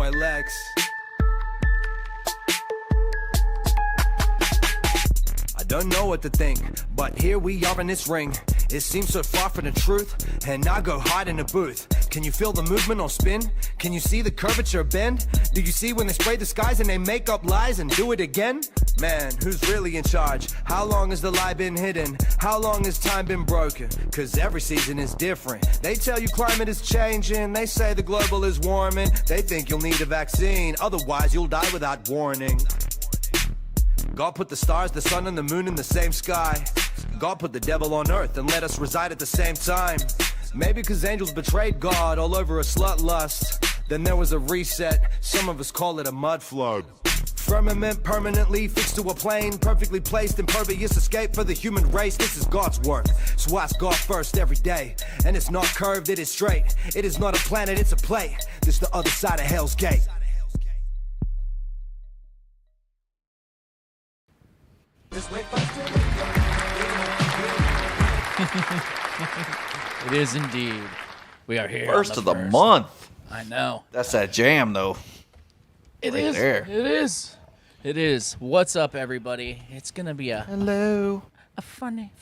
my legs. I don't know what to think, but here we are in this ring. It seems so far from the truth, and I go hide in the booth. Can you feel the movement on spin? Can you see the curvature bend? Do you see when they spray the skies and they make up lies and do it again? Man, who's really in charge? How long has the lie been hidden? How long has time been broken? Cause every season is different. They tell you climate is changing. They say the global is warming. They think you'll need a vaccine, otherwise you'll die without warning. God put the stars, the sun, and the moon in the same sky. God put the devil on earth and let us reside at the same time. Maybe because angels betrayed God all over a slut lust. Then there was a reset, some of us call it a mud flood. Firmament permanently fixed to a plane, perfectly placed, impervious escape for the human race. This is God's work, so ask God first every day. And it's not curved, it is straight. It is not a planet, it's a plate. This the other side of Hell's Gate. It is indeed. We are here. First of the month. I know. That's that jam, though. It Right is. there. It is. It is. What's up, everybody? It's gonna be a funny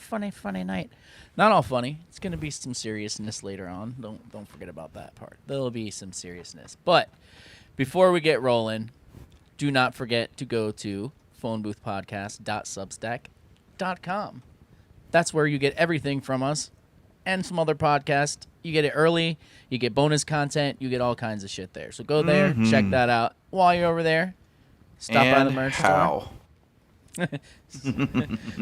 night. Not all funny. It's gonna be some seriousness later on. Don't forget about that part. There'll be some seriousness. But before we get rolling, do not forget to go to phoneboothpodcast.substack.com. That's where you get everything from us and some other podcasts. You get it early. You get bonus content. You get all kinds of shit there. So go there, check that out. While you're over there, stop by the merch store.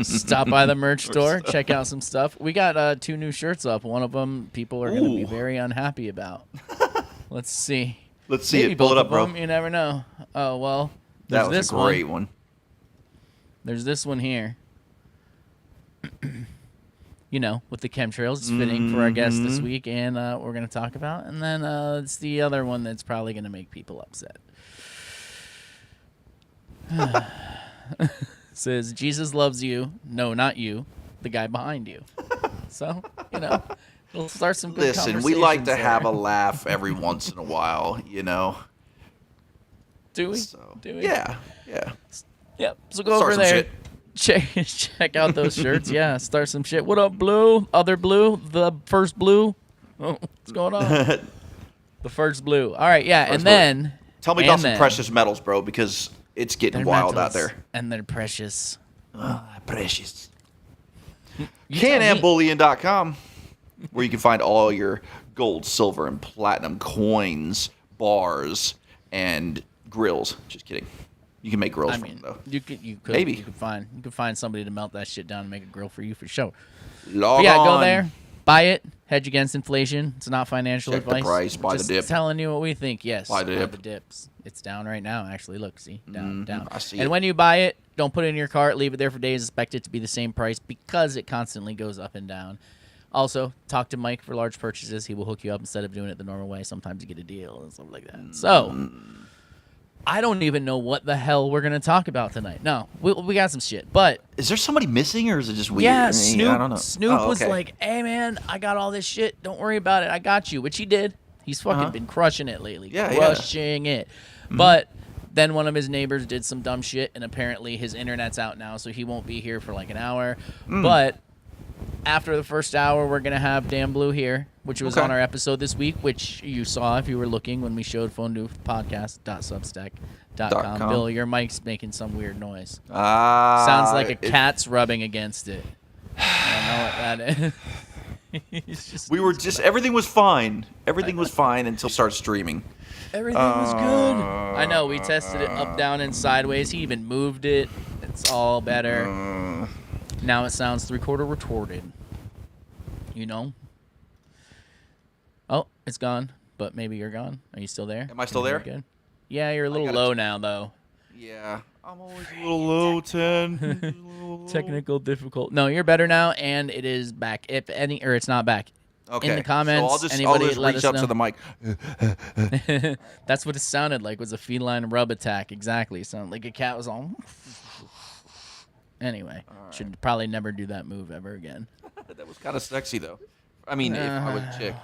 Stop by the merch store. Check out some stuff. We got 2 new shirts up. One of them people are going to be very unhappy about. Let's see. Let's see Maybe it. Pull both it up, of bro. them, you never know. Oh, well. That There's was this a great one. There's this one here. You know, with the chemtrails. It's fitting for our guest this week, and we're going to talk about. And then it's the other one that's probably going to make people upset. It says, Jesus loves you. No, not you. The guy behind you. So, you know, we'll start some good Listen, we like to have a laugh every once in a while, you know. Do we? So, Do we? Yeah. Yep. So go Start over some there. shit. Check out those shirts. Yeah, start some shit. What up, Blue? Other Blue? The first Blue? Oh, what's going on? The first Blue. All right, yeah, First and then... Tell me about some precious metals, bro, because it's getting wild out there. And they're precious. Precious. You tell me. CanAmBullion.com, where you can find all your gold, silver, and platinum coins, bars, and grills. Just kidding. You can make grills from them, though. You could. Maybe. You could find somebody to melt that shit down and make a grill for you for sure. Log Yeah, on. go there. Buy it. Hedge against inflation. It's not financial Check the advice. price, buy the Just dip. telling you what we think. Yes. Buy the dip. the dips. It's down right now, actually. Look, see? Down. I see And it. when you buy it, don't put it in your cart. Leave it there for days. Expect it to be the same price because it constantly goes up and down. Also, talk to Mike for large purchases. He will hook you up instead of doing it the normal way. Sometimes you get a deal and stuff like that. So, I don't even know what the hell we're going to talk about tonight. No, we got some shit. But Is there somebody missing, or is it just weird? yeah, I mean, Snoop, I don't know. Snoop Oh, was okay. like, hey, man, I got all this shit. Don't worry about it. I got you, which he did. He's fucking been crushing it lately. Yeah, crushing it. But then one of his neighbors did some dumb shit, and apparently his internet's out now, so he won't be here for like an hour. But after the first hour, we're going to have Dan Blue here, which was on our episode this week, which you saw if you were looking when we showed PhoneBoothPodcast.substack.com. Bill, your mic's making some weird noise. Sounds like a cat's rubbing against it. I don't know what that is. Everything was fine. Everything was fine until it started streaming. Everything was good. I know. We tested it up, down, and sideways. He even moved it. It's all better. Now it sounds 3/4 retorted. You know? Oh, it's gone. But maybe you're gone. Are you still there? Am I still there? Good. Yeah, you're a little low now, though. Yeah. I'm always a little low, 10. Technical difficult. No, you're better now, and it is back. If any, or it's not back. Okay. In the comments, so I'll anybody just let reach us up know. to the mic. That's what it sounded like. Was a feline rub attack. Exactly. It sounded like a cat was all. Anyway, should probably never do that move ever again. That was kind of sexy, though. I mean, if I was a chick.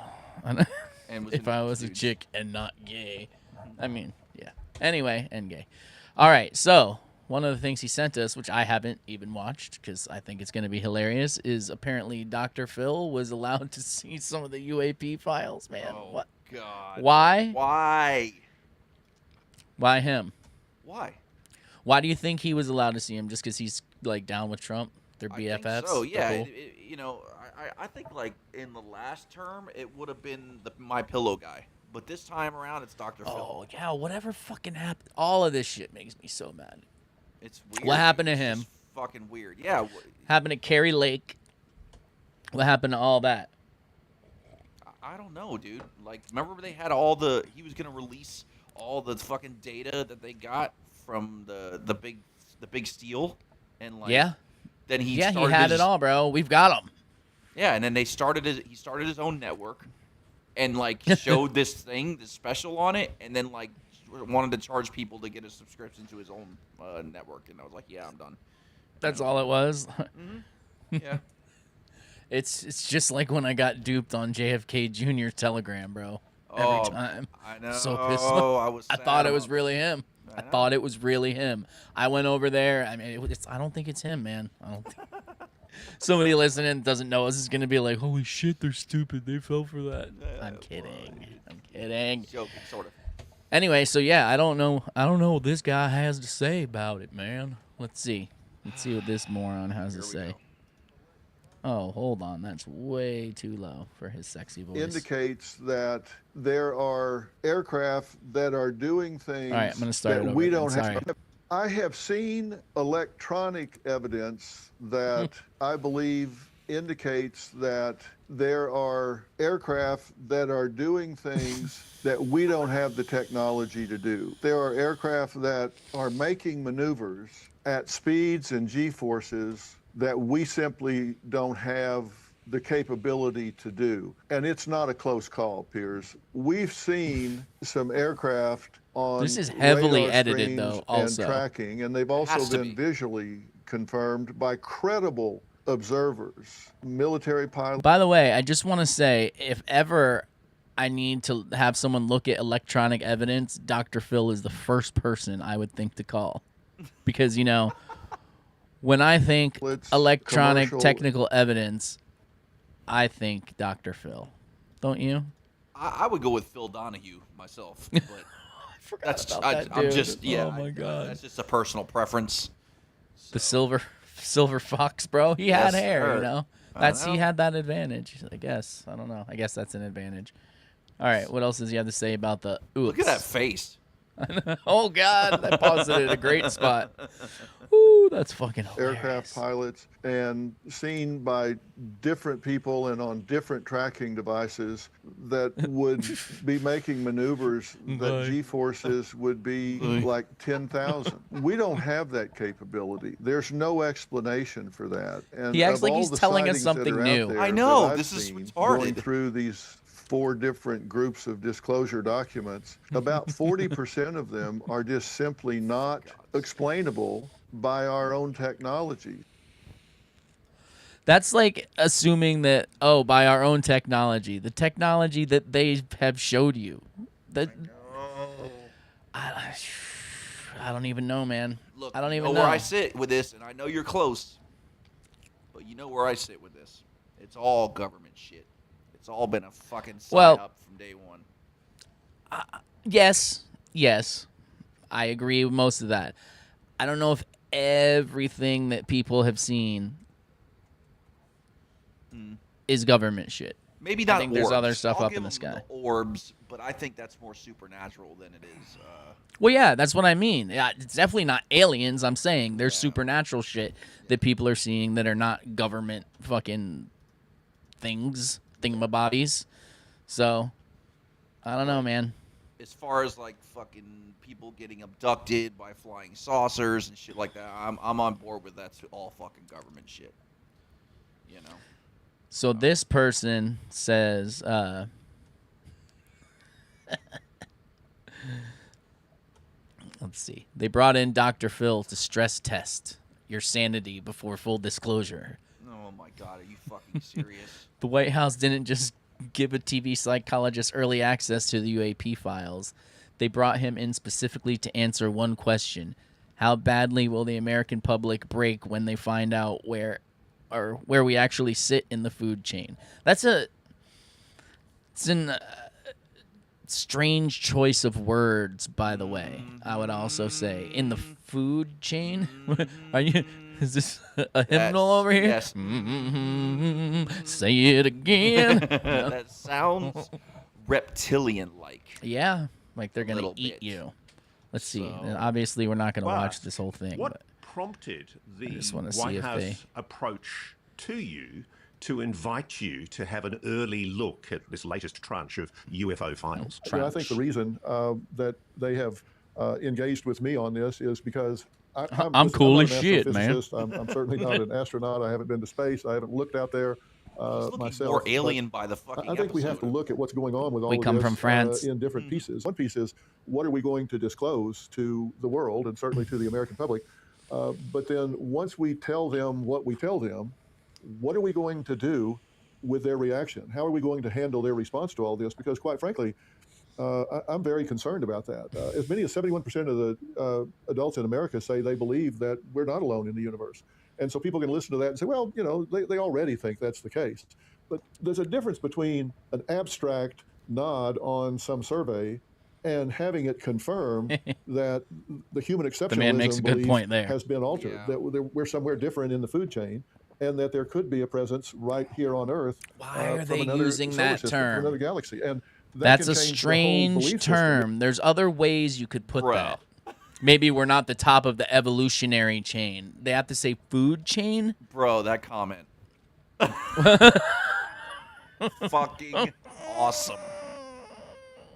If I was a chick and not gay. I mean, Yeah. Anyway, and gay. All right, so one of the things he sent us, which I haven't even watched because I think it's going to be hilarious, is apparently Dr. Phil was allowed to see some of the UAP files, man. Oh, What? God. Why? Why? Why him? Why? Why do you think he was allowed to see him? Just because he's, like, down with Trump? They're I BFFs? think so, yeah. They're cool? You know, I think, like, in the last term, it would have been the My Pillow guy. But this time around, it's Dr. Phil. Oh, yeah, whatever fucking happened. All of this shit makes me so mad. It's weird. What happened to It's him? just fucking weird. Yeah. Happened to Carrie Lake. What happened to all that? I don't know, dude. Like, remember they had he was gonna release all the fucking data that they got from the big steal, and like, Yeah. Then he He started had his, it all, bro. We've got him. Yeah, and then he started his own network, and like showed this special on it, and then like wanted to charge people to get a subscription to his own network, and I was like, yeah, I'm done. That's all it was. Yeah. It's just like when I got duped on JFK Jr. Telegram, bro. Every time. I know. So pissed off. I thought it was really him. I thought it was really him. I went over there. I mean, I don't think it's him, man. I don't think. Somebody listening doesn't know us is going to be like, holy shit, they're stupid. They fell for that. I'm kidding. I'm kidding. Joking, sort of. Anyway, so yeah, I don't know what this guy has to say about it, man. Let's see what this moron has to say. Oh, hold on. That's way too low for his sexy voice. Indicates that there are aircraft that are doing things All right, I'm gonna start that it we over don't again. have. Sorry. I have seen electronic evidence that I believe indicates that there are aircraft that are doing things that we don't have the technology to do. There are aircraft that are making maneuvers at speeds and G-forces that we simply don't have the capability to do. And it's not a close call, Piers. We've seen some aircraft on This is heavily radar edited, screens though, also. and tracking, and they've also Has to been be. visually confirmed by credible observers, military pilots. By the way, I just want to say, if ever I need to have someone look at electronic evidence, Dr. Phil is the first person I would think to call. Because, you know, when I think It's electronic commercial- technical evidence, I think Dr. Phil. Don't you? I would go with Phil Donahue myself, but that's I'm just Oh my God. that's just a personal preference. The silver fox, bro. He had Yes, hair, sir. you know. I He know. had that advantage, I guess. I don't know. I guess that's an advantage. All right, what else does he have to say about the oops? Look at that face. Oh God, I paused it at a great spot. Ooh, that's fucking hilarious. aircraft pilots and seen by different people and on different tracking devices that would be making maneuvers that G-forces would be like 10,000. We don't have that capability. There's no explanation for that. And He acts of like all he's the telling us sightings that something are out new. there I know, that I've this is seen retarded. Going through these 4 different groups of disclosure documents, about 40% of them are just simply not explainable by our own technology. That's like assuming that by our own technology, the technology that they have showed you. That I don't even know, man. Look, I don't you even know know. where I sit with this, and I know you're close, but you know where I sit with this. It's all government shit. It's all been a fucking sign up from day one. Yes, I agree with most of that. I don't know if everything that people have seen is government shit. Maybe not. I think there's orbs. other stuff I'll up give in the them sky. Orbs, but I think that's more supernatural than it is. Well, yeah, that's what I mean. Yeah, it's definitely not aliens. I'm saying there's supernatural shit that people are seeing that are not government fucking thingamabobbies. So, I don't know, man. As far as like fucking people getting abducted by flying saucers and shit like that, I'm on board with that's all fucking government shit. You know. So this person says, let's see. They brought in Dr. Phil to stress test your sanity before full disclosure. Oh my God, are you fucking serious? The White House didn't just give a TV psychologist early access to the UAP files. They brought him in specifically to answer one question: how badly will the American public break when they find out where we actually sit in the food chain? It's an strange choice of words, by the way. I would also say in the food chain. Are you? Is this a hymnal over here? Yes. Say it again. That sounds reptilian-like. Yeah, like they're gonna little eat bit. you. Let's see. So- And obviously, we're not gonna But watch this whole thing. What But prompted the just wanna see White if House they- approach to you to invite you to have an early look at this latest tranche of UFO files? Yeah, I think the reason that they have engaged with me on this is because I'm cool not as an shit, man. astrophysicist. I'm certainly not an astronaut. I haven't been to space. I haven't looked out there He's looking myself. more but alien by the fucking I think we have to episode. look at what's going on with all We of come this from France. in different pieces. One piece is what are we going to disclose to the world and certainly to the American public. But then once we tell them what we tell them, what are we going to do with their reaction? How are we going to handle their response to all this? Because quite frankly, I'm very concerned about that. As many as 71% of the adults in America say they believe that we're not alone in the universe. And so people can listen to that and say, well, they already think that's the case. But there's a difference between an abstract nod on some survey and having it confirm that the human exceptionalism man makes a good belief point there. has been altered, Yeah. that we're somewhere different in the food chain, and that there could be a presence right here on Earth. Why are from they another using solar that system, term? from another galaxy? And that That's can a change the whole strange belief system. term. There's other ways you could put Bruh. that. Maybe we're not the top of the evolutionary chain. They have to say food chain? Bro, that comment. Fucking awesome.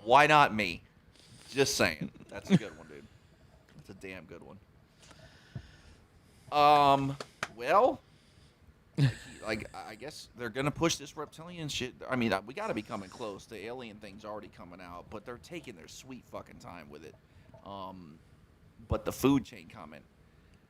Why not me? Just saying. That's a good one, dude. That's a damn good one. Well, like I guess they're gonna push this reptilian shit. I mean, we gotta be coming close. The alien thing's already coming out, but they're taking their sweet fucking time with it. But the food chain comment.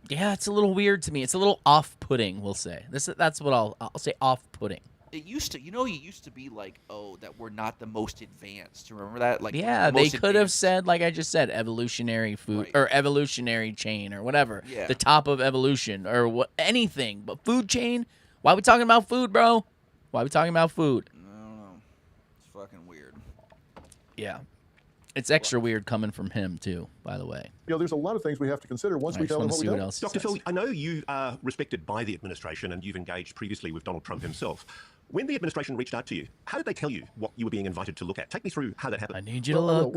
Yeah, it's a little weird to me. It's a little off-putting, we'll say. That's what I'll say, off-putting. It used to, it used to be like, oh, that we're not the most advanced. Do you remember that? Like, Yeah, the they most could have advanced. said, like I just said, evolutionary food Right. or evolutionary chain or whatever. Yeah. The top of evolution or anything. But food chain? Why are we talking about food, bro? Why are we talking about food? I don't know. It's fucking weird. Yeah. It's extra weird coming from him, too, by the way. There's a lot of things we have to consider once I we just tell them want to what we see what tell them. else he Dr. says. Phil, I know you are respected by the administration and you've engaged previously with Donald Trump himself. When the administration reached out to you, how did they tell you what you were being invited to look at? Take me through how that happened. I need you to Well,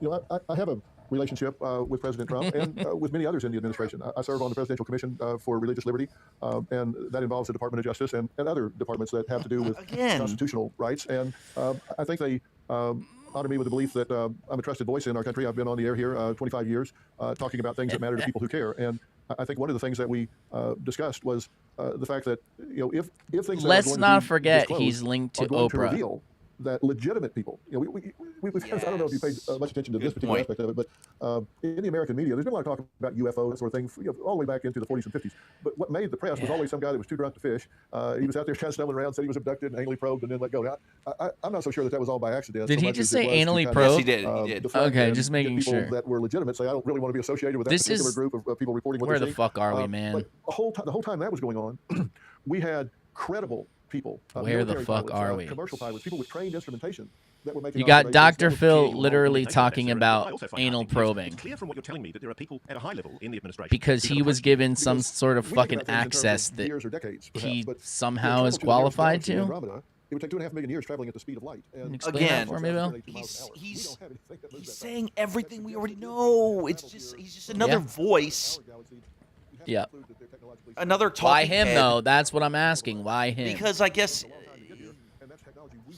look. I have a relationship with President Trump and with many others in the administration. I serve on the Presidential Commission for Religious Liberty, and that involves the Department of Justice and other departments that have to do with Again. constitutional rights. And I think they honor me with the belief that I'm a trusted voice in our country. I've been on the air here 25 years talking about things that matter to people who care. And I think one of the things that we discussed was the fact that if things that are Let's going to not be forget disclosed he's linked to are going to Oprah. reveal that legitimate people, we've I don't know if you paid much attention to this Good particular point. aspect of it, but in the American media, there's been a lot of talk about UFOs, that sort of thing, all the way back into the 40s and 50s. But what made the press was always some guy that was too drunk to fish. He was out there kind of stumbling around, said he was abducted and anally probed and then let go. Now, I'm not so sure that was all by accident. Did so he much just as it say was to anally kind of, probed? Yes, he did. He did. deflect Okay, and just get making people sure. that were legitimate say, I don't really want to be associated with that This particular is- group of people reporting what Where they're the seeing. fuck are we, man? But the whole time that was going on, we had credible people. Where the military fuck pilots, are we? Commercial pilots, people with trained instrumentation that were making You got observations Dr. that Phil Clear literally information talking that's there. I about also find anal out probing It's clear from what you're telling me that there are people at a high level in the administration because who he have was approached given some Because sort of we think fucking about things in terms of access that years or decades, perhaps, he but somehow is travel to the nearest qualified galaxy, to. Andromeda, it would take 2.5 million years traveling at the speed of light. And Explain Again, that for me, Bill. He's saying everything we already know. It's just he's just another Yeah. voice, Yeah. another talking Why him head. though? That's what I'm asking. Why him? Because I guess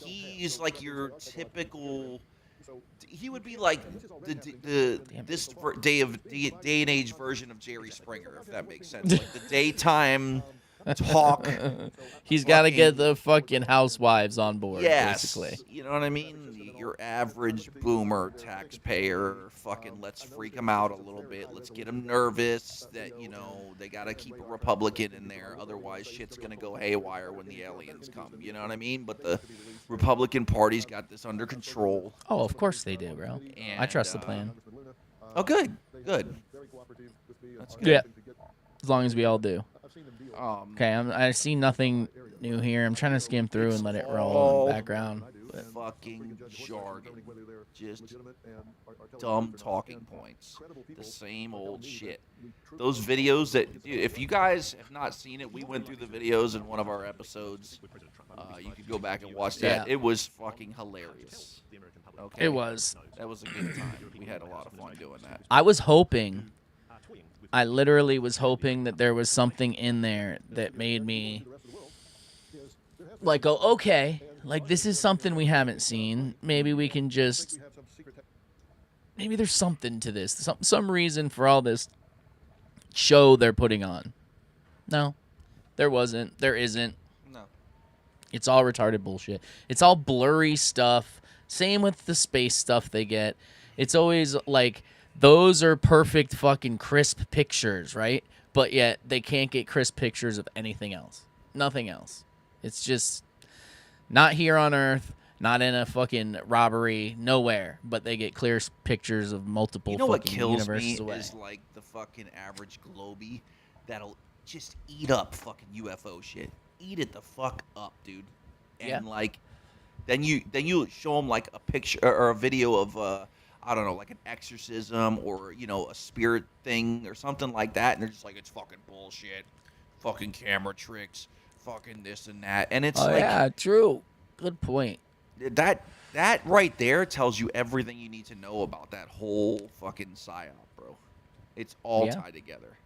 he's like your typical. He would be like day and age version of Jerry Springer, if that makes sense. Like the daytime talk. He's got to get fucking- the fucking housewives on board, Yes, basically. you know what I mean? Your average boomer taxpayer, fucking let's freak them out a little bit. Let's get them nervous that, you know, they got to keep a Republican in there. Otherwise, shit's going to go haywire when the aliens come. You know what I mean? But the Republican Party's got this under control. Oh, of course they do, bro. I And, trust the plan. Oh, good. Good. That's good. Yeah. As long as we all do. Um, Okay, I see nothing new here. I'm trying to skim through and let it roll in the background. Fucking jargon. Just dumb talking points. The same old shit. Those videos that, dude, if you guys have not seen it, we went through the videos in one of our episodes. You could go back and watch that. Yeah. It was fucking hilarious. Okay. It was. That was a good time. We had a lot of fun doing that. I was hoping. I literally was hoping that there was something in there that made me like go, okay, like this is something we haven't seen. Maybe we can just, maybe there's something to this. Some reason for all this show they're putting on. No, there wasn't. There isn't. No. It's all retarded bullshit. It's all blurry stuff. Same with the space stuff they get. It's always like, those are perfect fucking crisp pictures, right? But yet they can't get crisp pictures of anything else. Nothing else. It's just not here on Earth, not in a fucking robbery, nowhere. But they get clear pictures of multiple You know what fucking kills universes me away. is like the fucking average globie that'll just eat up fucking UFO shit. Eat it the fuck up, dude. And Yeah. like, then you show them like a picture or a video of I don't know, like an exorcism or, you know, a spirit thing or something like that, and they're just like, it's fucking bullshit, fucking camera tricks, fucking this and that, and it's like, yeah, true. Good point. that right there tells you everything you need to know about that whole fucking psyop, bro. It's all Yeah. tied together.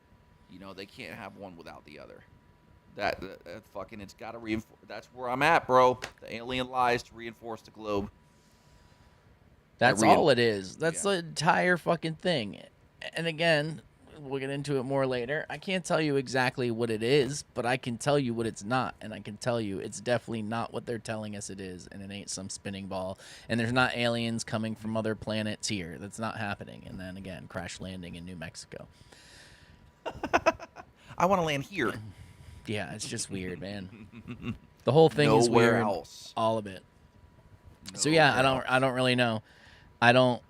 You know, they can't have one without the other. That fucking, it's got to reinforce. That's where I'm at, bro. The alien lies to reinforce the globe. That's all it is. That's Yeah. the entire fucking thing. And again, we'll get into it more later. I can't tell you exactly what it is, but I can tell you what it's not. And I can tell you it's definitely not what they're telling us it is. And it ain't some spinning ball. And there's not aliens coming from other planets here. That's not happening. And then again, crash landing in New Mexico. I want to land here. Yeah, it's just weird, man. The whole thing is Nowhere weird. else. All of it. So yeah, I don't really know. I don't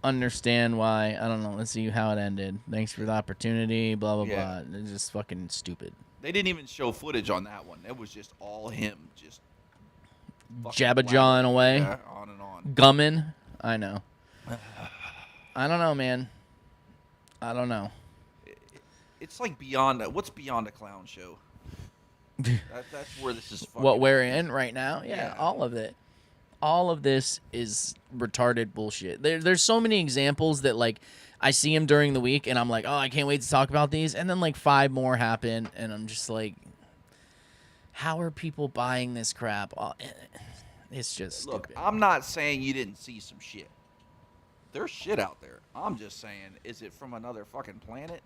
understand why. I don't know. Let's see how it ended. Thanks for the opportunity. Blah blah Yeah. blah. It's just fucking stupid. They didn't even show footage on that one. It was just all him, just fucking Jabba jawing blabbering. away, Yeah, on and on. gumming. I know. I don't know, man. I don't know. It's like beyond. What's beyond a clown show? That's where this is. Fucking What we're in right now, yeah, Yeah. all of it. All of this is retarded bullshit. There's so many examples that like I see them during the week and I'm like, oh, I can't wait to talk about these. And then like 5 more happen and I'm just like, how are people buying this crap? It's just Look, stupid. I'm not saying you didn't see some shit. There's shit out there. I'm just saying, is it from another fucking planet?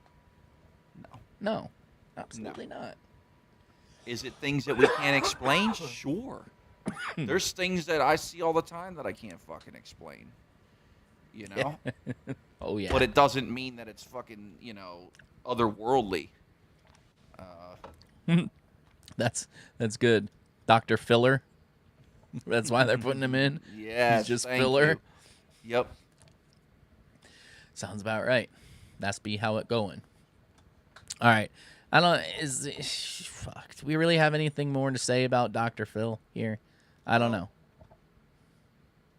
No. No, absolutely not. Is it things that we can't explain? Sure. There's things that I see all the time that I can't fucking explain. You know? Oh yeah. But it doesn't mean that it's fucking, you know, otherworldly. That's good. Dr. Filler. That's why they're putting him in. Yeah. He's just filler. Yep. Sounds about right. That's be how it going. All right. I don't. Fuck. Do we really have anything more to say about Dr. Phil here? I don't know.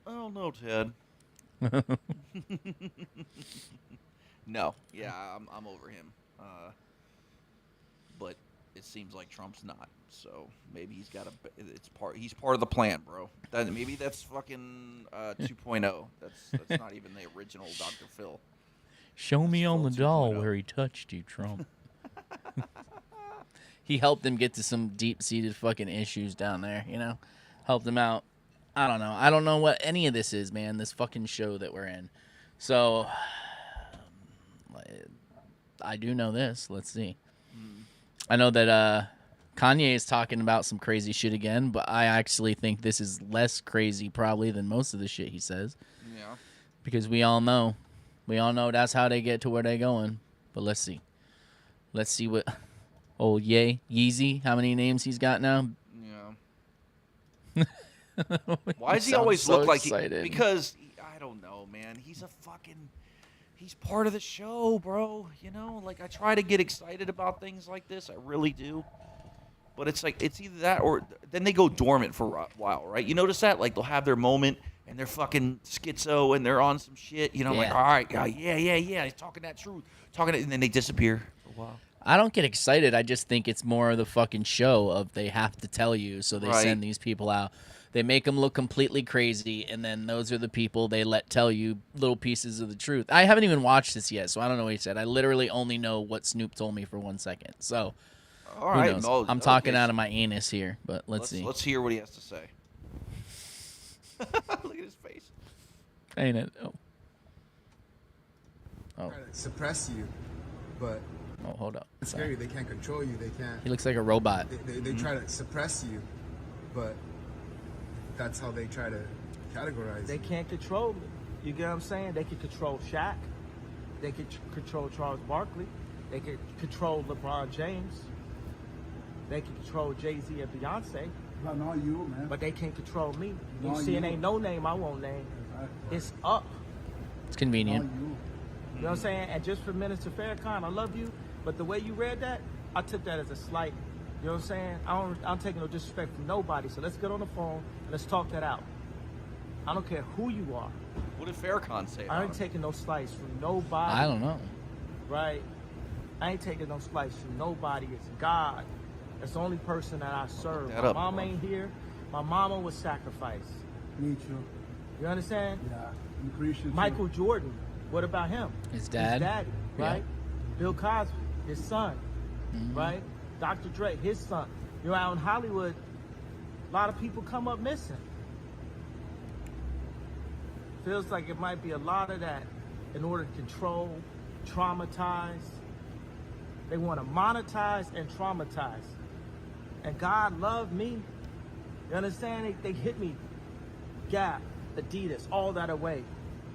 I don't know, Ted. No. Yeah, I'm over him. But it seems like Trump's not. So maybe he's got he's part of the plan, bro. Maybe that's fucking 2.0. That's not even the original Dr. Phil. Show me on the Phil doll 2.0. where he touched you, Trump. He helped him get to some deep-seated fucking issues down there, you know? Helped him out. I don't know. I don't know what any of this is, man, this fucking show that we're in. So, I do know this. Let's see. I know that Kanye is talking about some crazy shit again, but I actually think this is less crazy probably than most of the shit he says. Yeah. Because we all know that's how they get to where they're going. But let's see what old Yeezy, how many names he's got now. Yeah. Why does he always so look like excited. Because I don't know, man. He's part of the show, bro. You know, like I try to get excited about things like this. I really do. But it's like it's either that or then they go dormant for a while, right? You notice that? Like they'll have their moment and they're fucking schizo and they're on some shit. You know, like Yeah. all right, yeah, he's talking that truth, and then they disappear for a while. I don't get excited. I just think it's more of the fucking show of they have to tell you, so they Right. send these people out. They make them look completely crazy, and then those are the people they let tell you little pieces of the truth. I haven't even watched this yet, so I don't know what he said. I literally only know what Snoop told me for 1 secking. So All who right, knows? no, I'm talking okay, out of my anus here, but let's see. Let's hear what he has to say. Look at his face. Ain't it? Oh. Try to suppress you, but Oh, hold up. it's Sorry. scary. They can't control you. They can't. He looks like a robot. They try to suppress you, but that's how they try to categorize They you. can't control me. You get what I'm saying? They can control Shaq. They can control Charles Barkley. They can control LeBron James. They can control Jay-Z and Beyonce. But not you, man. But they can't control me. You Not see, it you. ain't no name I won't name. Exactly. It's up. It's Not convenient. you. You know what I'm saying? And just for Minister Farrakhan, I love you. But the way you read that, I took that as a slight. You know what I'm saying? I'm taking no disrespect from nobody. So let's get on the phone and let's talk that out. I don't care who you are. What did Farrakhan say? I about ain't him? taking no slice from nobody. I don't know. Right? I ain't taking no slice from nobody. It's God. That's the only person that I serve. that My up, mama bro. ain't here. My mama was sacrificed. Me too. You understand? Yeah. I'm Christian too. Michael Jordan. What about him? His dad. His daddy, Yeah. right? Bill Cosby, his son, Mm-hmm. right? Dr. Dre, his son. You know, out in Hollywood, a lot of people come up missing. Feels like it might be a lot of that in order to control, traumatize. They want to monetize and traumatize. And God loved me. You understand? They hit me. Gap, Adidas, all that away.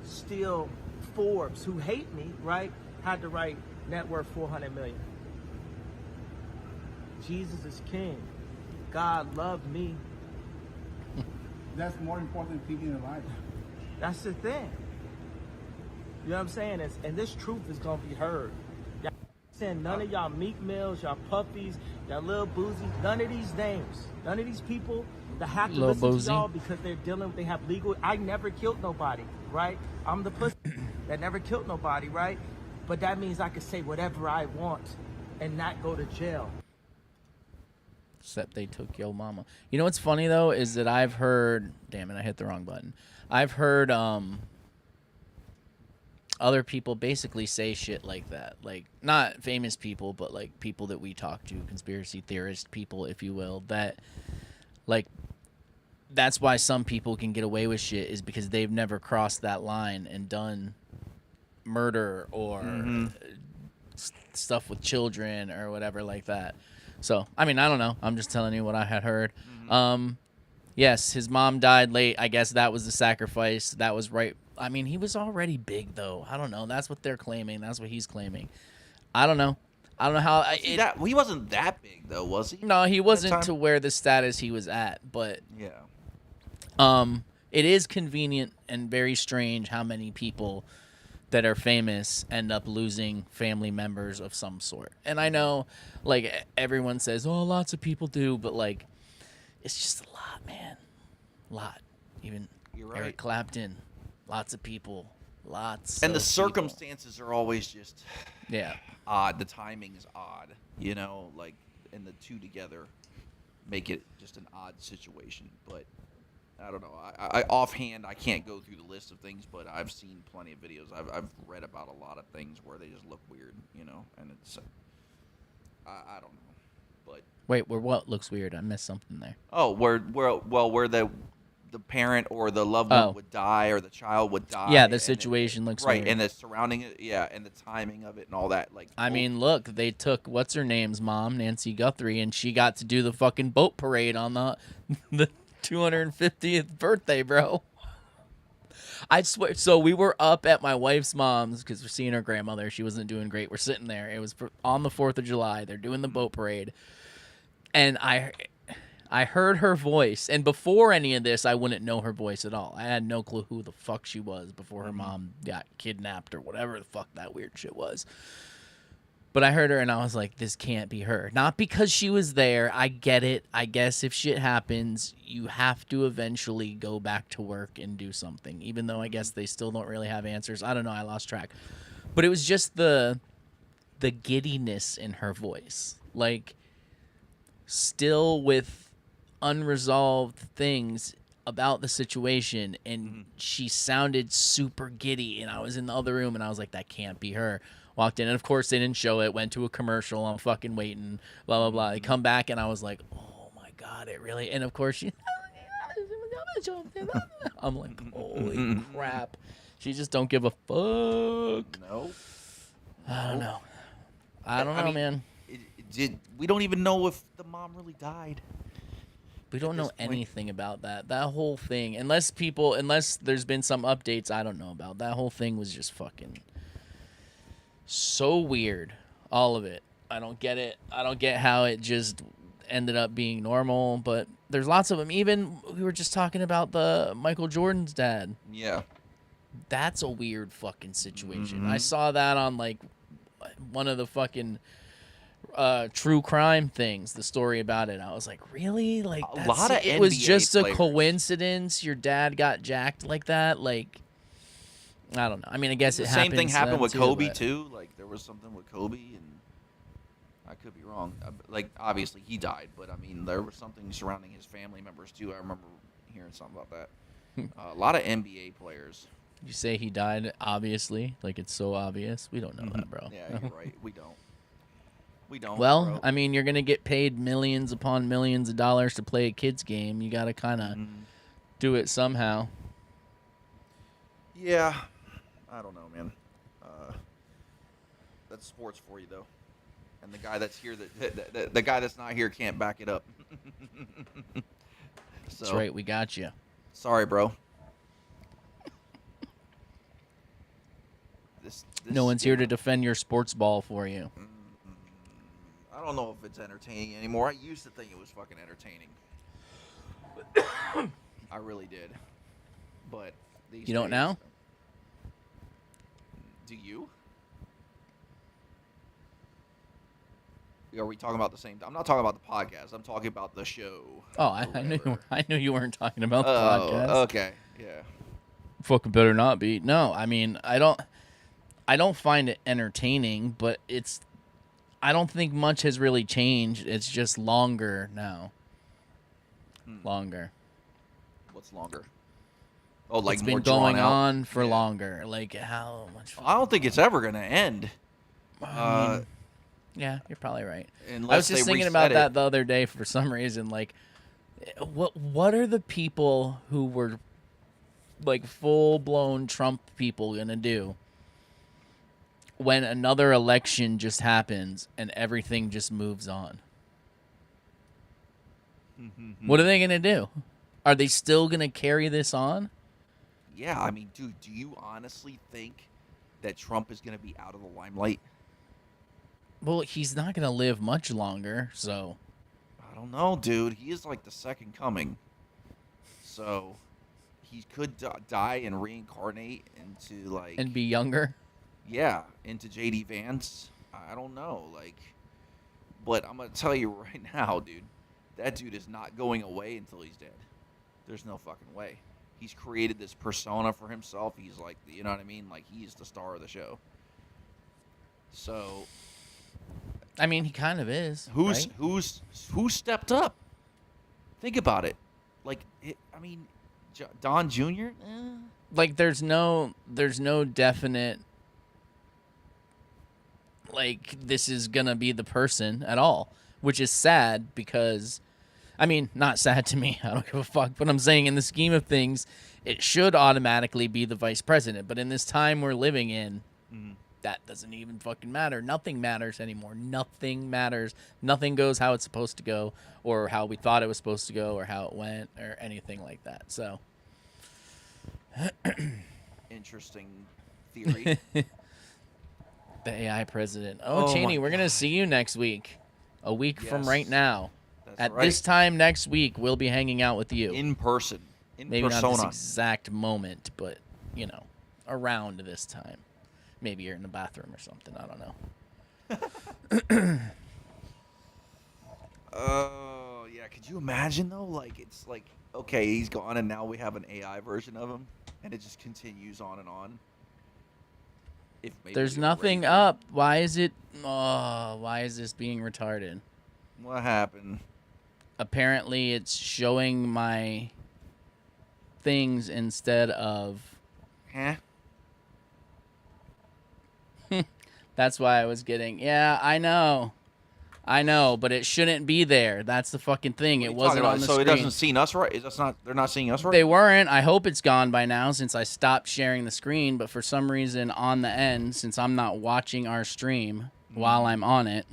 Still, Forbes, who hate me, right, had to write net worth 400 million. Jesus is king. God loved me. That's more important thing in life. That's the thing. You know what I'm saying? And this truth is gonna be heard. Y'all saying none of y'all Meek Mills, y'all Puppies, y'all Lil Boozy, none of these names, none of these people that have to Lil listen Boozy. to y'all because they have legal. I never killed nobody, right? I'm the pussy that never killed nobody, right? But that means I can say whatever I want and not go to jail. Except they took your mama. You know what's funny though is that I've heard. Damn it! I hit the wrong button. I've heard other people basically say shit like that. Like not famous people, but like people that we talk to, conspiracy theorist people, if you will. That like that's why some people can get away with shit is because they've never crossed that line and done murder or stuff with children or whatever like that. So, I mean, I don't know. I'm just telling you what I had heard. Yes, his mom died late. I guess that was the sacrifice. That was right. I mean, he was already big, though. I don't know. That's what they're claiming. That's what he's claiming. I don't know. I don't know how. He wasn't that big though, was he? No, he wasn't time? to where the status he was at. But Yeah. it is convenient and very strange how many people that are famous end up losing family members of some sort. And I know, like, everyone says, oh, lots of people do, but, like, it's just a lot, man. A lot. Even You're right. Eric Clapton, lots of people. Lots And the of people. circumstances are always just Yeah. odd. The timing is odd, you know, like, and the two together make it just an odd situation. But I don't know. I offhand, I can't go through the list of things, but I've seen plenty of videos. I've read about a lot of things where they just look weird, you know, and it's I don't know, but Wait, what looks weird? I missed something there. where the parent or the loved one would die or the child would die. Yeah, the and situation looks right, weird. and the surrounding it, and the timing of it and all that. Like, I mean, look, they took what's her name's mom, Nancy Guthrie, and she got to do the fucking boat parade on the 250th birthday, bro. I swear. So we were up at my wife's mom's because we're seeing her grandmother. She wasn't doing great. We're sitting there. It was on the 4th of July. They're doing the boat parade, and I heard her voice, and before any of this, I wouldn't know her voice at all. I had no clue who the fuck she was before her mom got kidnapped or whatever the fuck that weird shit was. But I heard her, and I was like, this can't be her. Not because she was there. I get it. I guess if shit happens, you have to eventually go back to work and do something, even though I guess they still don't really have answers. I don't know. I lost track. But it was just the giddiness in her voice. Like, still with unresolved things about the situation, and she sounded super giddy, and I was in the other room, and I was like, that can't be her. Walked in, and of course they didn't show it. Went to a commercial. I'm fucking waiting, blah blah blah. They come back, and I was like, oh my god, it really. And of course she I'm like, holy crap, she just don't give a fuck. no, I don't know. I don't know, man. We don't even know if the mom really died. We don't know this point. anything about that. That whole thing, unless there's been some updates I don't know about. That whole thing was just fucking so weird. All of it. I don't get it. I don't get how it just ended up being normal, but there's lots of them. Even we were just talking about the Michael Jordan's dad. Yeah. That's a weird fucking situation. I saw that on like one of the fucking true crime things, the story about it. I was like, really? Like, A lot of it was NBA just a players. coincidence your dad got jacked like that? Like, I don't know. I mean, I guess The it same happens thing to happened them with too, Kobe but- too. Like there was something with Kobe, and I could be wrong. Like obviously he died, but I mean there was something surrounding his family members too. I remember hearing something about that. A lot of NBA players. You say he died, obviously. Like, it's so obvious. We don't know that, bro. Yeah, you're right. We don't. We don't. Well, bro. I mean, you're going to get paid millions upon millions of dollars to play a kid's game. You got to kind of do it somehow. Yeah, I don't know, man. That's sports for you, though. And the guy that's here, the guy that's not here, can't back it up. That's right. We got you. Sorry, bro. No one's here to defend your sports ball for you. I don't know if it's entertaining anymore. I used to think it was fucking entertaining. I really did. But these You don't days- now? Do you? Are we talking about the same? I'm not talking about the podcast. I'm talking about the show. Oh, or whatever. I knew you weren't talking about the Oh, podcast. okay. Yeah. Fucking better not be. No, I mean, I don't find it entertaining, but I don't think much has really changed. It's just longer now. Longer. What's longer? Oh, like It's more been going drawn out? on for Yeah. longer. Like, how much? I don't think it's ever gonna end. Yeah, you're probably right. Unless I was just they thinking reset about it. that the other day for some reason. Like, what are the people who were like full blown Trump people gonna do when another election just happens and everything just moves on? What are they gonna do? Are they still gonna carry this on? Yeah, I mean, dude, do you honestly think that Trump is gonna be out of the limelight? Well, he's not gonna live much longer, so I don't know, dude. He is like the second coming. So he could die and reincarnate into like and be younger. yeah, into JD Vance. I don't know, like, but I'm gonna tell you right now, dude. That dude is not going away until he's dead. There's no fucking way. He's created this persona for himself. He's like, you know what I mean? Like he's the star of the show. So I mean, he kind of is. right? who stepped up? Think about it. Like, I mean, Don Jr. Like, there's no definite like this is gonna be the person at all, which is sad because I mean, not sad to me. I don't give a fuck. But I'm saying in the scheme of things, it should automatically be the vice president. But in this time we're living in, that doesn't even fucking matter. Nothing matters anymore. Nothing matters. Nothing goes how it's supposed to go, or how we thought it was supposed to go, or how it went, or anything like that. So, Interesting theory. the AI president. Oh, Cheney, we're going to see you next week. A week from Yes. right now. That's At right. this time next week, we'll be hanging out with you. In person. In Maybe persona. not this exact moment, but, you know, around this time. Maybe you're in the bathroom or something. I don't know. Oh, yeah. Could you imagine, though? Like, it's like, okay, he's gone, and now we have an AI version of him, and it just continues on and on. If maybe There's we nothing erase up. Why is it... Oh, why is this being retarded? it. What happened? Apparently, it's showing my things instead of... Huh? That's why I was getting... Yeah, I know, but it shouldn't be there. That's the fucking thing. It wasn't on the so screen. it doesn't see us right? That's not. They're not seeing us right? They weren't. I hope it's gone by now since I stopped sharing the screen. But for some reason on the end, since I'm not watching our stream while I'm on it,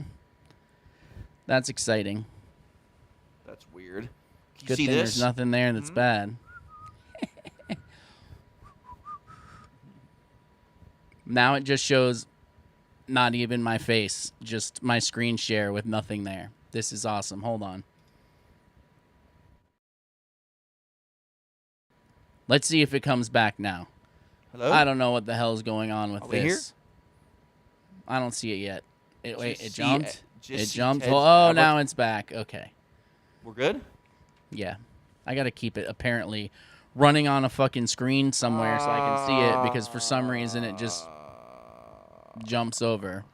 that's exciting. That's weird. Can you Good see thing this? there's nothing there that's bad. Now it just shows not even my face, just my screen share with nothing there. This is awesome. Hold on. Let's see if it comes back now. Hello? I don't know what the hell is going on with Are we this. here? I don't see it yet. Wait, Just it see jumped? just It see jumped? Ted's Oh, avatar. now it's back. Okay. We're good? Yeah. I got to keep it apparently running on a fucking screen somewhere so I can see it because for some reason it just jumps over.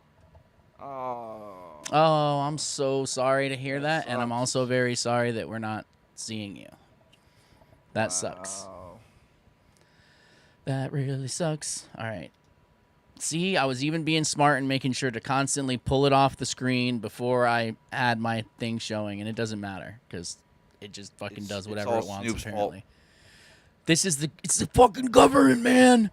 Oh, I'm so sorry to hear that, and I'm sucks. also very sorry that we're not seeing you. That sucks. That really sucks. All right. See, I was even being smart and making sure to constantly pull it off the screen before I had my thing showing, and it doesn't matter because it just fucking does It's whatever all it wants. Snoop's fault. Apparently, it's the fucking government, man.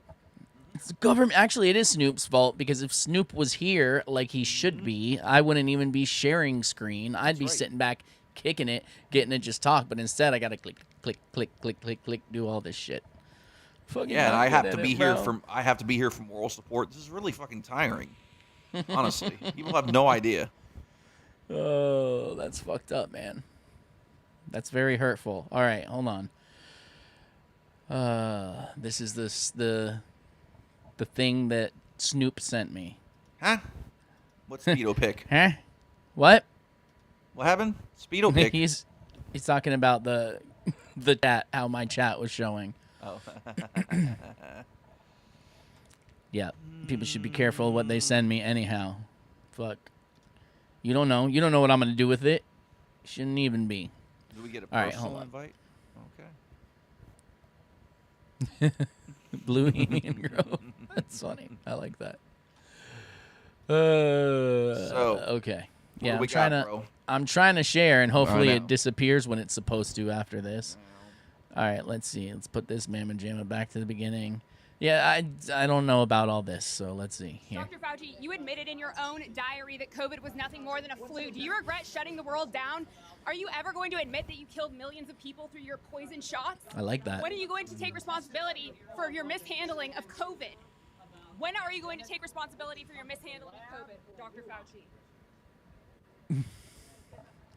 It's the government. Actually, it is Snoop's fault because if Snoop was here like he should be, I wouldn't even be sharing screen. I'd be right. sitting back, kicking it, getting it just talk. But instead, I gotta click, click, click, click, click, click, do all this shit. Fucking Yeah, and not I have good to at be it, here bro. for moral support. This is really fucking tiring. Honestly, people have no idea. Oh, that's fucked up, man. That's very hurtful. All right, hold on. This is the thing that Snoop sent me. Huh? What's Speedo pick? Huh? What? What happened? Speedo pick. He's talking about the chat, how my chat was showing. Oh. Yeah, people should be careful what they send me anyhow. Fuck. You don't know. You don't know what I'm gonna do with it. Shouldn't even be. Do we get a All right, personal hold on. invite? Blue Indian Grove. That's funny. I like that. Okay. Yeah, do we I'm trying got, to. bro? I'm trying to share, and hopefully know. it disappears when it's supposed to after this. All right, let's see. Let's put this mamma jamma back to the beginning. Yeah, I don't know about all this, so let's see here. Dr. Fauci, you admitted in your own diary that COVID was nothing more than a flu. Do you regret shutting the world down? Are you ever going to admit that you killed millions of people through your poison shots? I like that. When are you going to take responsibility for your mishandling of COVID? When are you going to take responsibility for your mishandling of COVID, Dr. Fauci?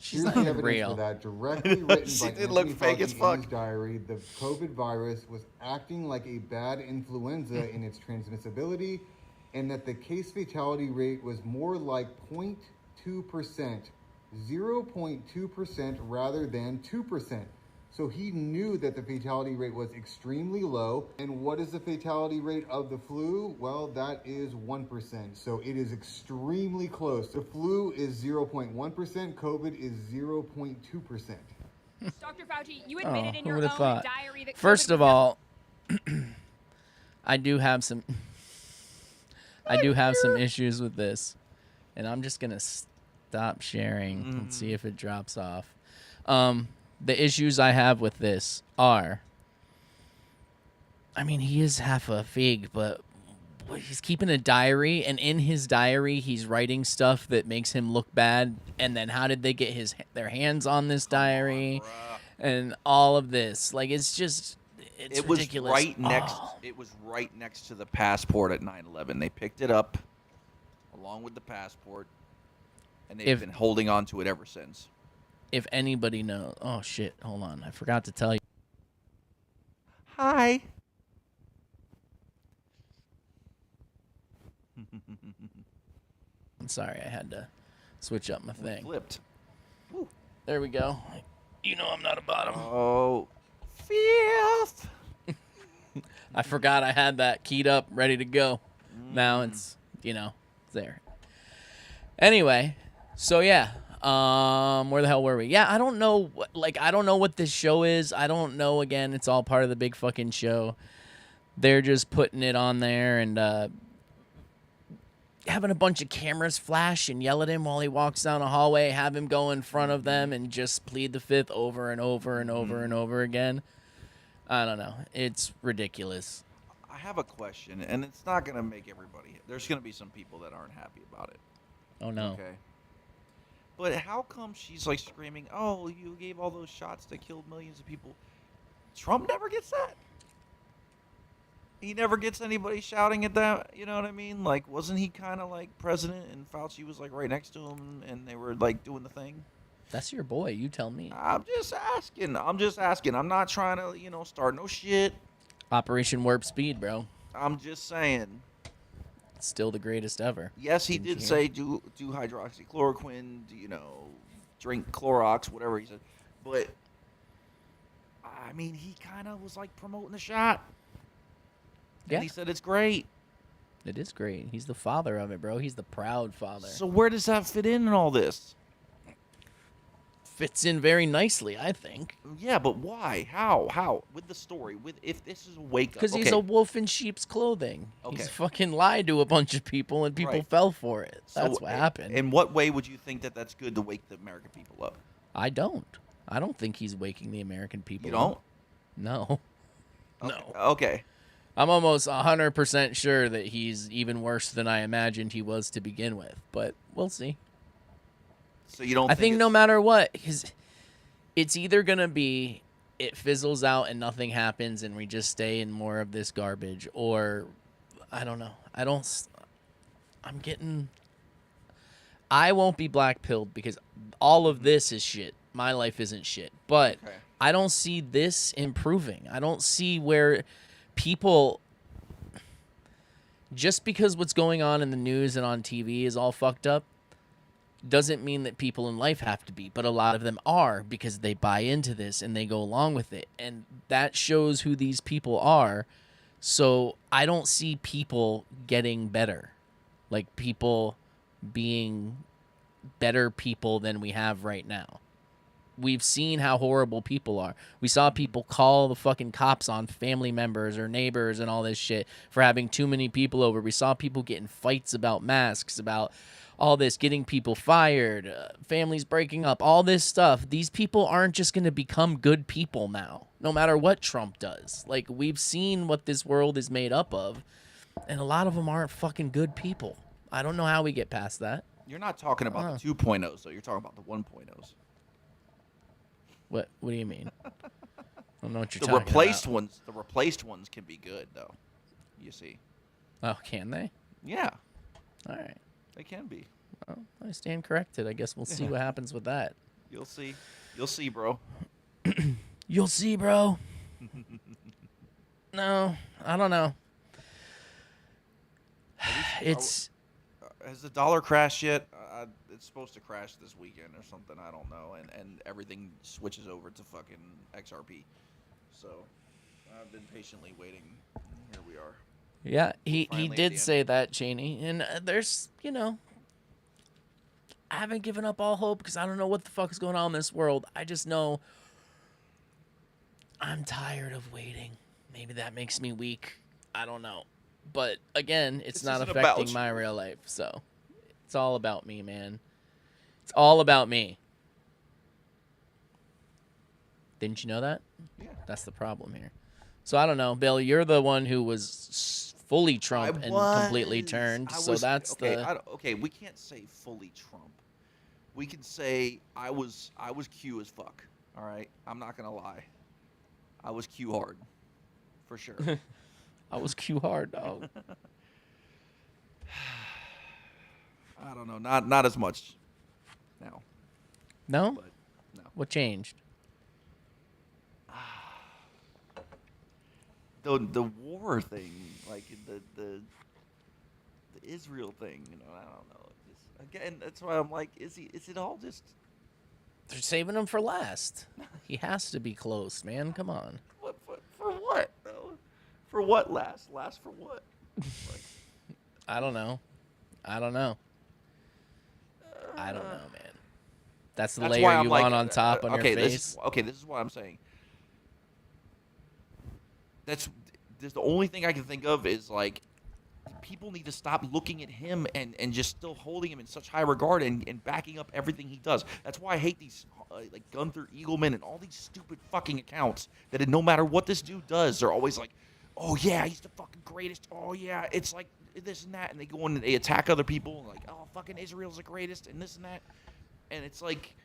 She's Here's not the even evidence real. for that, directly written She by did look Anthony fake Fauci as in fuck. his diary. The COVID virus was acting like a bad influenza in its transmissibility, and that the case fatality rate was more like 0.2%, 0.2% rather than 2%. So he knew that the fatality rate was extremely low. And what is the fatality rate of the flu? Well, that is 1%. So it is extremely close. The flu is 0.1%, COVID is 0.2%. Dr. Fauci, you admitted in who your would own have thought? diary that First COVID of was all, I do have some issues with this, and I'm just gonna stop sharing and see if it drops off. The issues I have with this are, I mean, he is half a fig, but he's keeping a diary, and in his diary, he's writing stuff that makes him look bad. And then how did they get their hands on this diary? And all of this, like, it's just, it's ridiculous. Was right next. It was right next to the passport at 9/11. They picked it up along with the passport, and they've been holding on to it ever since. If anybody knows, oh shit, hold on, I forgot to tell you. Hi. I'm sorry, I had to switch up my thing. Flipped. Woo. There we go. You know I'm not a bottom. Oh, fifth. I forgot I had that keyed up, ready to go. Now it's, there. Anyway, so yeah, where the hell were we? Yeah, I don't know, I don't know what this show is. I don't know, again, it's all part of the big fucking show. They're just putting it on there and having a bunch of cameras flash and yell at him while he walks down a hallway, have him go in front of them and just plead the fifth over and over and over and over again. I don't know. It's ridiculous. I have a question, and it's not going to make everybody. There's going to be some people that aren't happy about it. Oh, no. Okay. But how come she's like screaming, oh, you gave all those shots that killed millions of people? Trump never gets that. He never gets anybody shouting at that. You know what I mean? Like, wasn't he kind of like president and Fauci was like right next to him and they were like doing the thing? That's your boy. You tell me. I'm just asking. I'm not trying to, start no shit. Operation Warp Speed, bro. I'm just saying. Still the greatest ever. Yes, he did say do hydroxychloroquine, drink Clorox, whatever he said. But, I mean, he kind of was like promoting the shot. Yeah. And he said it's great. It is great. He's the father of it, bro. He's the proud father. So where does that fit in all this? Fits in very nicely, I think. Yeah, but why? How? With the story, if this is a wake up. Because he's a wolf in sheep's clothing. Okay. He's fucking lied to a bunch of people, and people fell for it. That's what happened. In what way would you think that that's good to wake the American people up? I don't. I don't think he's waking the American people up. You don't? No. Okay. No. Okay. I'm almost 100% sure that he's even worse than I imagined he was to begin with, but we'll see. So you don't I think no matter what, it's either going to be it fizzles out and nothing happens and we just stay in more of this garbage, or I don't know. I won't be black-pilled because all of this is shit. My life isn't shit. But I don't see this improving. I don't see where people, just because what's going on in the news and on TV is all fucked up, doesn't mean that people in life have to be, but a lot of them are because they buy into this and they go along with it. And that shows who these people are. So I don't see people getting better, like people being better people than we have right now. We've seen how horrible people are. We saw people call the fucking cops on family members or neighbors and all this shit for having too many people over. We saw people get in fights about masks, about all this, getting people fired, families breaking up, all this stuff. These people aren't just going to become good people now, no matter what Trump does. Like, we've seen what this world is made up of, and a lot of them aren't fucking good people. I don't know how we get past that. You're not talking about the 2.0s, though. You're talking about the 1.0s. What do you mean? I don't know what you're the talking replaced about. ones. The replaced ones can be good, though. You see. Oh, can they? Yeah. All right. They can be. Well, I stand corrected. I guess we'll see what happens with that. You'll see. You'll see, bro. You'll see, bro. No, I don't know. Has the dollar crashed yet? It's supposed to crash this weekend or something. I don't know. And everything switches over to fucking XRP. So I've been patiently waiting. Here we are. Yeah, he did say that, Cheney. And there's, I haven't given up all hope because I don't know what the fuck is going on in this world. I just know I'm tired of waiting. Maybe that makes me weak. I don't know. But again, it's not affecting my real life. So it's all about me, man. It's all about me. Didn't you know that? Yeah. That's the problem here. So I don't know, Bill. You're the one who was fully Trump and completely turned. So that's the okay. We can't say fully Trump. We can say I was Q as fuck. All right, I'm not gonna lie. I was Q hard, for sure. I was Q hard, dog. I don't know. Not as much now. No? But no. What changed? The war thing, like the Israel thing, I don't know. Again, that's why I'm like, is it all just? They're saving him for last. He has to be close, man. Come on. For what? Though? For what last? Last for what? Like, I don't know. I don't know, man. That's the layer why I'm you like, want on top on your face. This is what I'm saying. That's the only thing I can think of is like people need to stop looking at him and just still holding him in such high regard and backing up everything he does. That's why I hate these like Gunther Eagleman and all these stupid fucking accounts that no matter what this dude does, they're always like, oh yeah, he's the fucking greatest. Oh yeah, it's like this and that, and they go in and they attack other people like, oh fucking Israel's the greatest and this and that, and it's like,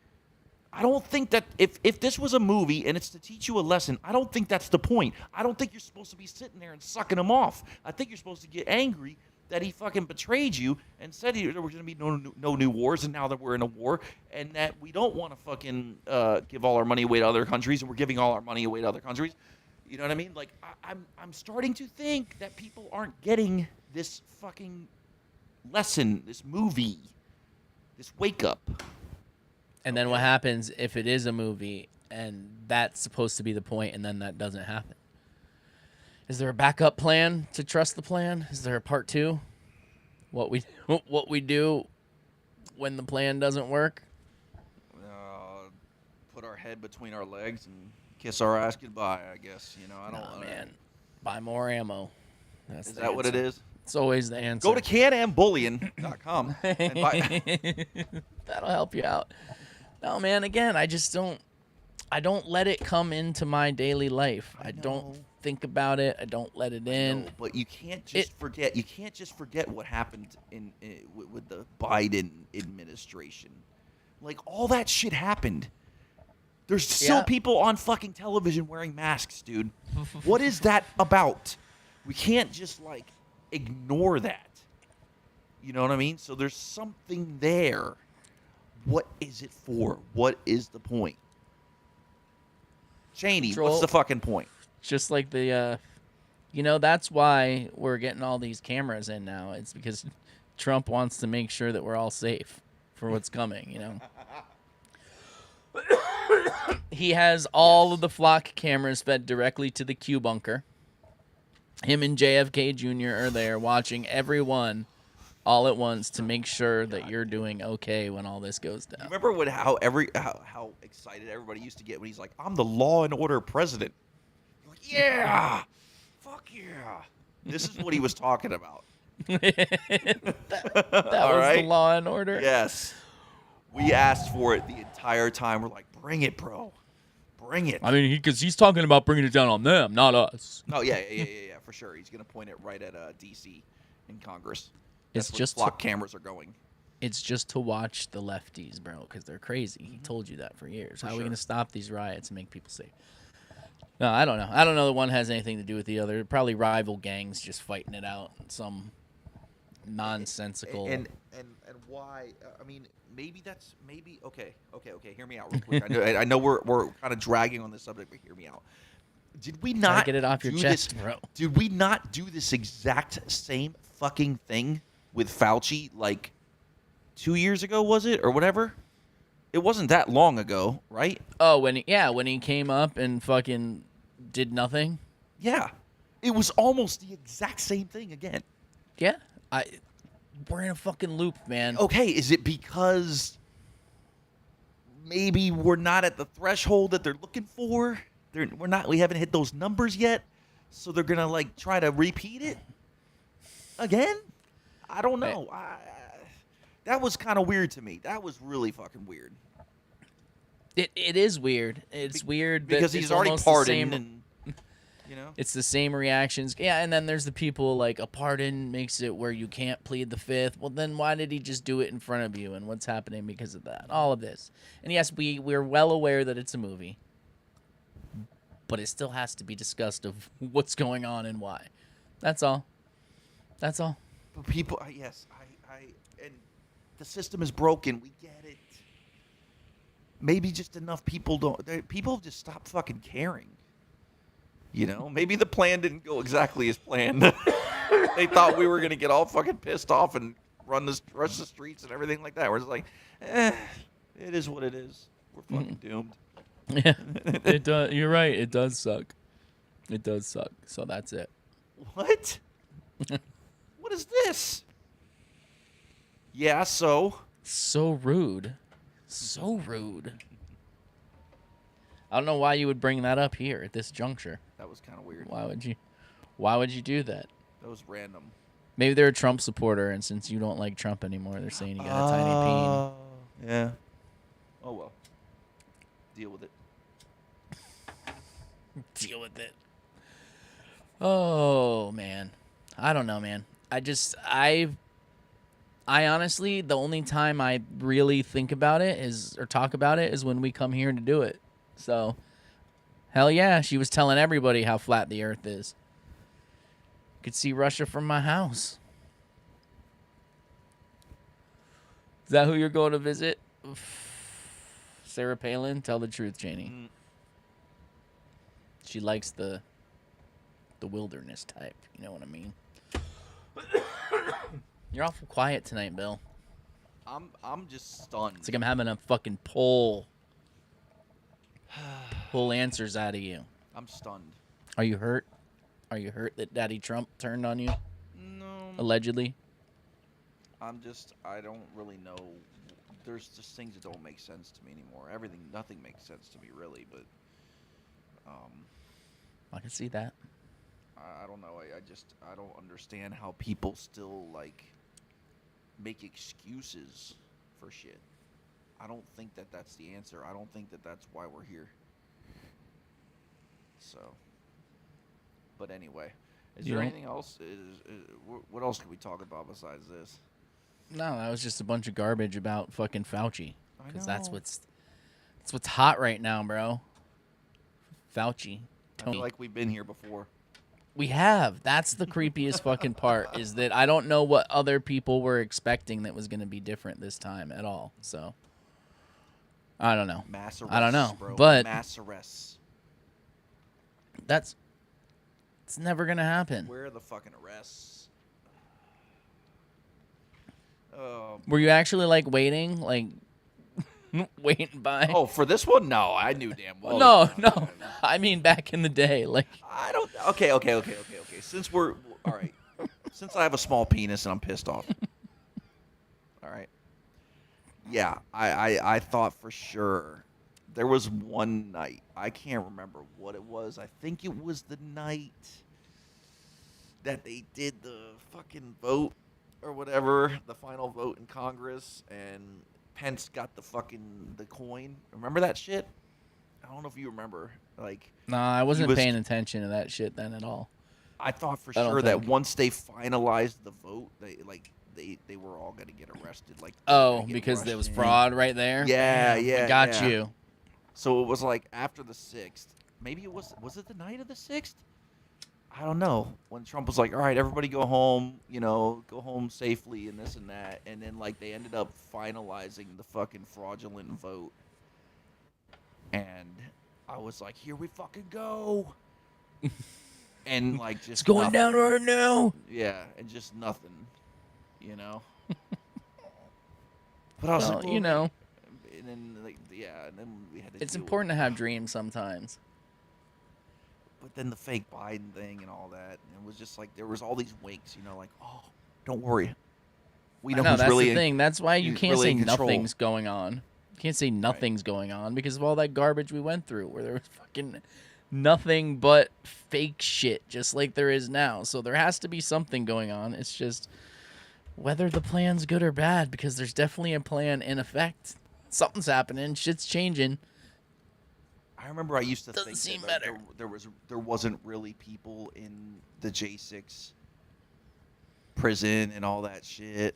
I don't think that if this was a movie and it's to teach you a lesson, I don't think that's the point. I don't think you're supposed to be sitting there and sucking him off. I think you're supposed to get angry that he fucking betrayed you and said there were going to be no new wars, and now that we're in a war, and that we don't want to fucking give all our money away to other countries, and we're giving all our money away to other countries. You know what I mean? Like, I'm starting to think that people aren't getting this fucking lesson, this movie, this wake up. And then what happens if it is a movie and that's supposed to be the point and then that doesn't happen? Is there a backup plan to trust the plan? Is there a part 2? What we do when the plan doesn't work? Put our head between our legs and kiss our ass goodbye, I guess. I don't know. Man. Buy more ammo. Is that what it is? It's always the answer. Go to canambullion.com and buy. That'll help you out. No, man, again, I don't let it come into my daily life. I don't think about it. I don't let it in. But you can't just forget. You can't just forget what happened with the Biden administration. Like, all that shit happened. There's still people on fucking television wearing masks, dude. What is that about? We can't just, like, ignore that. You know what I mean? So there's something there. What is it for? What is the point? Cheney, what's the fucking point? Just like the, that's why we're getting all these cameras in now. It's because Trump wants to make sure that we're all safe for what's coming, He has all of the flock cameras fed directly to the Q bunker. Him and JFK Jr. are there watching everyone all at once to make sure that you're doing okay when all this goes down. You remember how excited everybody used to get when he's like, I'm the law and order president. You're like, yeah, fuck yeah. This is what he was talking about. that was the law and order? Yes. We asked for it the entire time. We're like, bring it, bro. Bring it. I mean, because he's talking about bringing it down on them, not us. Oh, yeah, for sure. He's going to point it right at D.C. in Congress. That's It's just flock cameras are going. It's just to watch the lefties, bro, because they're crazy. He told you that for years. How are we going to stop these riots and make people safe? No, I don't know. I don't know that one has anything to do with the other. Probably rival gangs just fighting it out. Some nonsensical. And why? I mean, okay. Hear me out real quick. I know we're kind of dragging on this subject, but hear me out. Did we not get it off your chest, bro? Did we not do this exact same fucking thing with Fauci like 2 years ago? Was it or whatever? It wasn't that long ago, right? Oh, when he came up and fucking did nothing. Yeah, it was almost the exact same thing again. Yeah, we're in a fucking loop, man. Okay, is it because maybe we're not at the threshold that they're looking for? We haven't hit those numbers yet, so they're gonna like try to repeat it again. I don't know. That was kind of weird to me. That was really fucking weird. It is weird. It's weird because that he's it's already almost the pardoned, same- and It's the same reactions. Yeah, and then there's the people like a pardon makes it where you can't plead the fifth. Well, then why did he just do it in front of you? And what's happening because of that? All of this. And yes, we're well aware that it's a movie, but it still has to be discussed of what's going on and why. That's all. That's all. But people, yes, and the system is broken. We get it. Maybe just enough people don't. People just stop fucking caring. You know, maybe the plan didn't go exactly as planned. They thought we were gonna get all fucking pissed off and rush the streets and everything like that. We're just like, it is what it is. We're fucking doomed. Yeah, it does. You're right. It does suck. It does suck. So that's it. What? What is this? Yeah, so rude. So rude. I don't know why you would bring that up here at this juncture. That was kind of weird. Why would you do that? That was random. Maybe they're a Trump supporter, and since you don't like Trump anymore, they're saying you got a tiny peen. Yeah. Oh well. Deal with it. Deal with it. Oh man, I don't know, man. I honestly, the only time I really think about it or talk about it is when we come here to do it. So, hell yeah, she was telling everybody how flat the earth is. Could see Russia from my house. Is that who you're going to visit? Sarah Palin? Tell the truth, Janie. She likes the wilderness type. You know what I mean? You're awful quiet tonight, Bill. I'm just stunned. It's like I'm having a fucking pull answers out of you. I'm stunned. Are you hurt? Are you hurt that Daddy Trump turned on you? No. Allegedly? I don't really know. There's just things that don't make sense to me anymore. Nothing makes sense to me really, but I can see that. I don't know. I don't understand how people still make excuses for shit. I don't think that that's the answer. I don't think that that's why we're here. So, but anyway, is there anything else? What else can we talk about besides this? No, that was just a bunch of garbage about fucking Fauci. Because that's know. what's hot right now, bro. Fauci. I feel like we've been here before. We have. That's the creepiest fucking part, is that I don't know what other people were expecting that was going to be different this time at all. So, I don't know. Mass arrests, I don't know. bro. But mass arrests. it's never going to happen. Where are the fucking arrests? Oh, Were you actually waiting? Waiting by? oh, for this one? No, I knew damn well. No. I mean, back in the day. I don't. Okay. Since we're all right. Since I have a small penis and I'm pissed off. All right. Yeah, I thought for sure there was one night. I can't remember what it was. I think it was the night that they did the fucking vote or whatever, the final vote in Congress, and Pence got the coin. Remember that shit? I don't know if you remember. No, I wasn't paying attention to that shit then at all. I thought for sure that once they finalized the vote, they were all going to get arrested. Because there was fraud right there? Yeah. Got you. So it was after the 6th. Maybe it was it the night of the 6th? I don't know. When Trump was like, all right, everybody go home, go home safely and this and that. And then they ended up finalizing the fucking fraudulent vote. And I was like, here we fucking go. And just it's going down right now. Yeah, and just nothing, But I was like, And then and then we had to. it's deal important to have dreams sometimes. But then the fake Biden thing and all that, and it was just there was all these winks, oh, don't worry, we know who's that's really the thing. That's why you can't really say in control. nothing's going on. You can't say nothing's going on because of all that garbage we went through, where there was fucking nothing but fake shit, just like there is now. So there has to be something going on. It's just whether the plan's good or bad, because there's definitely a plan in effect. Something's happening. Shit's changing. I remember I used to Doesn't think seem that, better. there wasn't really people in the J6 prison and all that shit.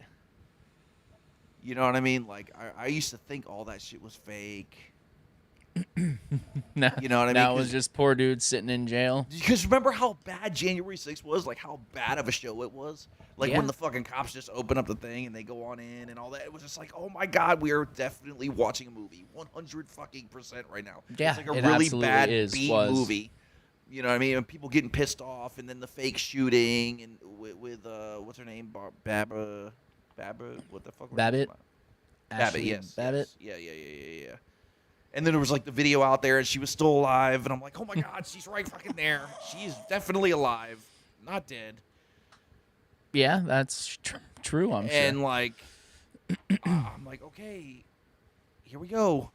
You know what I mean? Like I used to think all that shit was fake. Now, You know what I mean? now it was just poor dudes sitting in jail. Because remember how bad January 6th was? Like, how bad of a show it was? Like, when Yeah. the fucking cops just open up the thing and they go on in and all that. It was just like, oh, my God, we are definitely watching a movie. 100% right now. Yeah, it's like a it really absolutely bad was. movie. You know what I mean? And people getting pissed off, and then the fake shooting, and with what's her name? Babbitt? What the fuck? Babbitt? Babbitt, Ashley yes. Babbitt? Yes. Yeah. And then there was like the video out there, and she was still alive, and I'm like, oh my God, she's right fucking there. She's definitely alive, not dead. Yeah, that's true, I'm sure. And like, I'm like, okay, here we go.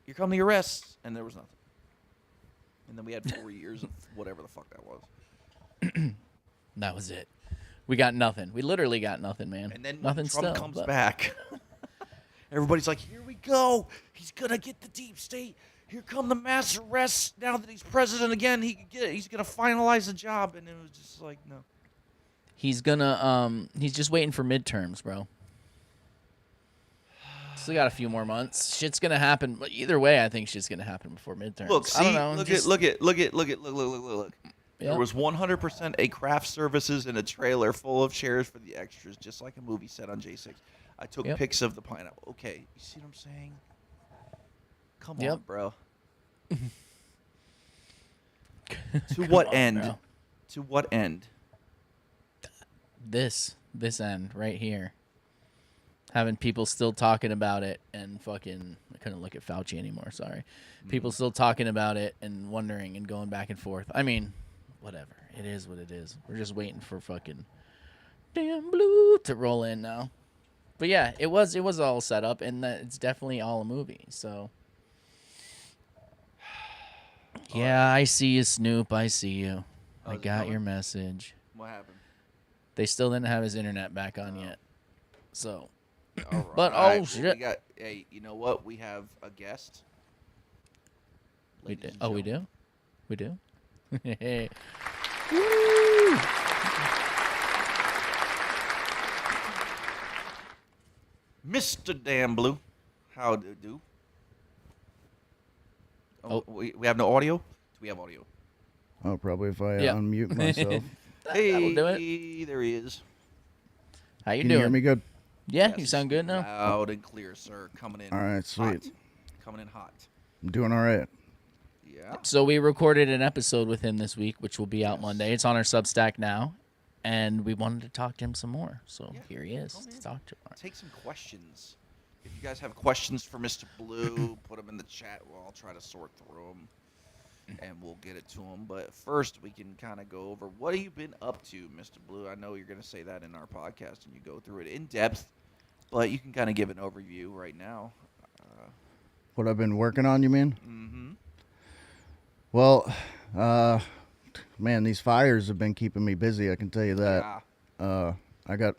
Here come the arrests, and there was nothing. And then we had 4 years of whatever the fuck that was. That was it. We got nothing. We literally got nothing, man. And then when nothing Trump still, comes but- back, everybody's like, here we go. He's gonna get the deep state. Here come the mass arrests. Now that he's president again, he's gonna finalize the job. And it was just like, no. He's gonna he's just waiting for midterms, bro. Still got a few more months. Shit's gonna happen. But either way, I think shit's gonna happen before midterms. Look, I don't see, know. look. Yeah. There was 100% a craft services and a trailer full of chairs for the extras, just like a movie set on J6. I took Yep. pics of the pineapple. Okay, you see what I'm saying? Come on, Yep. bro. To what on, end? bro. To what end? This end right here. Having people still talking about it and fucking I couldn't look at Fauci anymore, sorry. People still talking about it and wondering and going back and forth. I mean, whatever. It is what it is. We're just waiting for fucking damn blue to roll in now. But yeah, it was all set up and it's definitely all a movie. So yeah, I see you, Snoop. I see you. Oh, I is it got coming? your message. What happened? They still didn't have his internet back on yet. So All But, right. oh, Well, shit. Hey, you know what? We have a guest. we Ladies do. and Oh, we gentlemen. do? We do? Hey. Mr. Damn Blue. How do? Oh. We have no audio? Do we have audio? Oh, probably if I Yeah. unmute myself. Hey, do there he is. How you Can doing? you hear me good? Yeah, you Yes, sound good now. Loud and clear, sir. Coming in. All right, sweet. Hot. Coming in hot. I'm doing all right. Yeah. So we recorded an episode with him this week, which will be out Monday. It's on our Substack now, and we wanted to talk to him some more. So Yeah, here he is. come Let's in. talk to him. Take some questions. If you guys have questions for Mr. Blue, put them in the chat. Well, I'll try to sort through them, and we'll get it to him. But first, we can kind of go over what have you been up to, Mr. Blue. I know you're going to say that in our podcast, and you go through it in depth, but you can kind of give an overview right now. What I've been working on, you mean? Mm-hmm. Well, man, these fires have been keeping me busy. I can tell you that. Yeah. I got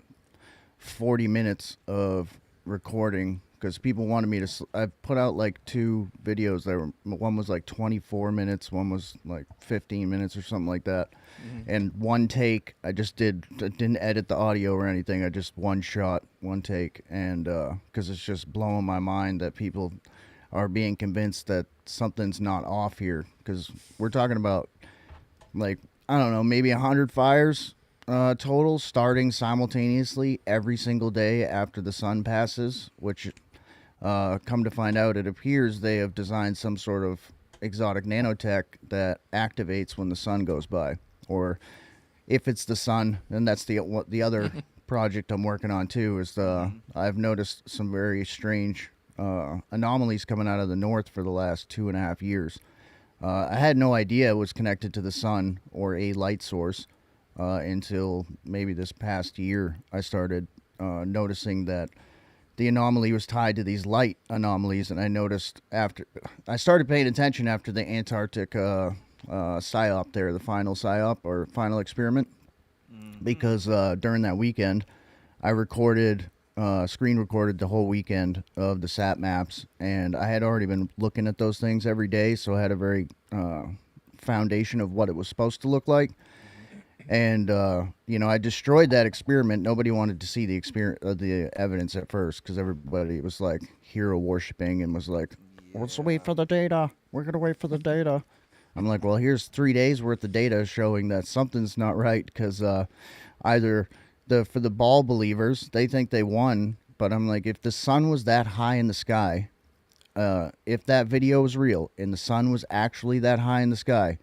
40 minutes of recording because people wanted me to. I put out like 2 videos that were. One was like 24 minutes. One was like 15 minutes or something like that. And one take, I didn't edit the audio or anything. I just one shot, one take, and because it's just blowing my mind that people are being convinced that something's not off here, because we're talking about like, I don't know, maybe 100 fires total starting simultaneously every single day after the sun passes, which come to find out, it appears they have designed some sort of exotic nanotech that activates when the sun goes by. Or if it's the sun, then that's the other project I'm working on too, is I've noticed some very strange anomalies coming out of the north for the last 2.5 years. I had no idea it was connected to the sun or a light source until maybe this past year. I started noticing that the anomaly was tied to these light anomalies, and I noticed I started paying attention after the Antarctic PSYOP there, the final PSYOP or final experiment, because during that weekend I recorded screen recorded the whole weekend of the sat maps, and I had already been looking at those things every day, so I had a very foundation of what it was supposed to look like. And I destroyed that experiment. Nobody wanted to see the evidence at first, because everybody was like hero worshiping and was like, "Let's wait for the data. We're gonna wait for the data." I'm like, well, here's 3 days worth of data showing that something's not right, because either for the ball believers, they think they won, but I'm like, if the sun was that high in the sky, if that video was real and the sun was actually that high in the sky,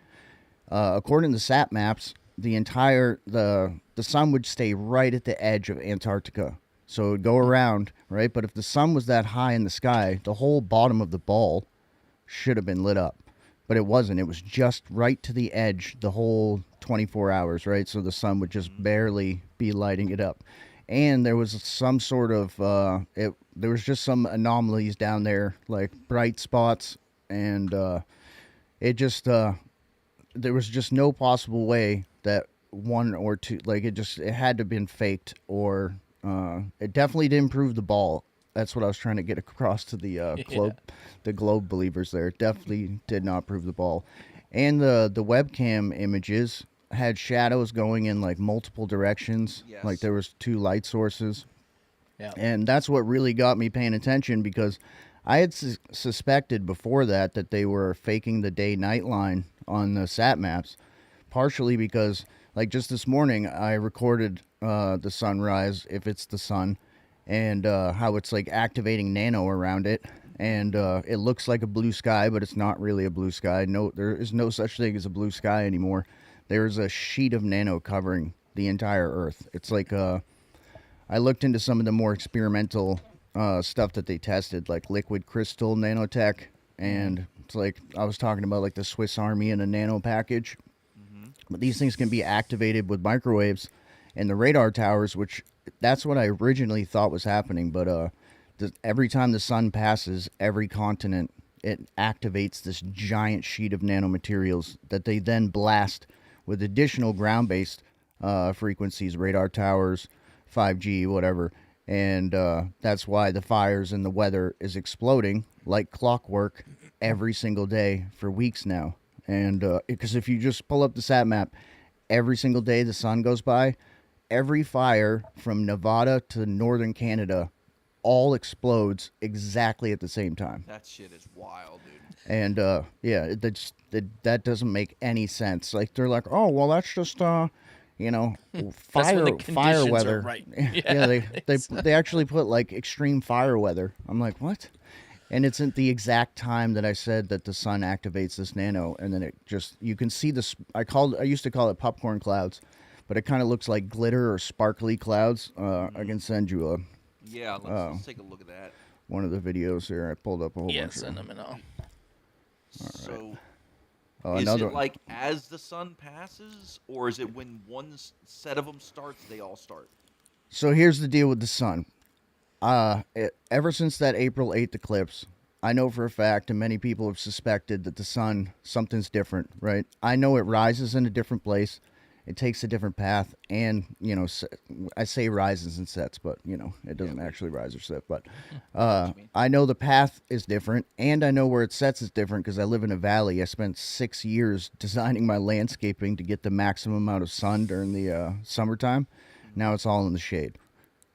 according to sat maps, the sun would stay right at the edge of Antarctica. So it would go around, right? But if the sun was that high in the sky, the whole bottom of the ball should have been lit up. But it wasn't. It was just right to the edge the whole 24 hours, right? So the sun would just barely be lighting it up. And there was some sort of, there was just some anomalies down there, like bright spots. And it just, there was just no possible way that one or two, like it had to have been faked, or it definitely didn't prove the ball. That's what I was trying to get across to the globe believers there. It definitely did not prove the ball. And the webcam images had shadows going in like multiple directions. Yes. Like there was 2 light sources. Yeah. And that's what really got me paying attention, because I had suspected before that they were faking the day-night line on the sat maps, partially because, like, just this morning I recorded the sunrise, if it's the sun, and how it's like activating nano around it, and it looks like a blue sky, but it's not really a blue sky. No, there is no such thing as a blue sky anymore. There's a sheet of nano covering the entire Earth. It's like I looked into some of the more experimental stuff that they tested, like liquid crystal nanotech, and it's like I was talking about, like the Swiss Army in a nano package. But these things can be activated with microwaves, and the radar towers, which that's what I originally thought was happening. But every time the sun passes every continent, it activates this giant sheet of nanomaterials that they then blast with additional ground-based frequencies, radar towers, 5G, whatever. And that's why the fires and the weather is exploding like clockwork every single day for weeks now. And because if you just pull up the sat map, every single day the sun goes by, every fire from Nevada to northern Canada all explodes exactly at the same time. That shit is wild, dude. And that doesn't make any sense. Like, they're like, oh, well, that's just fire conditions weather. are right. Yeah, they actually put like extreme fire weather. I'm like, what? And it's at the exact time that I said that the sun activates this nano, and then it just, you can see this. I used to call it popcorn clouds, but it kind of looks like glitter or sparkly clouds. I can send you let's take a look at that. one of the videos here. I pulled up a whole bunch. Yes, send them and all. So, Oh, is another it like as the sun passes, or is it when one set of them starts, they all start? So here's the deal with the sun. Ever since that April 8th eclipse, I know for a fact, and many people have suspected, that the sun, something's different, right? I know it rises in a different place. It takes a different path, and, I say rises and sets, but, it doesn't actually rise or set. But I know the path is different, and I know where it sets is different because I live in a valley. I spent 6 years designing my landscaping to get the maximum amount of sun during the summertime. Now it's all in the shade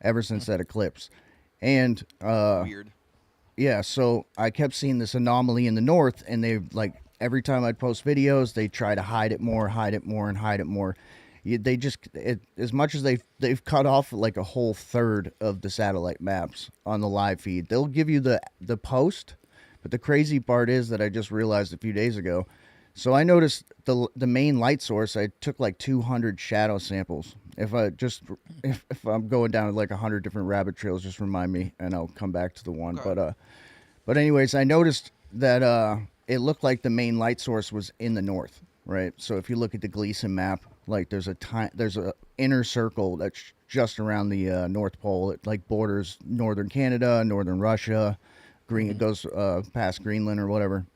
ever since that eclipse. And Weird. Yeah, so I kept seeing this anomaly in the north, and they, like, every time I'd post videos, they try to hide it more, and hide it more. As much as they've cut off like a whole third of the satellite maps on the live feed. They'll give you the post, but the crazy part is that I just realized a few days ago. So I noticed the main light source. I took like 200 shadow samples. If I'm going down like 100 different rabbit trails, just remind me, and I'll come back to the one. Okay. But anyways, I noticed that it looked like the main light source was in the north, right? So if you look at the Gleason map, like there's a inner circle that's just around the North Pole. It like borders northern Canada, northern Russia, it goes past Greenland or whatever.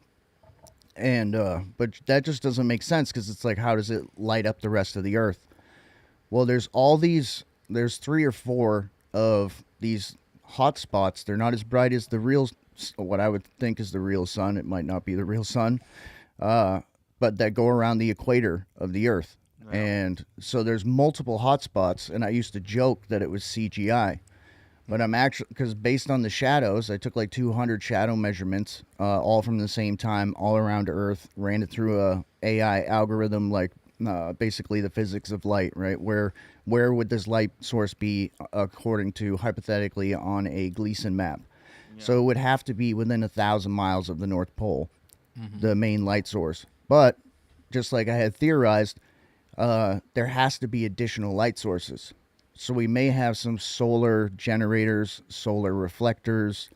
And but that just doesn't make sense, because it's like, how does it light up the rest of the Earth? Well, there's 3 or 4 of these hot spots. They're not as bright as the real, what I would think is the real sun. It might not be the real sun, but that go around the equator of the Earth. Yeah. And so there's multiple hot spots, and I used to joke that it was CGI. But I'm actually, because based on the shadows, I took like 200 shadow measurements, all from the same time, all around Earth, ran it through a AI algorithm, like basically the physics of light, right? Where would this light source be according to, hypothetically, on a Gleason map? Yeah. So it would have to be within 1,000 miles of the North Pole, the main light source. But just like I had theorized, there has to be additional light sources. So we may have some solar generators, solar reflectors,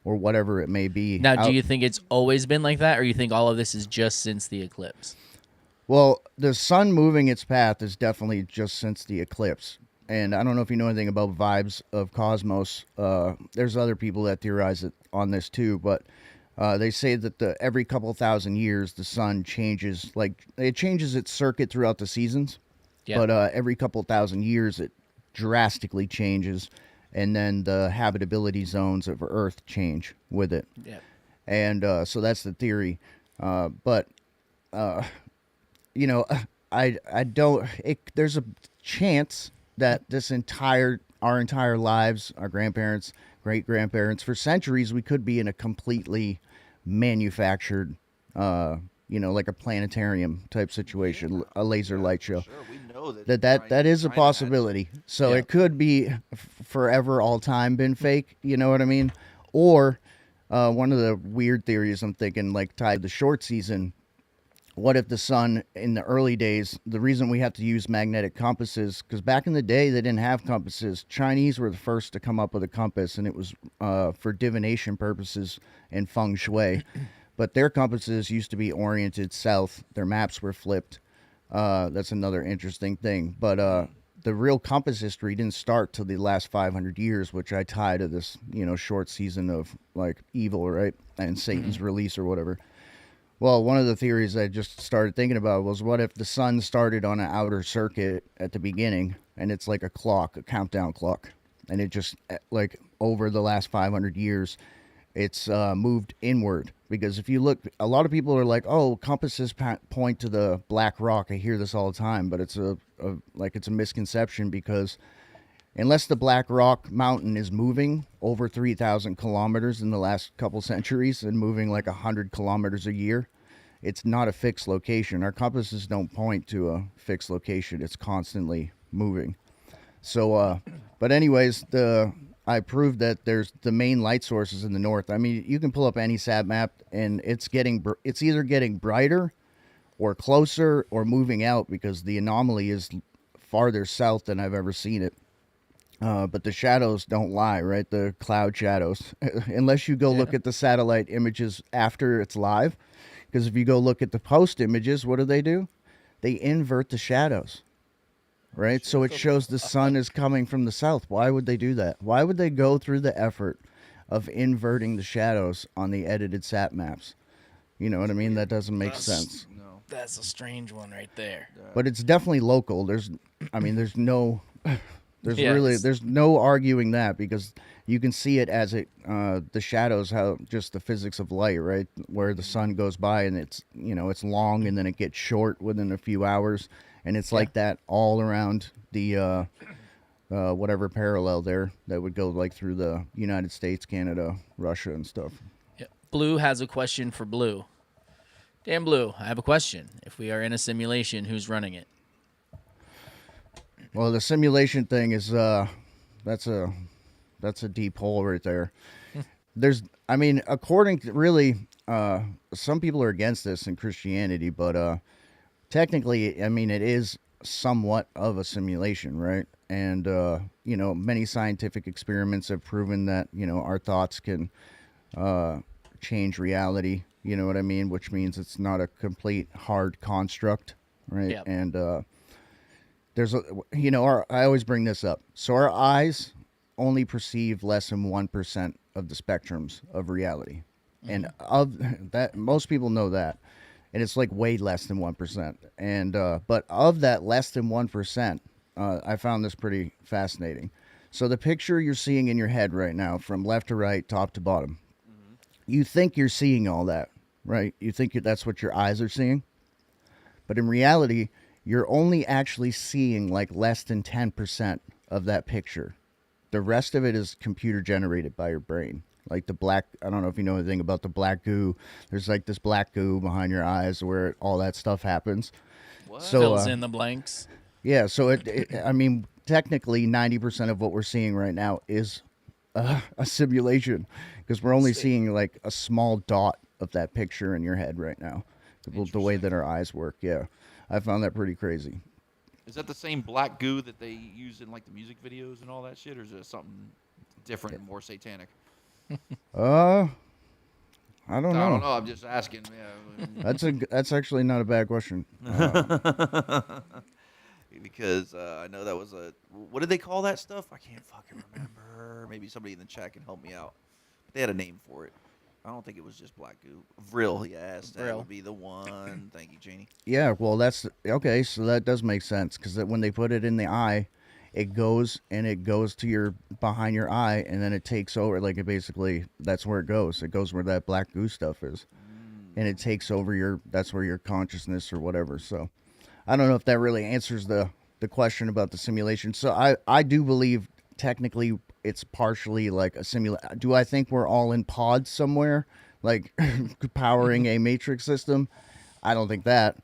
or whatever it may be. Now, do you think it's always been like that, or you think all of this is just since the eclipse? Well, the sun moving its path is definitely just since the eclipse. And I don't know if you know anything about vibes of cosmos. There's other people that theorize it on this too, but they say that every couple thousand years, the sun changes, like it changes its circuit throughout the seasons. Yeah. But every couple thousand years, it drastically changes, and then the habitability zones of Earth change with it. Yeah. And so that's the theory. But you know, I don't. There's a chance that our entire lives, our grandparents, great grandparents, for centuries, we could be in a completely manufactured, like a planetarium type situation, a laser light show. Sure, we know that is a possibility. So it could be forever, all time been fake. You know what I mean? Or one of the weird theories I'm thinking, like tied to the short season. What if the sun in the early days, the reason we have to use magnetic compasses, because back in the day they didn't have compasses. Chinese were the first to come up with a compass, and it was for divination purposes and feng shui. But their compasses used to be oriented south. Their maps were flipped. That's another interesting thing. But the real compass history didn't start till the last 500 years, which I tie to this, short season of like evil, right? And Satan's release or whatever. Well, one of the theories I just started thinking about was, what if the sun started on an outer circuit at the beginning, and it's like a clock, a countdown clock, and it just, like, over the last 500 years, it's moved inward. Because if you look, a lot of people are like, oh, compasses point to the black rock. I hear this all the time, but it's a misconception, because unless the Black Rock Mountain is moving over 3,000 kilometers in the last couple centuries and moving like 100 kilometers a year, it's not a fixed location. Our compasses don't point to a fixed location. It's constantly moving. So, but anyways, I proved that there's the main light sources in the north. I mean, you can pull up any sat map, and it's either getting brighter or closer or moving out, because the anomaly is farther south than I've ever seen it. But the shadows don't lie, right? The cloud shadows. Unless you go look at the satellite images after it's live. Because if you go look at the post images, what do? They invert the shadows, right? So it shows the sun is coming from the south. Why would they do that? Why would they go through the effort of inverting the shadows on the edited sat maps? You know what I mean? That doesn't make sense. No. That's a strange one right there. But it's definitely local. There's no... There's no arguing that, because you can see it as the shadows, how just the physics of light, right? Where the sun goes by and it's long, and then it gets short within a few hours, and it's like that all around the whatever parallel there that would go like through the United States, Canada, Russia, and stuff. Yeah. Blue has a question for Blue. Damn, Blue, I have a question. If we are in a simulation, who's running it? Well, the simulation thing is that's a deep hole right there. According to really, some people are against this in Christianity, but technically, it is somewhat of a simulation, right? And many scientific experiments have proven that our thoughts can change reality. You know what I mean? Which means it's not a complete hard construct, right? Yep. And I always bring this up. So our eyes only perceive less than 1% of the spectrums of reality. Mm-hmm. And of that, most people know that. And it's like way less than 1%. And, but of that less than 1%, I found this pretty fascinating. So the picture you're seeing in your head right now, from left to right, top to bottom, you think you're seeing all that, right? You think that's what your eyes are seeing. But in reality, you're only actually seeing like less than 10% of that picture. The rest of it is computer generated by your brain. Like the black, I don't know if you know anything about the black goo. There's like this black goo behind your eyes where all that stuff happens. What? So, Fills in the blanks. Yeah, so I mean, technically 90% of what we're seeing right now is a simulation, because we're only seeing like a small dot of that picture in your head right now. The way that our eyes work, yeah. I found that pretty crazy. Is that the same black goo that they use in like the music videos and all that shit, or is it something different and more satanic? I don't know. I don't know. I'm just asking. Yeah. That's actually not a bad question. Because I know that was what did they call that stuff? I can't fucking remember. Maybe somebody in the chat can help me out. They had a name for it. I don't think it was just black goo. Vril, yes, that would be the one. Thank you, Janie. Yeah, well, that's okay. So that does make sense, because when they put it in the eye, it goes to your behind your eye, and then it takes over. Like, it basically, that's where it goes. It goes where that black goo stuff is, and it takes over that's where your consciousness or whatever. So I don't know if that really answers the question about the simulation. So I do believe technically it's partially like a simulation. Do I think we're all in pods somewhere, like powering a matrix system? I don't think that.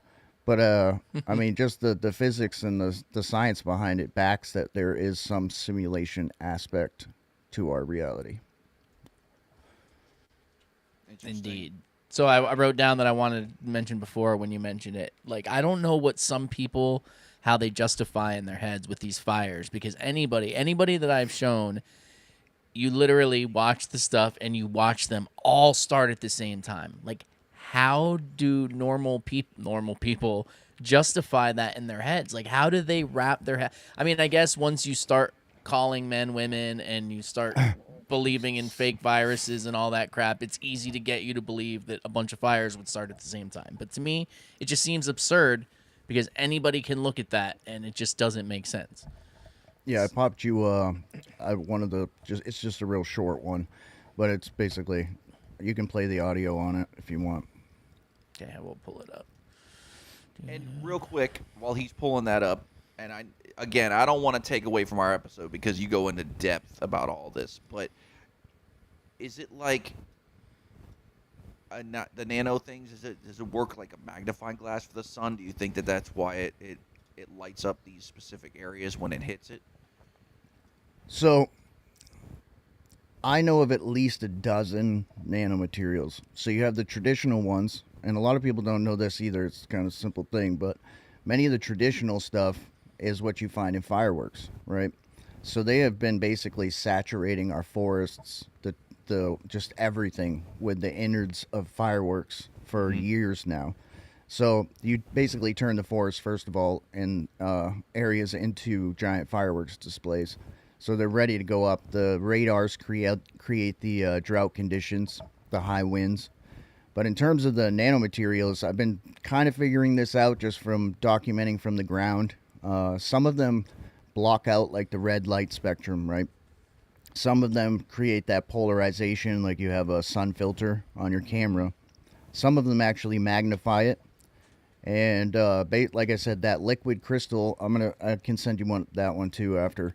But, I mean, just the physics and the science behind it backs that there is some simulation aspect to our reality. Indeed. So I wrote down that I wanted to mention before when you mentioned it. Like, I don't know what some people, how they justify in their heads with these fires, because anybody that I've shown, you literally watch the stuff and you watch them all start at the same time. Like, how do normal people justify that in their heads? Like, how do they wrap their head? I mean, I guess once you start calling men women and you start believing in fake viruses and all that crap, it's easy to get you to believe that a bunch of fires would start at the same time. But to me, it just seems absurd, because anybody can look at that and it just doesn't make sense. Yeah, I popped you it's just a real short one, but it's basically, you can play the audio on it if you want. Okay, we'll pull it up. And real quick, while he's pulling that up, and I don't want to take away from our episode because you go into depth about all this, but is it like the nano things? Does it work like a magnifying glass for the sun? Do you think that's why it lights up these specific areas when it hits it? So, I know of at least a dozen nanomaterials. So you have the traditional ones, and a lot of people don't know this either. It's kind of a simple thing, but many of the traditional stuff is what you find in fireworks, right? So they have been basically saturating our forests, the just everything with the innards of fireworks for years now. So you basically turn the forest, first of all, in areas into giant fireworks displays. So they're ready to go up. The radars create the drought conditions, the high winds. But in terms of the nanomaterials, I've been kind of figuring this out just from documenting from the ground. Some of them block out like the red light spectrum, right? Some of them create that polarization, like you have a sun filter on your camera. Some of them actually magnify it. And like I said, that liquid crystal, I can send you that one too after.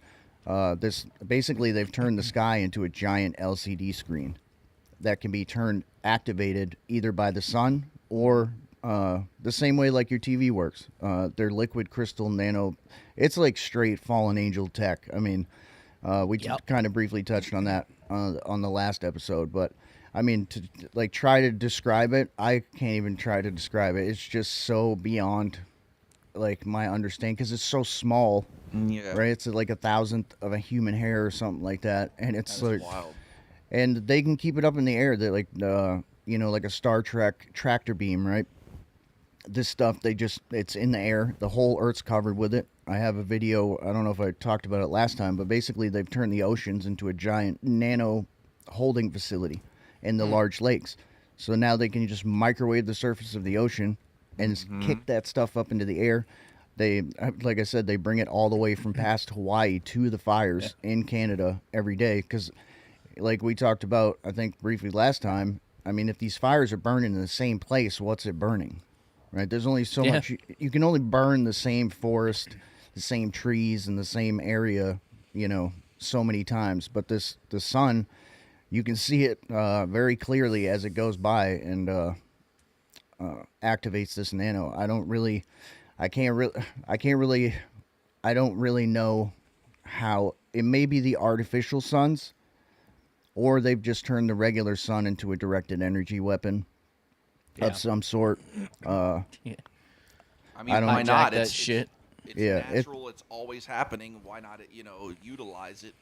Basically, they've turned the sky into a giant LCD screen that can be activated either by the sun or the same way like your TV works. They're liquid crystal nano. It's like straight fallen angel tech. I mean, we kind of briefly touched on that on the last episode, but I mean, to like try to describe it, I can't even try to describe it. It's just so beyond like my understanding, because it's so small. Yeah. Right. It's like 1,000th of a human hair or something like that, and it's That's like wild. And they can keep it up in the air. They're like like a Star Trek tractor beam, right? This stuff, it's in the air. The whole Earth's covered with it. I have a video. I don't know if I talked about it last time, but basically they've turned the oceans into a giant nano holding facility in the large lakes. So now they can just microwave the surface of the ocean and kick that stuff up into the air. They, like I said, they bring it all the way from past Hawaii to the fires in Canada every day. Because, like we talked about, I think briefly last time, I mean, if these fires are burning in the same place, what's it burning? Right? There's only so much. You can only burn the same forest, the same trees, in the same area, so many times. But the sun, you can see it very clearly as it goes by and activates this nano. I don't really know how. It may be the artificial suns, or they've just turned the regular sun into a directed energy weapon of some sort. I mean, I why not? that shit. It's natural. It's always happening. Why not? Utilize it.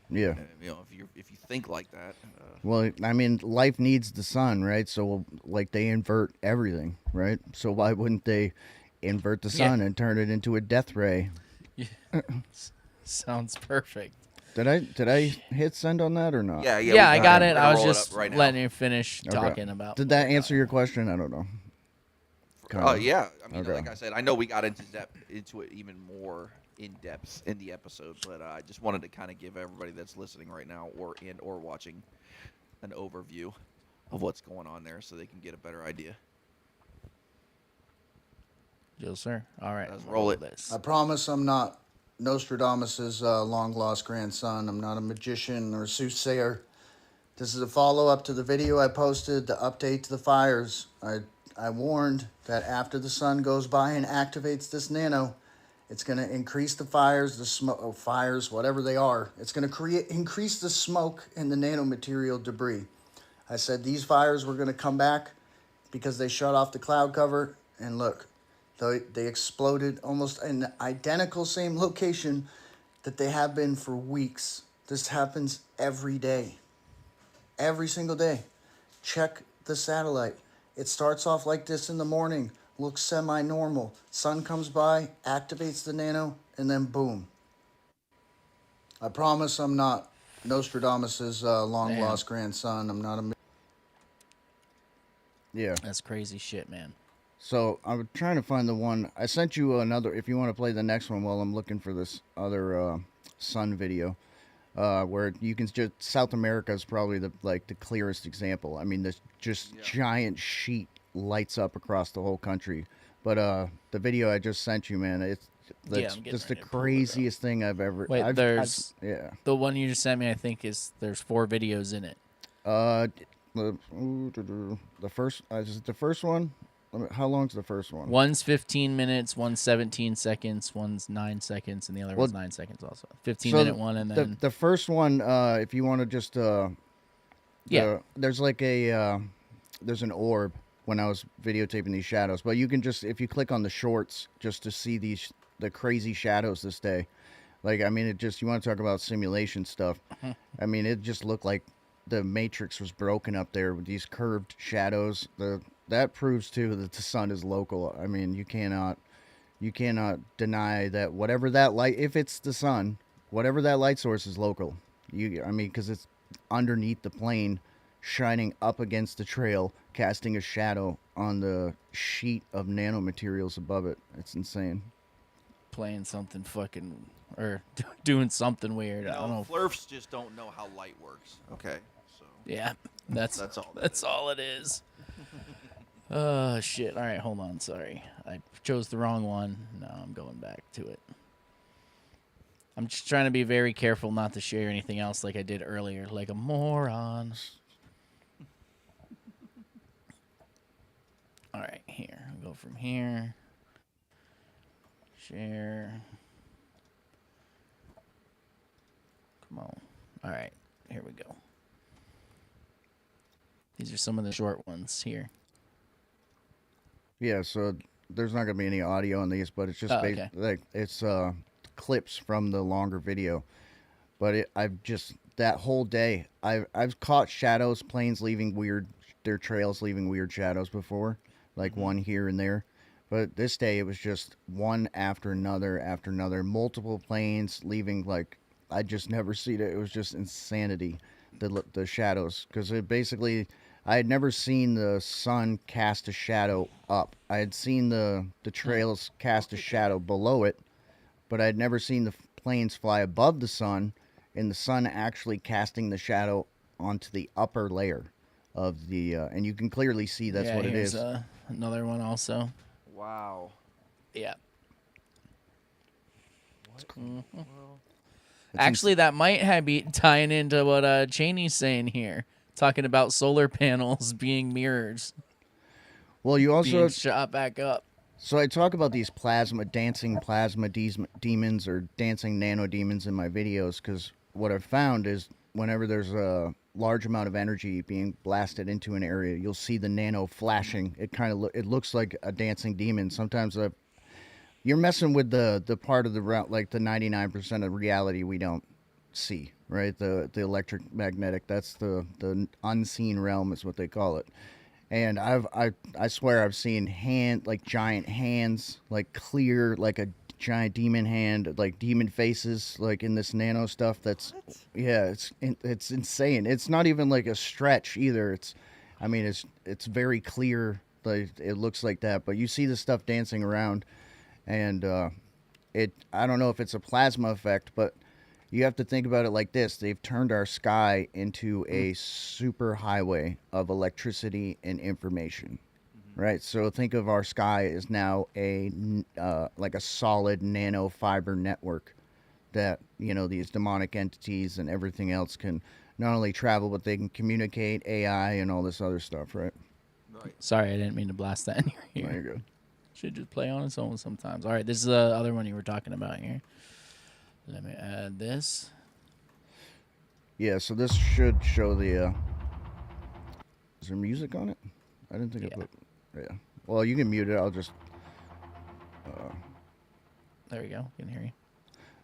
Yeah. If you think like that. Well, I mean, life needs the sun, right? So, like, they invert everything, right? So why wouldn't they invert the sun and turn it into a death ray? Sounds perfect. Did I hit send on that or not? Yeah, I got it. I was roll it just up right now. letting you finish talking about. Did that answer your question? I don't know. Yeah. I mean, like I said, I know we got into it even more in depth in the episode, but I just wanted to kind of give everybody that's listening right now or watching an overview of what's going on there, so they can get a better idea. Yes, sir. All right, let's roll it. I promise I'm not Nostradamus' long-lost grandson. I'm not a magician or a soothsayer. This is a follow-up to the video I posted, the update to the fires. I warned that after the sun goes by and activates this nano, it's going to increase the fires, the smoke, fires, whatever they are. It's going to increase the smoke and the nanomaterial debris. I said these fires were going to come back because they shut off the cloud cover, and look, they exploded almost in the identical same location that they have been for weeks. This happens every day. Every single day. Check the satellite. It starts off like this in the morning, looks semi-normal. Sun comes by, activates the nano, and then boom. I promise I'm not Nostradamus' long-lost grandson. I'm not a... Yeah. That's crazy shit, man. So I'm trying to find the one. I sent you another, if you want to play the next one while I'm looking for this other sun video. Where you can just, South America is probably the clearest example. I mean, this giant sheet lights up across the whole country. But the video I just sent you, man, it's just the craziest thing I've ever. Wait, the one you just sent me. I think there's 4 videos in it. The first is it the first one? How long's the first one? One's 15 minutes, one's 17 seconds, one's 9 seconds, and the other one's 9 seconds also. 15-minute one, and then... The first one, if you want to just... there's like there's an orb when I was videotaping these shadows, but you can just, if you click on the shorts, just to see the crazy shadows this day. Like, I mean, you want to talk about simulation stuff. I mean, it just looked like the Matrix was broken up there with these curved shadows. That proves too that the sun is local. I mean, you cannot deny that whatever that light, if it's the sun, whatever that light source is local. I mean, because it's underneath the plane, shining up against the trail, casting a shadow on the sheet of nanomaterials above it. It's insane. Playing something fucking, or doing something weird. I don't know. Flurfs just don't know how light works. Okay, so yeah, that's all. That's all it is. Oh, shit. All right, hold on. Sorry. I chose the wrong one. Now I'm going back to it. I'm just trying to be very careful not to share anything else like I did earlier, like a moron. All right, here. I'll go from here. Share. Come on. All right, here we go. These are some of the short ones here. Yeah, so there's not going to be any audio on these, but it's just it's clips from the longer video. But that whole day, I've caught shadows, planes leaving their trails leaving weird shadows before, like one here and there. But this day it was just one after another, multiple planes leaving, like, I just never seen it. It was just insanity, the shadows, because it basically, I had never seen the sun cast a shadow up. I had seen the trails cast a shadow below it, but I had never seen the planes fly above the sun, and the sun actually casting the shadow onto the upper layer of the. And you can clearly see that's what it is. Another one also. Wow. Yeah. Well, Actually, that might be tying into what Cheney's saying here, talking about solar panels being mirrors. Well, you also being shot back up. So I talk about these dancing plasma demons or dancing nano demons in my videos because what I've found is whenever there's a large amount of energy being blasted into an area, you'll see the nano flashing. It kind of it looks like a dancing demon. Sometimes you're messing with the part of the route, like the 99% of reality we don't see, right? The electromagnetic, that's the unseen realm is what they call it. And I swear I've seen giant hands, like clear, like a giant demon hand, like demon faces, like in this nano stuff. That's it's insane. It's not even like a stretch either. It's very clear. Like it looks like that, but you see the stuff dancing around, and I don't know if it's a plasma effect, but you have to think about it like this. They've turned our sky into a super highway of electricity and information, right? So think of our sky as now like a solid nano fiber network that, these demonic entities and everything else can not only travel, but they can communicate, AI and all this other stuff, right? Sorry, I didn't mean to blast that in your ear. There you go. Should just play on its own sometimes. All right, this is the other one you were talking about here. Let me add this. Yeah, so this should show the. Is there music on it? I didn't think I put. Yeah. Well, you can mute it. I'll just. There we go. Can hear you.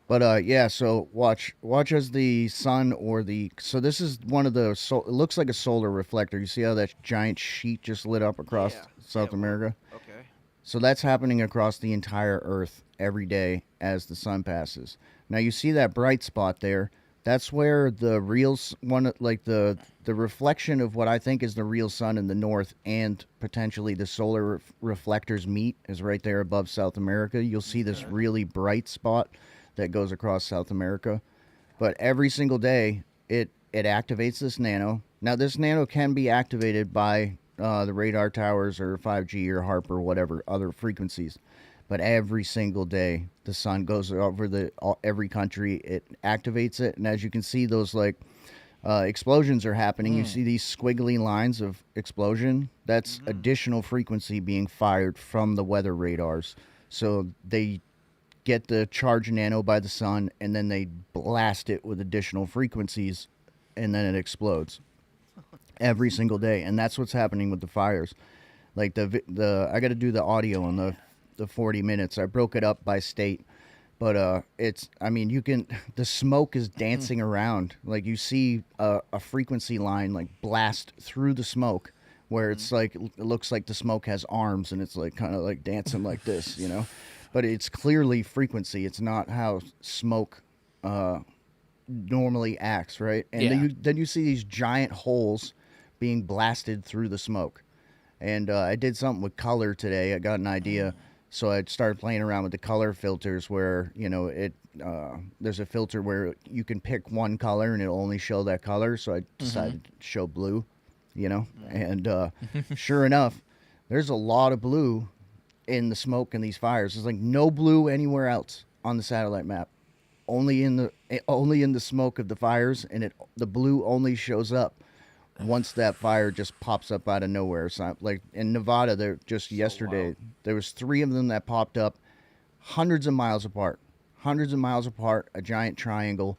But yeah, so watch as the sun or so this is one of the it looks like a solar reflector. You see how that giant sheet just lit up across South America? Okay. So that's happening across the entire Earth every day as the sun passes. Now you see that bright spot there. That's where the real one, like the reflection of what I think is the real sun in the north and potentially the solar reflectors meet is right there above South America. You'll see this really bright spot that goes across South America. But every single day it activates this nano. Now this nano can be activated by the radar towers or 5G or HARP or whatever other frequencies. But every single day, the sun goes over every country. It activates it, and as you can see, those explosions are happening. You see these squiggly lines of explosion. That's additional frequency being fired from the weather radars. So they get the charged nano by the sun, and then they blast it with additional frequencies, and then it explodes every single day. And that's what's happening with the fires. Like I got to do the audio on the 40 minutes. I broke it up by state, but the smoke is dancing around. Like you see a frequency line like blast through the smoke where it's like, it looks like the smoke has arms and it's like kind of like dancing like this, but it's clearly frequency. It's not how smoke normally acts, right? And then you see these giant holes being blasted through the smoke. And I did something with color today. I got an idea. So I started playing around with the color filters where, there's a filter where you can pick one color and it'll only show that color. So I decided to show blue, and sure enough, there's a lot of blue in the smoke in these fires. There's like no blue anywhere else on the satellite map, only in the smoke of the fires, and the blue only shows up once that fire just pops up out of nowhere. So, like in Nevada, yesterday, there was 3 of them that popped up hundreds of miles apart, a giant triangle.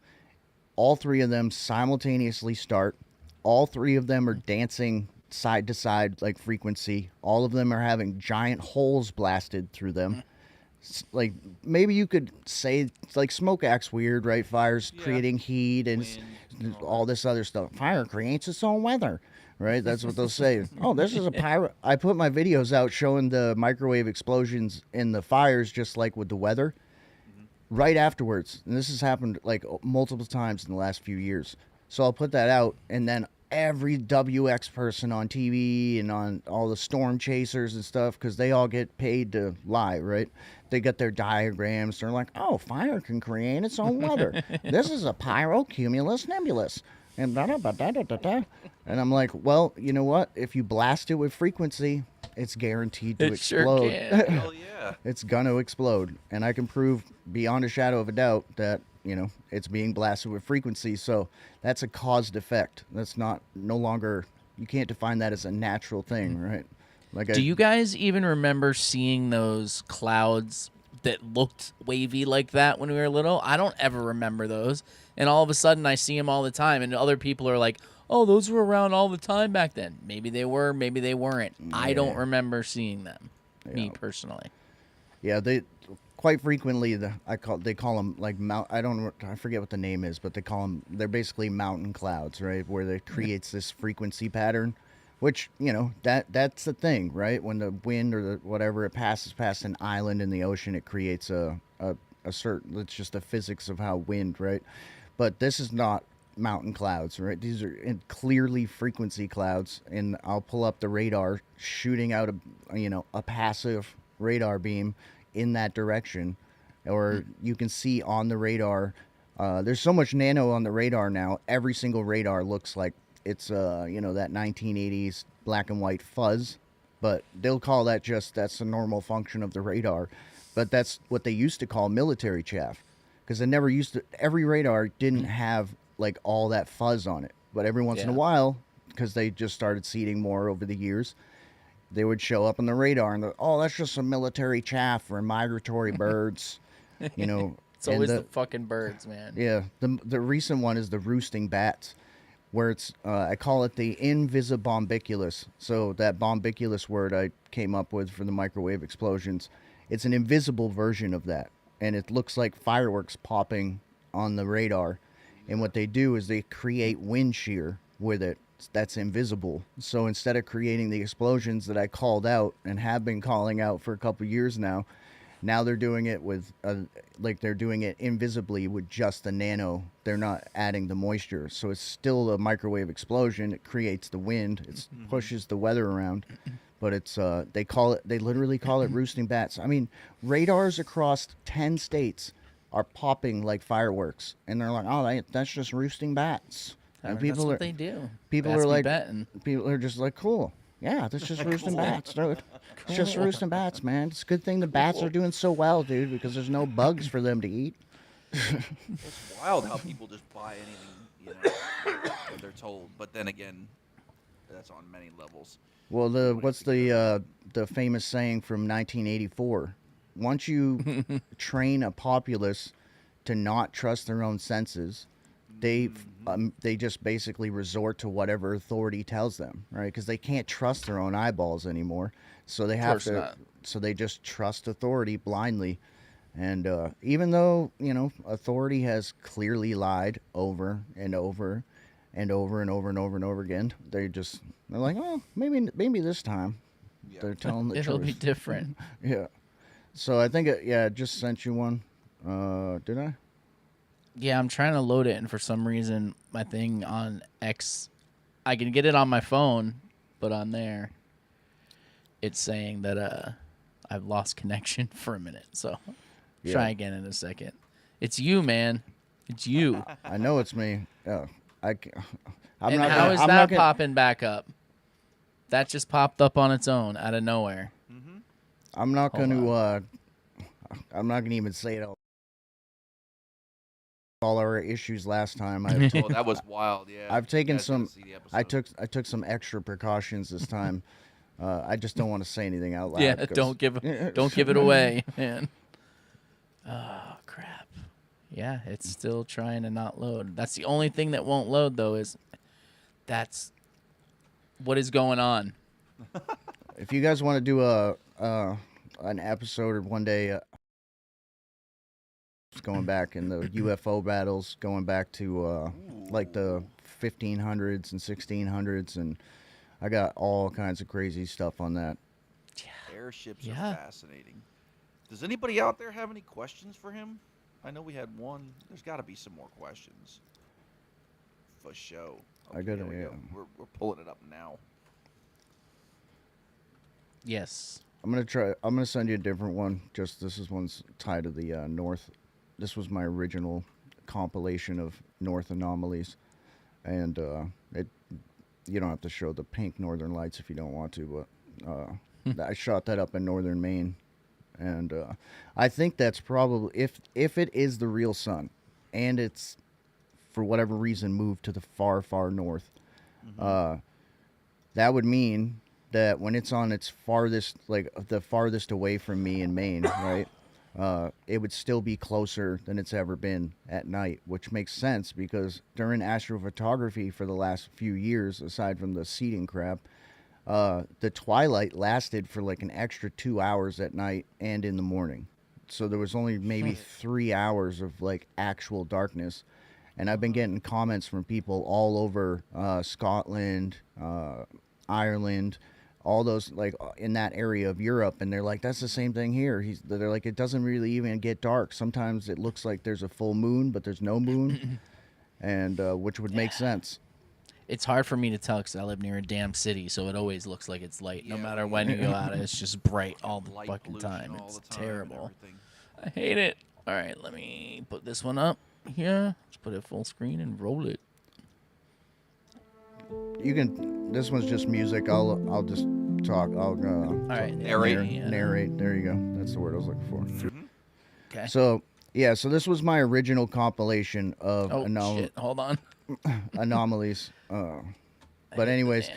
All 3 of them simultaneously start. All 3 of them are dancing side to side like frequency. All of them are having giant holes blasted through them. Like maybe you could say like smoke acts weird, right? Fires creating heat and all this other stuff. Fire creates its own weather, right? That's what they'll say. Oh, this is a pyro. I put my videos out showing the microwave explosions in the fires, just like with the weather, right afterwards. And this has happened like multiple times in the last few years. So I'll put that out, and then every WX person on TV and on all the storm chasers and stuff, because they all get paid to lie, right? They get their diagrams. They're like, oh, fire can create its own weather. This is a pyrocumulus nebulous. And da-da-ba-da-da-da-da. And I'm like, well, you know what? If you blast it with frequency, it's guaranteed to It sure explode. can. Hell yeah. It's gonna explode. And I can prove beyond a shadow of a doubt that, it's being blasted with frequency. So that's a caused effect. That's no longer, you can't define that as a natural thing, right? Do you guys even remember seeing those clouds that looked wavy like that when we were little? I don't ever remember those. And all of a sudden I see them all the time, and other people are like, oh, those were around all the time back then. Maybe they were, maybe they weren't. I don't remember seeing them, me personally. Yeah, they quite frequently they call them like I forget what the name is, but they're basically mountain clouds, right? Where they creates this frequency pattern, which, that's the thing, right? When the wind or whatever, it passes past an island in the ocean, it creates a certain, it's just the physics of how wind, right? But this is not mountain clouds, right? These are clearly frequency clouds, and I'll pull up the radar shooting out a passive radar beam in that direction, or you can see on the radar, there's so much nano on the radar now, every single radar looks like it's that 1980s black and white fuzz, but they'll call that that's the normal function of the radar. But that's what they used to call military chaff, because they never every radar didn't have like all that fuzz on it, but every once in a while, because they just started seeding more over the years, they would show up on the radar and that's just some military chaff or migratory birds, It's always the fucking birds, man. Yeah, the recent one is the roosting bats, where it's I call it the invisibombiculus. So that bombiculus word I came up with for the microwave explosions, it's an invisible version of that, and it looks like fireworks popping on the radar. And what they do is they create wind shear with it that's invisible. So instead of creating the explosions that I called out and have been calling out for a couple years now they're doing it with they're doing it invisibly with just the nano. They're not adding the moisture, so it's still a microwave explosion. It creates the wind, it pushes the weather around, but it's they literally call it roosting bats. I mean, radars across 10 states are popping like fireworks, and they're like, oh, that's just roosting bats. And That's what they do. People Bats are be like, betting. people are just like, cool. Yeah, that's just roosting bats, dude. It's just roosting bats, man. It's a good thing the bats are doing so well, dude, because there's no bugs for them to eat. It's wild how people just buy anything, that they're told. But then again, that's on many levels. Well, what's the famous saying from 1984? Once you train a populace to not trust their own senses, they just basically resort to whatever authority tells them, right? Because they can't trust their own eyeballs anymore, so they have to. Not. So they just trust authority blindly, and even though authority has clearly lied over and over and over and over and over and over again, they're like, oh, maybe this time they're telling the It'll truth. be different. Yeah. So I think I just sent you one. Did I? Yeah, I'm trying to load it, and for some reason, my thing on X, I can get it on my phone, but on there, it's saying that I've lost connection for a minute. So try again in a second. It's you, man. It's you. I know it's me. I'm And not how gonna, is I'm that not gonna, popping back up? That just popped up on its own out of nowhere. I'm not Hold going to. I'm not going to even say it. All our issues last time. Oh, that was wild. Yeah. I've taken You guys gotta some. see the episode. I took some extra precautions this time. I just don't want to say anything out loud. Yeah, 'cause- don't give it away, man. Oh crap. Yeah, it's still trying to not load. That's the only thing that won't load though. That's what is going on. If you guys want to do an episode or one day, going back in the UFO battles, going back to like the 1500s and 1600s, and I got all kinds of crazy stuff on that. Airships are fascinating. Does anybody out there have any questions for him? I know we had one. There's got to be some more questions. For show. I got it. Here we Yeah. go. We're pulling it up now. Yes. I'm gonna send you a different one. Just this is one's tied to the north. This was my original compilation of north anomalies, and it. You don't have to show the pink northern lights if you don't want to, but I shot that up in northern Maine, and I think that's probably if it is the real sun, and it's for whatever reason moved to the far north, that would mean that when it's on its farthest, like the farthest away from me in Maine, right? It would still be closer than it's ever been at night, which makes sense because during astrophotography for the last few years, aside from the seeding crap, the twilight lasted for like an extra 2 hours at night and in the morning. So there was only maybe 3 hours of like actual darkness. And I've been getting comments from people all over Scotland, Ireland, all those like in that area of Europe, and they're like, that's the same thing here. They're like, it doesn't really even get dark. Sometimes it looks like there's a full moon, but there's no moon, and which would make sense. It's hard for me to tell because I live near a damn city, so it always looks like it's light. No matter when you go out, it's just bright all the fucking time. It's terrible. I hate it. All right, let me put this one up here. Let's put it full screen and roll it. You can. This one's just music. I'll just talk. I'll all right. Narrate. There you go. That's the word I was looking for. Okay. So yeah. So this was my original compilation of shit. Hold on. anomalies. But anyways,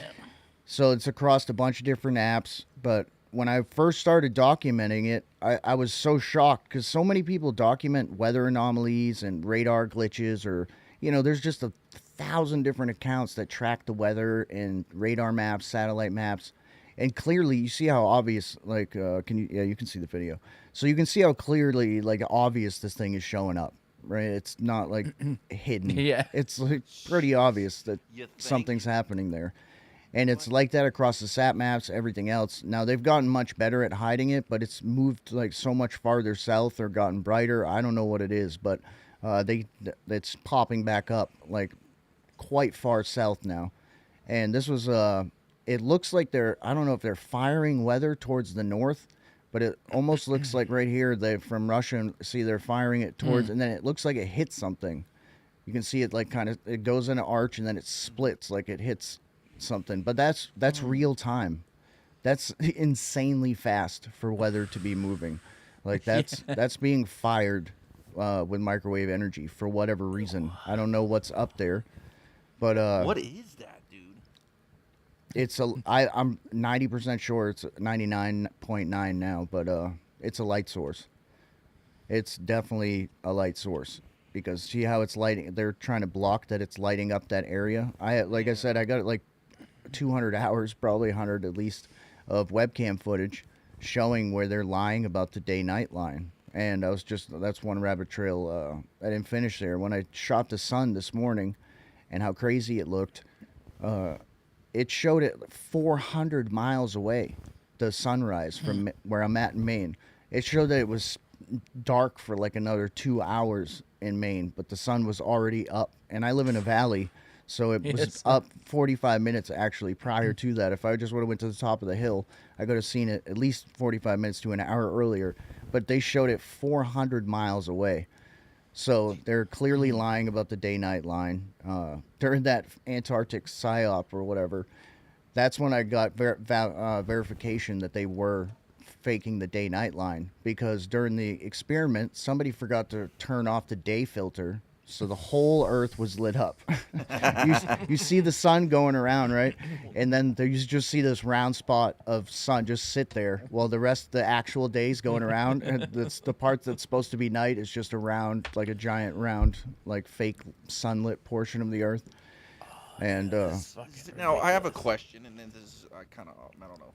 so it's across a bunch of different apps. But when I first started documenting it, I was so shocked because so many people document weather anomalies and radar glitches, or there's just 1,000 different accounts that track the weather and radar maps, satellite maps, and clearly you see how obvious. Like, you can see the video, so you can see how clearly obvious this thing is showing up. Right, it's not like hidden. Yeah, it's like pretty obvious that something's happening there, and it's like that across the sat maps, everything else. Now they've gotten much better at hiding it, but it's moved like so much farther south or gotten brighter. I don't know what it is, but it's popping back up like quite far south now. And this was it looks like I don't know if they're firing weather towards the north, but it almost looks like right here from Russia, and see they're firing it towards, and then it looks like it hits something. You can see it like kind of, it goes in an arch and then it splits like it hits something. But that's real time. That's insanely fast for weather to be moving. Like that's being fired with microwave energy for whatever reason. I don't know what's up there, but what is that, dude? I'm 90% sure it's 99.9 now, but it's a light source. It's definitely a light source because see how it's lighting. They're trying to block that it's lighting up that area. I said, I got like 200 hours, probably 100 at least, of webcam footage showing where they're lying about the day-night line. And that's one rabbit trail I didn't finish there. When I shot the sun this morning and how crazy it looked, it showed it 400 miles away, the sunrise from where I'm at in Maine. It showed that it was dark for like another 2 hours in Maine, but the sun was already up. And I live in a valley, so it was up 45 minutes actually prior to that. If I just would have went to the top of the hill, I could have seen it at least 45 minutes to an hour earlier. But they showed it 400 miles away. So they're clearly lying about the day-night line. During that Antarctic PSYOP or whatever, that's when I got verification that they were faking the day-night line. Because during the experiment, somebody forgot to turn off the day filter, so the whole Earth was lit up. You see the sun going around, right? And then you just see this round spot of sun just sit there while the rest of the actual day's going around. And the part that's supposed to be night is just around, like a giant round, like fake sunlit portion of the Earth. And now I have a question, and then this is I don't know.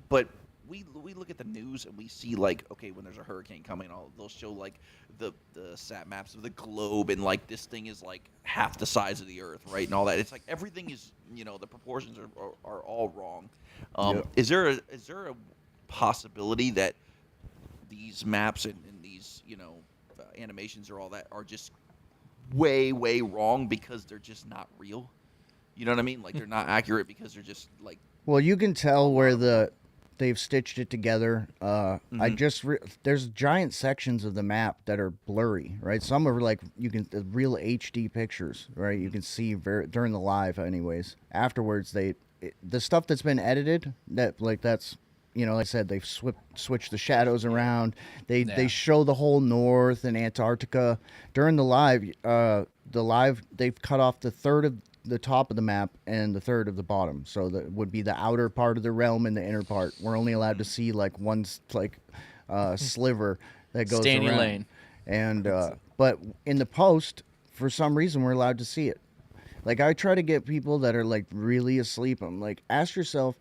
But we look at the news and we see like, okay, when there's a hurricane coming, they'll show like the sat maps of the globe, and like this thing is like half the size of the Earth, right, and all that. It's like everything is, the proportions are all wrong. Is there a possibility that these maps and these animations or all that are just way, way wrong because they're just not real. You know what I mean? Like they're not accurate because they're just like. Well, you can tell where they've stitched it together. There's giant sections of the map that are blurry, right? Some are like the real HD pictures, right? You can see during the live, anyways. Afterwards, the stuff that's been edited, that's. Like I said, they've switched the shadows around. They show the whole north and Antarctica. During the live, they've cut off the third of the top of the map and the third of the bottom. So that would be the outer part of the realm and the inner part. We're only allowed to see like one sliver that goes Stanley around. Lane. And but in the post, for some reason, we're allowed to see it. Like I try to get people that are like really asleep. I'm like, ask yourself,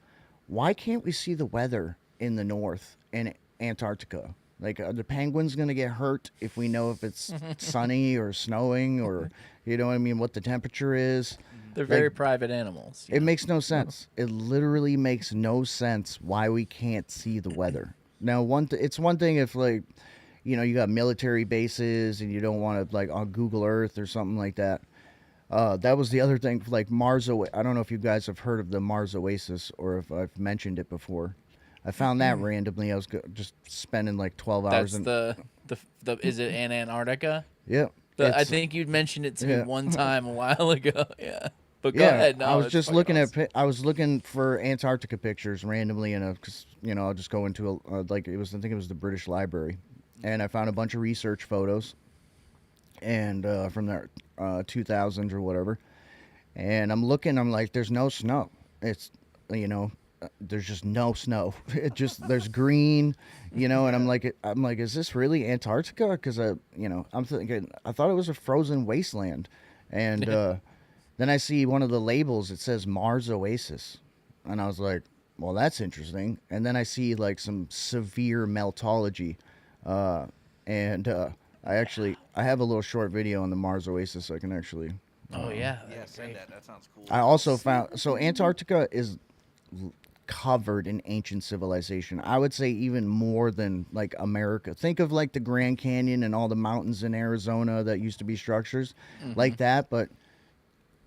why can't we see the weather in the north and Antarctica? Like, are the penguins going to get hurt if we know if it's sunny or snowing or, you know what I mean, what the temperature is? They're very private animals. It makes no sense. It literally makes no sense why we can't see the weather. Now, it's one thing if, like, you got military bases and you don't want to, like, on Google Earth or something like that. That was the other thing, like Mars. I don't know if you guys have heard of the Mars Oasis or if I've mentioned it before. I found that randomly. I was just spending like 12 hours. That's the is it in Antarctica? Yeah. I think you'd mentioned it to me one time a while ago. Yeah. But go ahead. No, I was just looking awesome. I was looking for Antarctica pictures randomly, and because I'll just go into I think it was the British Library, and I found a bunch of research photos, and from the 2000s or whatever, and I'm like, there's no snow. It's there's just no snow. There's green, and I'm like, is this really Antarctica? Because I'm thinking, I thought it was a frozen wasteland, and then I see one of the labels. It says Mars Oasis, and I was like, well, that's interesting. And then I see like some severe meltology, and I have a little short video on the Mars Oasis. I can actually. Oh yeah. Yeah, send that. That sounds cool. I also found Antarctica is covered in ancient civilization. I would say even more than like America. Think of like the Grand Canyon and all the mountains in Arizona that used to be structures like that, but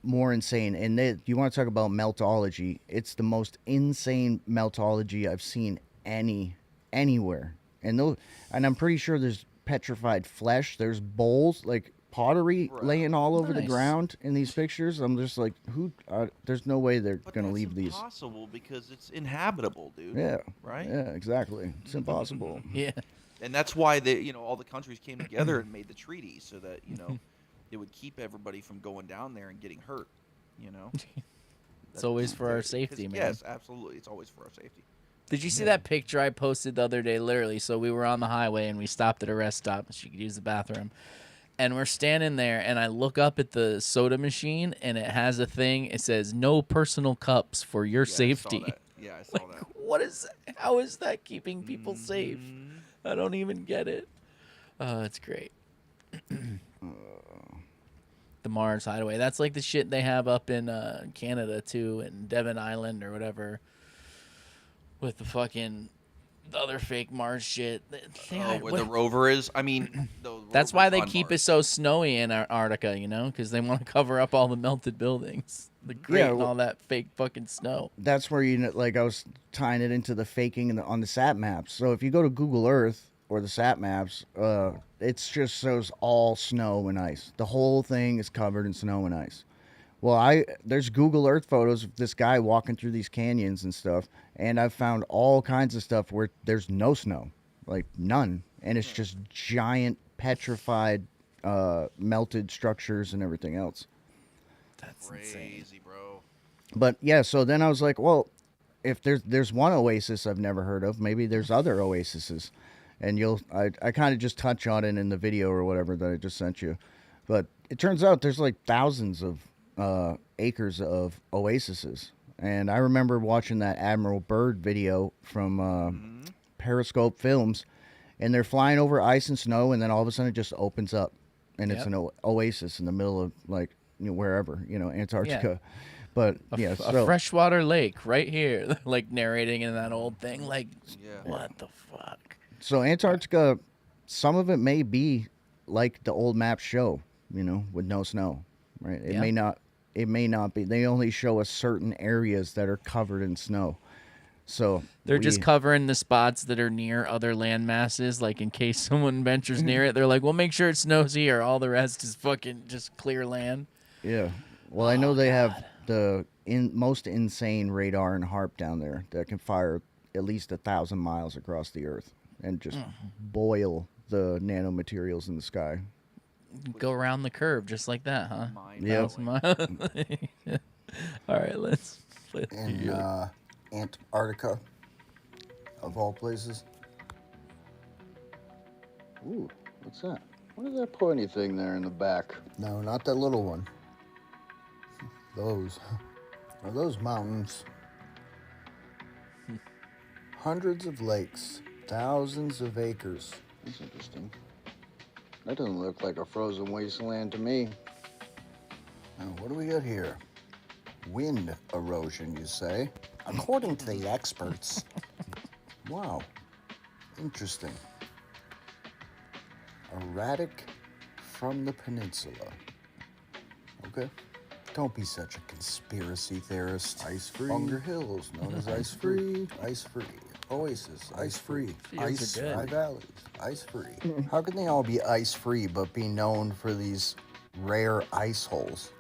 more insane. And you want to talk about meltology? It's the most insane meltology I've seen anywhere. And I'm pretty sure there's petrified flesh. There's bowls like pottery laying all over the ground in these pictures. I'm just like, there's no way they're gonna leave these. It's impossible because it's inhabitable, dude. Yeah. Right. Yeah, exactly. It's impossible. Yeah. And that's why all the countries came together and made the treaty so that it would keep everybody from going down there and getting hurt. It's always for our safety, man. Yes, absolutely. It's always for our safety. Did you see that picture I posted the other day? Literally, so we were on the highway and we stopped at a rest stop so you could use the bathroom. And we're standing there, and I look up at the soda machine, and it has a thing. It says, "No personal cups for your safety." I saw that. What is that? How is that keeping people safe? I don't even get it. It's great. The Mars Hideaway. That's like the shit they have up in Canada, too, in Devon Island or whatever. With the fucking... the other fake Mars shit. Where the rover is? I mean... That's why they keep it so snowy in Antarctica, because they want to cover up all the melted buildings. The grate and all that fake fucking snow. That's where I was tying it into the faking on the sat maps. So if you go to Google Earth or the sat maps, it's just shows all snow and ice. The whole thing is covered in snow and ice. Well, there's Google Earth photos of this guy walking through these canyons and stuff, and I've found all kinds of stuff where there's no snow, like none, and it's just giant petrified, melted structures and everything else. That's crazy, insane. bro. But yeah, so then I was like, well, if there's one oasis I've never heard of, maybe there's other oases, and I kind of just touch on it in the video or whatever that I just sent you, but it turns out there's like thousands of acres of oases. And I remember watching that Admiral Byrd video from Periscope Films, and they're flying over ice and snow, and then all of a sudden it just opens up, and it's an oasis in the middle of like wherever, Antarctica. Yeah. But a freshwater lake right here, like narrating in that old thing, like what the fuck. So Antarctica, some of it may be like the old maps show. with no snow, right? It Yeah. may not be. They only show us certain areas that are covered in snow. So They're just covering the spots that are near other land masses, like in case someone ventures near it. They're like, "Well, make sure it snows here. All the rest is fucking just clear land." Yeah. Well, I know they have the most insane radar and HARP down there that can fire at least 1,000 miles across the Earth and just boil the nanomaterials in the sky. Go around the curve just like that, huh? Yep. All right, let's play the In video. Antarctica, of all places. Ooh, what's that? What is that pointy thing there in the back? No, not that little one. Those are those mountains. Hundreds of lakes, thousands of acres. That's interesting. That doesn't look like a frozen wasteland to me. Now, what do we got here? Wind erosion, you say? According to the experts. Wow. Interesting. Erratic from the peninsula. Okay. Don't be such a conspiracy theorist. Ice-free. Bunker Hills, known as ice-free. Ice-free. Oasis, ice-free. Ice-free valleys, ice-free. How can they all be ice-free but be known for these rare ice holes?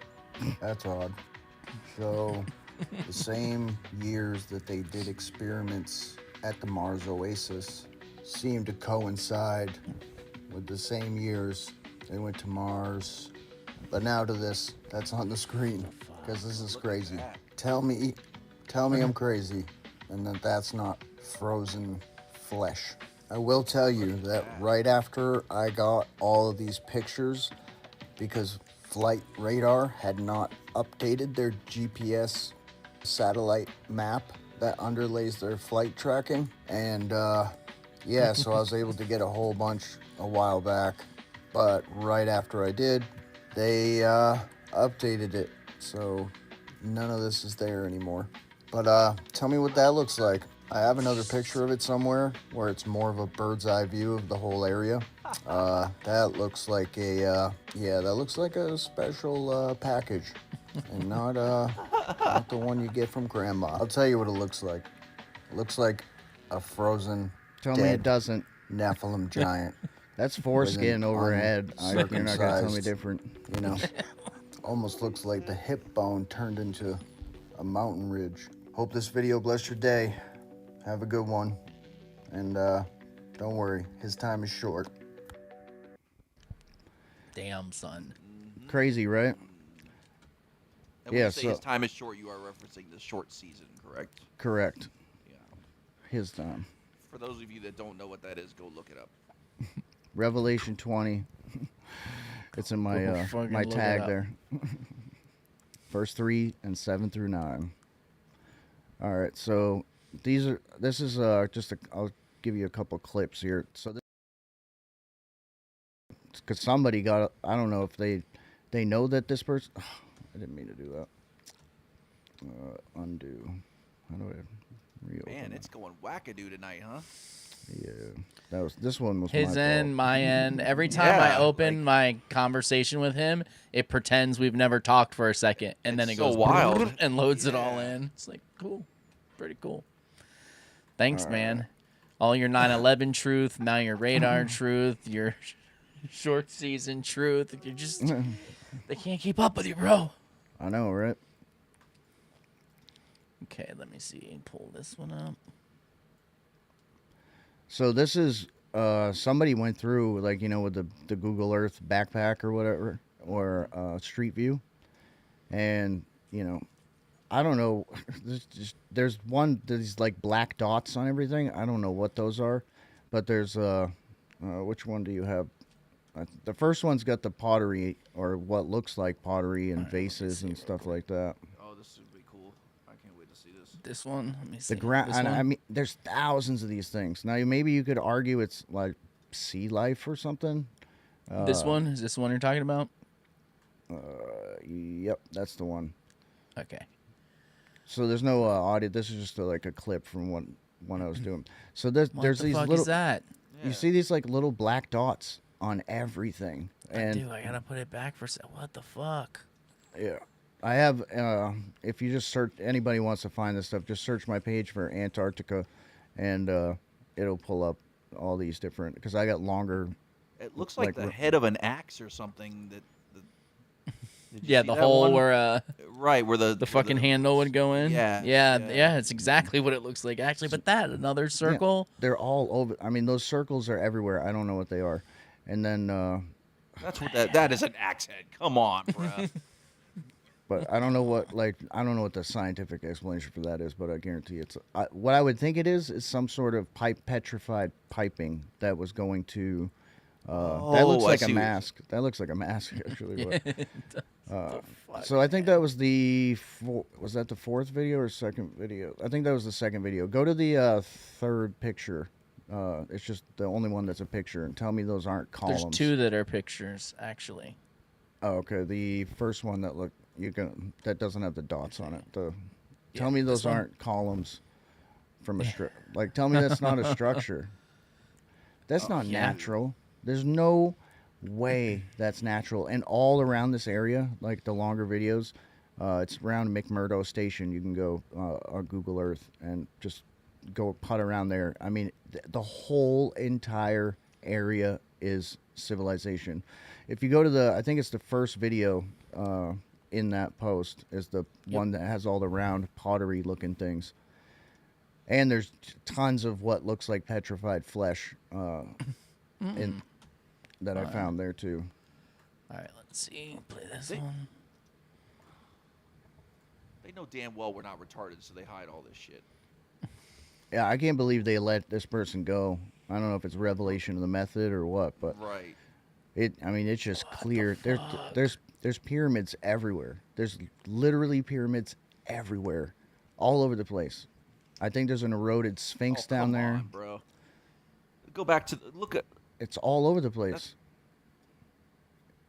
That's odd. So, the same years that they did experiments at the Mars Oasis seem to coincide with the same years they went to Mars. But now to this, that's on the screen, because this is crazy. Tell me I'm crazy, and that that's not frozen flesh. I will tell you that right after I got all of these pictures, because Flight Radar had not updated their GPS satellite map that underlays their flight tracking, and yeah, so I was able to get a whole bunch a while back, but right after I did, they updated it, so none of this is there anymore. But tell me what that looks like. I have another picture of it somewhere where it's more of a bird's eye view of the whole area. That looks like a that looks like a special package, and not the one you get from Grandma. I'll tell you what it looks like. It looks like a frozen. Tell me it doesn't. Nephilim giant. That's foreskin overhead. You're not gonna tell me different. You know, almost looks like the hip bone turned into a mountain ridge. Hope this video blessed your day. Have a good one, and don't worry, his time is short. Damn, son. Crazy, right? And when you say his time is short, you are referencing the short season, correct? Correct. Yeah. His time. For those of you that don't know what that is, go look it up. Revelation 20. It's in my my tag there. Verse 3 and 7 through 9. All right, so this is just I'll give you a couple clips here. So this, because somebody got, I don't know if they know that this person, I didn't mean to do that. Undo. How do I reopen? Man, it's going wackadoo tonight, huh? Yeah, this one was his my end, fault. my end. Every time I open my conversation with him, it pretends we've never talked for a second, and then it goes wild and loads it all in. It's like cool, pretty cool. Thanks, man. All your 9/11 truth, now your radar truth, your short season truth. You're just they can't keep up with you, bro. I know, right? Okay, let me see. Pull this one up. So this is somebody went through, like, you know, with the Google Earth backpack or whatever, or Street View, and you know, I don't know. There's these like black dots on everything. I don't know what those are, but there's which one do you have? The first one's got the pottery, or what looks like pottery and vases and stuff like that. Oh, this would be cool. I can't wait to see this. This one, let me see. The ground. I mean, there's thousands of these things. Now, maybe you could argue it's like sea life or something. This one is this the one you're talking about? Yep, that's the one. Okay. So there's no audio. This is just like a clip from when I was doing. So there's What these the fuck little. is that? You see these like little black dots on everything. And Dude, I gotta put it back for what the fuck? yeah, I have. If you just search, anybody wants to find this stuff, just search my page for Antarctica, and it'll pull up all these different. Because I got longer. It looks like the head of an axe or something. Did you Yeah, see the that hole one? where right where the fucking handle would go in. Yeah, it's exactly what it looks like actually. But that another circle. Yeah, they're all over. I mean, those circles are everywhere. I don't know what they are. And then. That's what that is, an axe head. Come on, bro. But I don't know what the scientific explanation for that is. But I guarantee it's what I would think it is some sort of petrified piping that was going to. That looks like a mask. That looks like a mask actually. But, so I think that was was that the fourth video or second video? I think that was the second video. Go to the third picture. It's just the only one that's a picture, and tell me those aren't columns. There's two that are pictures actually. Oh, okay. The first one that doesn't have the dots on it. Tell me those aren't columns from a like. Tell me that's not a structure. That's not natural. There's no way that's natural. And all around this area, like the longer videos, it's around McMurdo Station. You can go on Google Earth and just go putt around there. I mean, the whole entire area is civilization. If you go to I think it's the first video in that post is the one that has all the round pottery looking things. And there's tons of what looks like petrified flesh that I found there too. All right, let's see. Play this one. They know damn well we're not retarded, so they hide all this shit. Yeah, I can't believe they let this person go. I don't know if it's revelation of the method or what, but right. It's just clear. There's pyramids everywhere. There's literally pyramids everywhere, all over the place. I think there's an eroded sphinx down there. On, bro. Go back to look at. It's all over the place.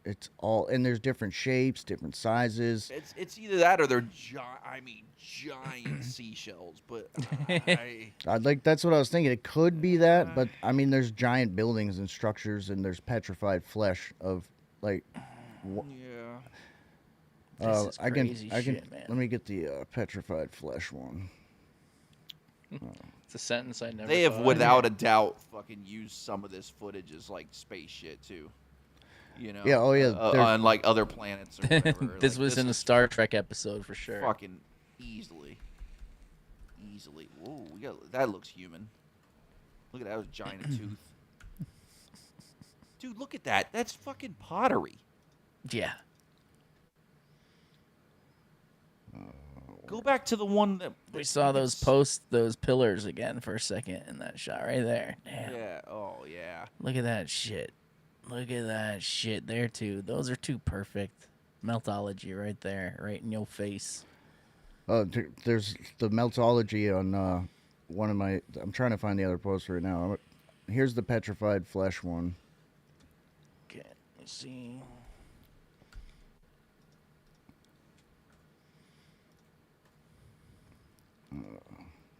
It's all, and there's different shapes, different sizes. It's either that or they're giant seashells. But that's what I was thinking. It could be that, but I mean, there's giant buildings and structures, and there's petrified flesh of like. Yeah. This is crazy shit, man. Let me get the petrified flesh one. It's a sentence I never. They have, without a doubt, fucking used some of this footage as like space shit too. You know. Yeah. Oh yeah. On like other planets or whatever. This was in a Star Trek episode for sure. Fucking easily. Whoa, that looks human. Look at that, was giant tooth. Dude, look at that. That's fucking pottery. Yeah. Go back to the one that we saw those pillars again for a second in that shot right there. Damn. Yeah. Oh yeah. Look at that shit. Look at that shit there too. Those are too perfect. Meltology right there, right in your face. There's the meltology on one of my. I'm trying to find the other post right now. Here's the petrified flesh one. Okay, let's see.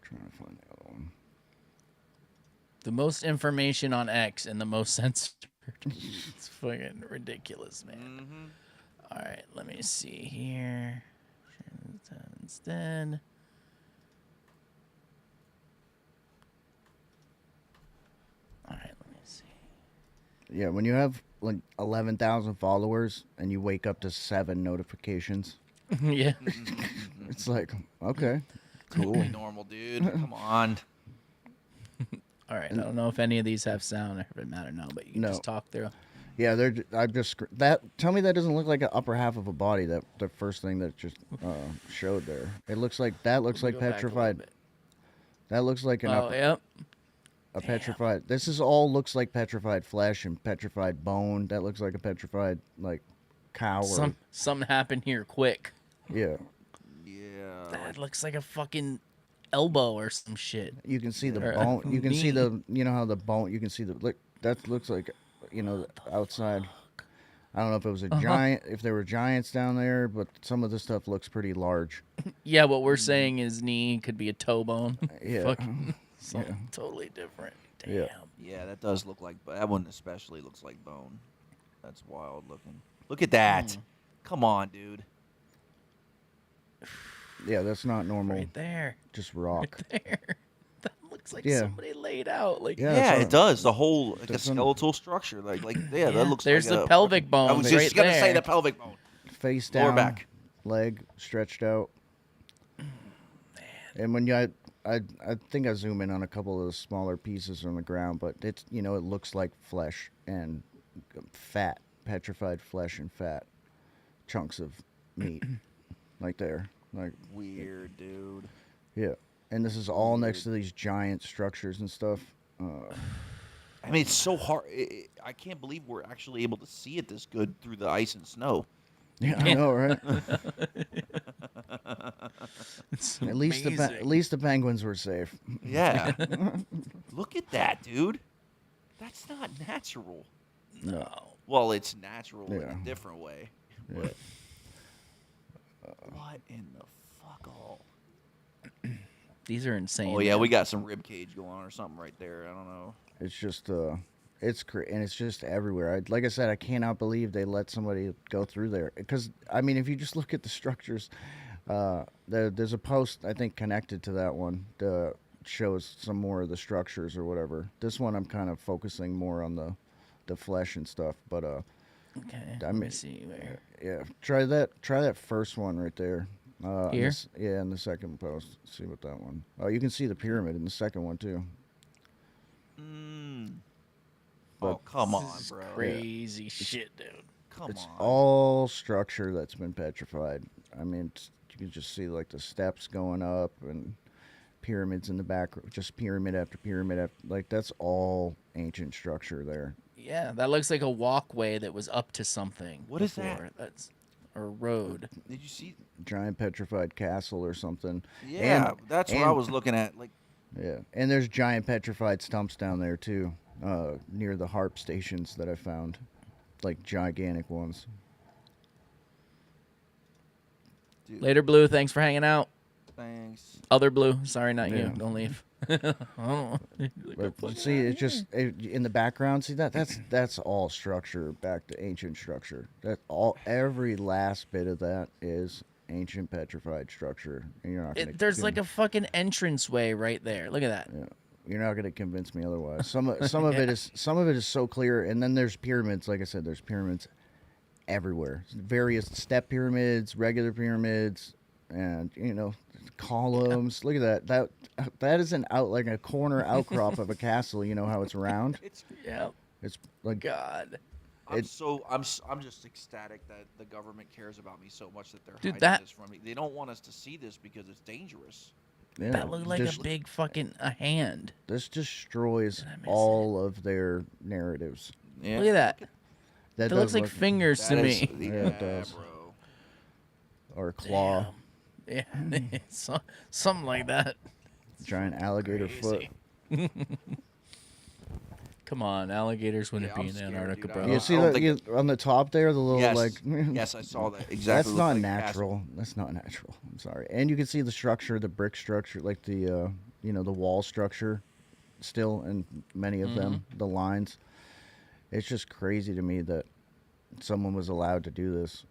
Trying to find the other one. The most information on X and the most censored. It's fucking ridiculous, man. Mm-hmm. All right, let me see here. Instead. All right, let me see. Yeah, when you have like 11,000 followers and you wake up to 7 notifications. Yeah. It's like, okay. Totally normal, dude. Come on. All right. I don't know if any of these have sound or if it matter now, but you can just talk through. Yeah, tell me that doesn't look like an upper half of a body. That the first thing that just showed there. It looks like petrified. That looks like a petrified. This is all looks like petrified flesh and petrified bone. That looks like a petrified like cow. Something happened here quick. Yeah. Yeah. That looks like a fucking elbow or some shit. You can see the bone. You can see how the bone. You can see the that looks like outside. I don't know if it was a giant, if there were giants down there, but some of the stuff looks pretty large. Yeah, what we're saying is knee could be a toe bone. Yeah. Fucking something totally different. Damn. Yeah. Yeah, that does look like, that one especially looks like bone. That's wild looking. Look at that. Come on, dude. Yeah, that's not normal. Right there. Just rock. Right there. That looks like Yeah. somebody laid out. Like Yeah, it does. The whole like a doesn't- skeletal structure. Yeah, that looks there's like the a pelvic fucking- bone I was right just gonna say there. the pelvic bone. Face Lower down, back. leg stretched out. And when I think I zoom in on a couple of the smaller pieces on the ground, but it's it looks like flesh and fat, petrified flesh and fat, chunks of meat, like there, like Weird, dude. yeah. And this is all next to these giant structures and stuff. I mean, it's so hard. I can't believe we're actually able to see it this good through the ice and snow. Yeah, I know, right? It's At least the penguins were safe. Yeah. Look at that, dude. That's not natural. No. Well, it's natural in Yeah. a different way. Yeah. But what in the fuck all? These are insane. Oh yeah, we got some rib cage going on or something right there. I don't know. It's just and it's just everywhere. Like I said, I cannot believe they let somebody go through there. Because I mean, if you just look at the structures, there's a post I think connected to that one that shows some more of the structures or whatever. This one I'm kind of focusing more on the flesh and stuff. But Okay. I Let mean, me see where. yeah, try that first one right there. Here? Yeah, in the second post. See what that one. Oh, you can see the pyramid in the second one too. Oh come on, This is bro. crazy shit, dude. Come It's on. all structure that's been petrified. I mean, you can just see like the steps going up and pyramids in the back, just pyramid after pyramid after, like that's all ancient structure there. Yeah, that looks like a walkway that was up to something. What is that? before. That's a road. Did you see? Giant petrified castle or something. Yeah, that's what I was looking at. Like, Yeah, and there's giant petrified stumps down there too, near the harp stations that I found, like gigantic ones. Later, Blue. Thanks for hanging out. thanks. Other Blue. Sorry, not Yeah. you. Don't leave. But see, it's just in the background. See that's all structure, back to ancient structure. That all every last bit of that is ancient petrified structure, and you're not gonna. There's like a fucking entranceway right there. Look at that. Yeah, you're not gonna convince me otherwise. Some of it is so clear, and then there's pyramids. Like I said, there's pyramids everywhere. Various step pyramids, regular pyramids, and columns. Look at that. That is like a corner outcrop of a castle. You know how it's round? Yeah. It's like God. I'm just ecstatic that the government cares about me so much that they're Dude, hiding this from me. They don't want us to see this because it's dangerous. Yeah, That looked like a big fucking hand. This destroys all of their narratives. Yeah. Look at that. That does looks like look- fingers to me. Yeah, it does. bro. Or a claw. Yeah. Something like that. Giant alligator foot. Come on, alligators wouldn't Yeah, be I'm in scared, Antarctica, dude. bro. You see I don't that on the top there, the little Yes. like. Yes, I saw that. Exactly. That's looked not like a natural. castle. That's not natural. I'm sorry. And you can see the structure, the brick structure, like the the wall structure, still in many of them. The lines. It's just crazy to me that someone was allowed to do this.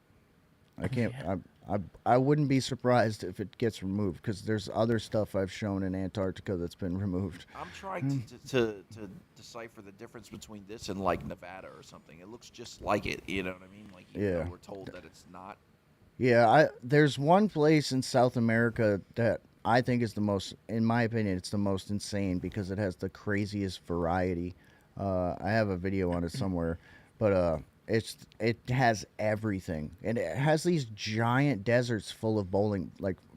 I can't. I wouldn't be surprised if it gets removed because there's other stuff I've shown in Antarctica that's been removed. I'm trying to decipher the difference between this and like Nevada or something. It looks just like it. You know what I mean? Like, even though Yeah. we're told that it's not. Yeah, there's one place in South America that I think is the most, in my opinion, it's the most insane because it has the craziest variety. I have a video on it somewhere, but it has everything, and it has these giant deserts full of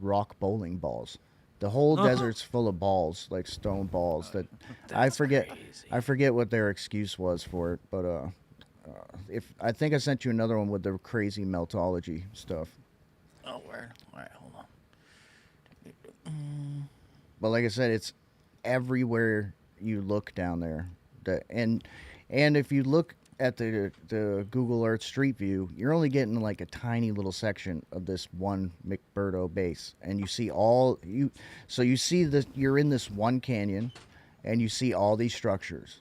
rock bowling balls. The whole desert's full of balls, like stone balls. That I forget what their excuse was for it, but if I think I sent you another one with the crazy meltology stuff. Oh, where? All right, hold on. But like I said, it's everywhere you look down there. And if you look at the Google Earth Street View, you're only getting like a tiny little section of this one McMurdo base, and you see you're in this one canyon, and you see all these structures,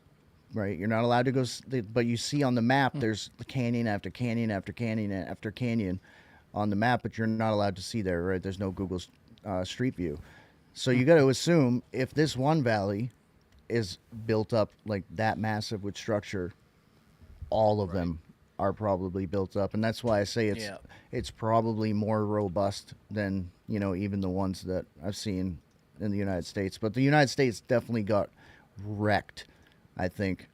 right? You're not allowed to go, but you see on the map there's canyon after canyon after canyon after canyon on the map, but you're not allowed to see there, right? There's no Google Street View. So you got to assume if this one valley is built up like that massive with structure, all of them are probably built up, and that's why I say it's probably more robust than even the ones that I've seen in the United States. But the United States definitely got wrecked, I think,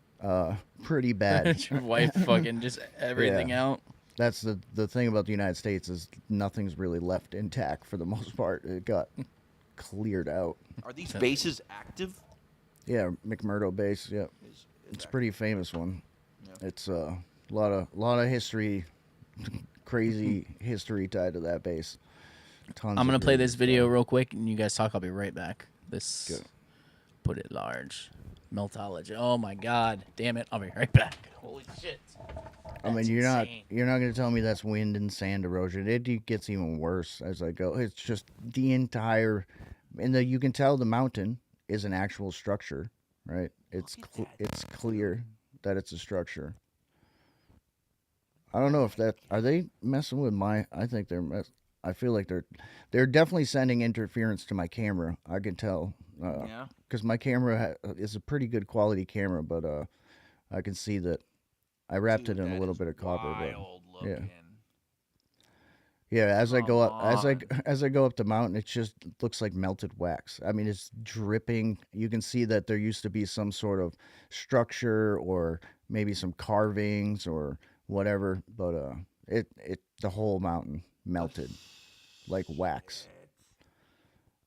pretty bad. Your wife fucking just everything out. That's the thing about the United States is nothing's really left intact for the most part. It got cleared out. Are these bases active? Yeah, McMurdo base. Yeah, it's a pretty famous one. Yeah. It's a lot of history, crazy history tied to that base. Tons. I'm gonna play this video real quick, and you guys talk. I'll be right back. Put it large. Meltology. Oh my god, damn it! I'll be right back. Holy shit. I mean, you're not going to tell me that's wind and sand erosion. It gets even worse as I go. It's just the entire, you can tell the mountain is an actual structure, right? It's clear that it's a structure. I don't know if are they messing with I think I feel like they're definitely sending interference to my camera. I can tell. Because my camera is a pretty good quality camera, but I can see that. I wrapped it in a little bit of copper, but yeah. As I go up the mountain, it just looks like melted wax. I mean, it's dripping. You can see that there used to be some sort of structure or maybe some carvings or whatever, but the whole mountain melted like wax.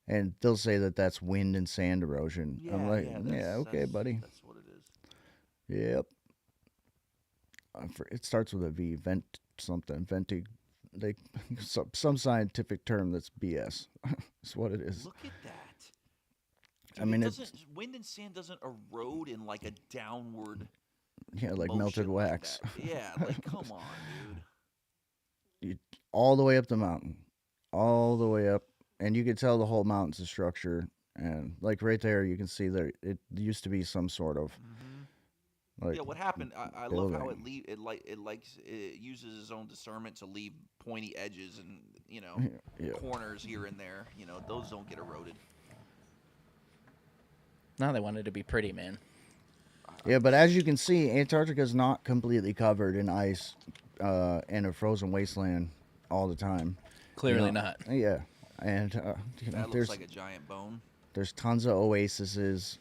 And they'll say that that's wind and sand erosion. I'm like, okay, buddy. That's what it is. Yep. It starts with a V. Venting. Some scientific term that's BS. That's what it is. Look at that. Dude, I mean, wind and sand doesn't erode in like a downward. Yeah, like melted wax. Yeah, like come on, dude. All the way up the mountain, all the way up, and you can tell the whole mountain's a structure. And like right there, you can see that it used to be some sort of. Like, what happened? I love how it uses its own discernment to leave pointy edges and corners here and there. Those don't get eroded. No, they wanted to be pretty, man. Yeah, but as you can see, Antarctica is not completely covered in ice and a frozen wasteland all the time. Clearly not. Yeah, and that looks like a giant bone. There's tons of oases,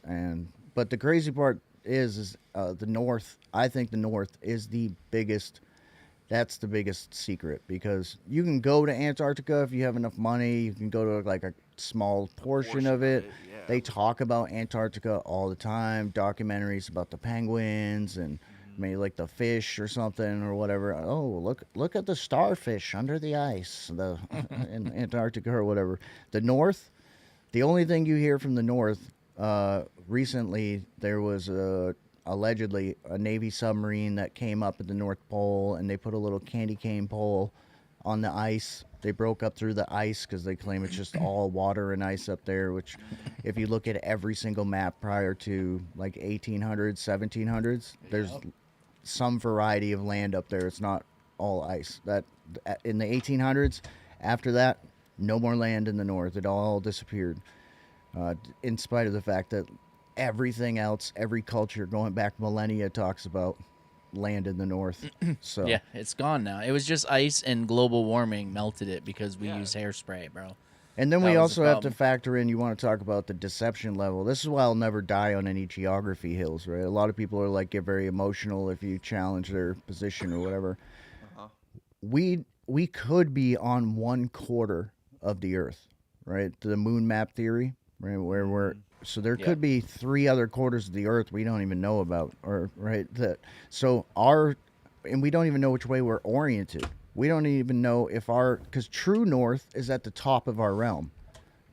but the crazy part is the North. I think the North is the biggest. That's the biggest secret, because you can go to Antarctica if you have enough money. You can go to like a small portion of it. Yeah. They talk about Antarctica all the time. Documentaries about the penguins and maybe like the fish or something or whatever. Oh, look at the starfish under the ice, in Antarctica or whatever. The North. The only thing you hear from the North. Recently, there was allegedly a Navy submarine that came up at the North Pole, and they put a little candy cane pole on the ice. They broke up through the ice because they claim it's just all water and ice up there, which if you look at every single map prior to like 1800s, 1700s, there's some variety of land up there. It's not all ice. That in the 1800s, after that, no more land in the North. It all disappeared. In spite of the fact that everything else, every culture going back millennia talks about land in the North. So yeah, it's gone now. It was just ice and global warming melted it because we use hairspray, bro. And then we also have to factor in, you want to talk about the deception level. This is why I'll never die on any geography hills, right? A lot of people are like, get very emotional if you challenge their position or whatever. We could be on 1/4 of the Earth, right? The moon map theory. Right, where we're so there could be 3 other quarters of the Earth we don't even know about, or right and we don't even know which way we're oriented. We don't even know if because true north is at the top of our realm,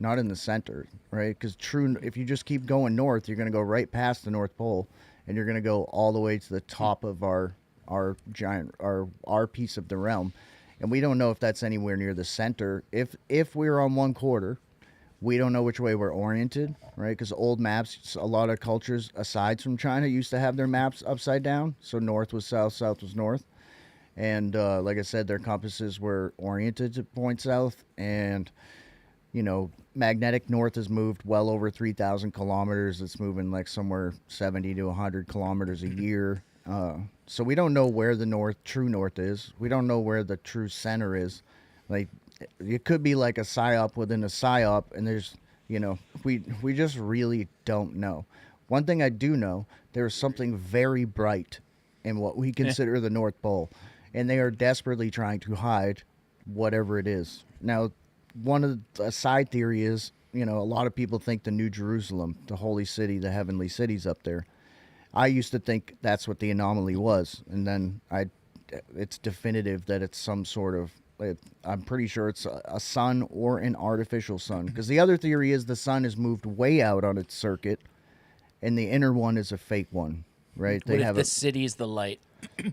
not in the center, right? Because if you just keep going north, you're going to go right past the North Pole, and you're going to go all the way to the top of our piece of the realm, and we don't know if that's anywhere near the center. If we're on 1/4. We don't know which way we're oriented, right? Because old maps, a lot of cultures aside from China used to have their maps upside down. So north was south, south was north. And like I said, their compasses were oriented to point south. And, you know, magnetic north has moved well over 3,000 kilometers. It's moving like somewhere 70 to 100 kilometers a year. So we don't know where the true north is. We don't know where the true center is. Like, it could be like a psyop within a psyop, and there's, you know, we just really don't know. One thing I do know, there's something very bright in what we consider the North Pole, and they are desperately trying to hide whatever it is. Now, one of the side theory is, you know, a lot of people think the New Jerusalem, the holy city, the heavenly city's up there. I used to think that's what the anomaly was, and then it's definitive that it's some sort of, I'm pretty sure it's a sun or an artificial sun. Because the other theory is the sun has moved way out on its circuit, and the inner one is a fake one, right? What if the city's the light?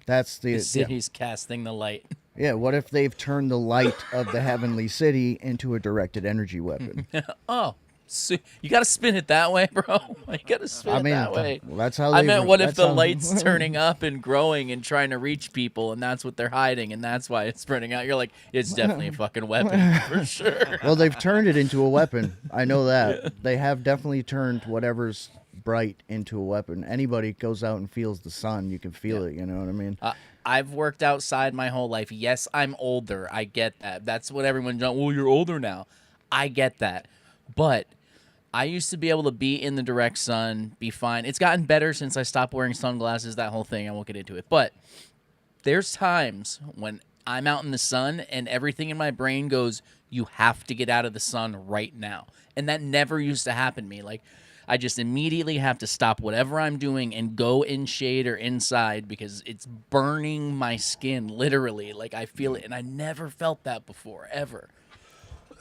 That's the city's casting the light. Yeah, what if they've turned the light of the heavenly city into a directed energy weapon? Oh, so you got to spin it that way, bro. You got to spin it that way. Well, that's how I meant, what if the light's turning up and growing and trying to reach people, and that's what they're hiding, and that's why it's spreading out? You're like, it's definitely a fucking weapon for sure. Well, they've turned it into a weapon. I know that. Yeah. They have definitely turned whatever's bright into a weapon. Anybody goes out and feels the sun, you can feel it, you know what I mean? I've worked outside my whole life. Yes, I'm older. I get that. That's what everyone's done. Well, you're older now. I get that. But I used to be able to be in the direct sun, be fine. It's gotten better since I stopped wearing sunglasses, that whole thing. I won't get into it. But there's times when I'm out in the sun and everything in my brain goes, you have to get out of the sun right now. And that never used to happen to me. Like, I just immediately have to stop whatever I'm doing and go in shade or inside because it's burning my skin, literally. Like, I feel it, and I never felt that before, ever.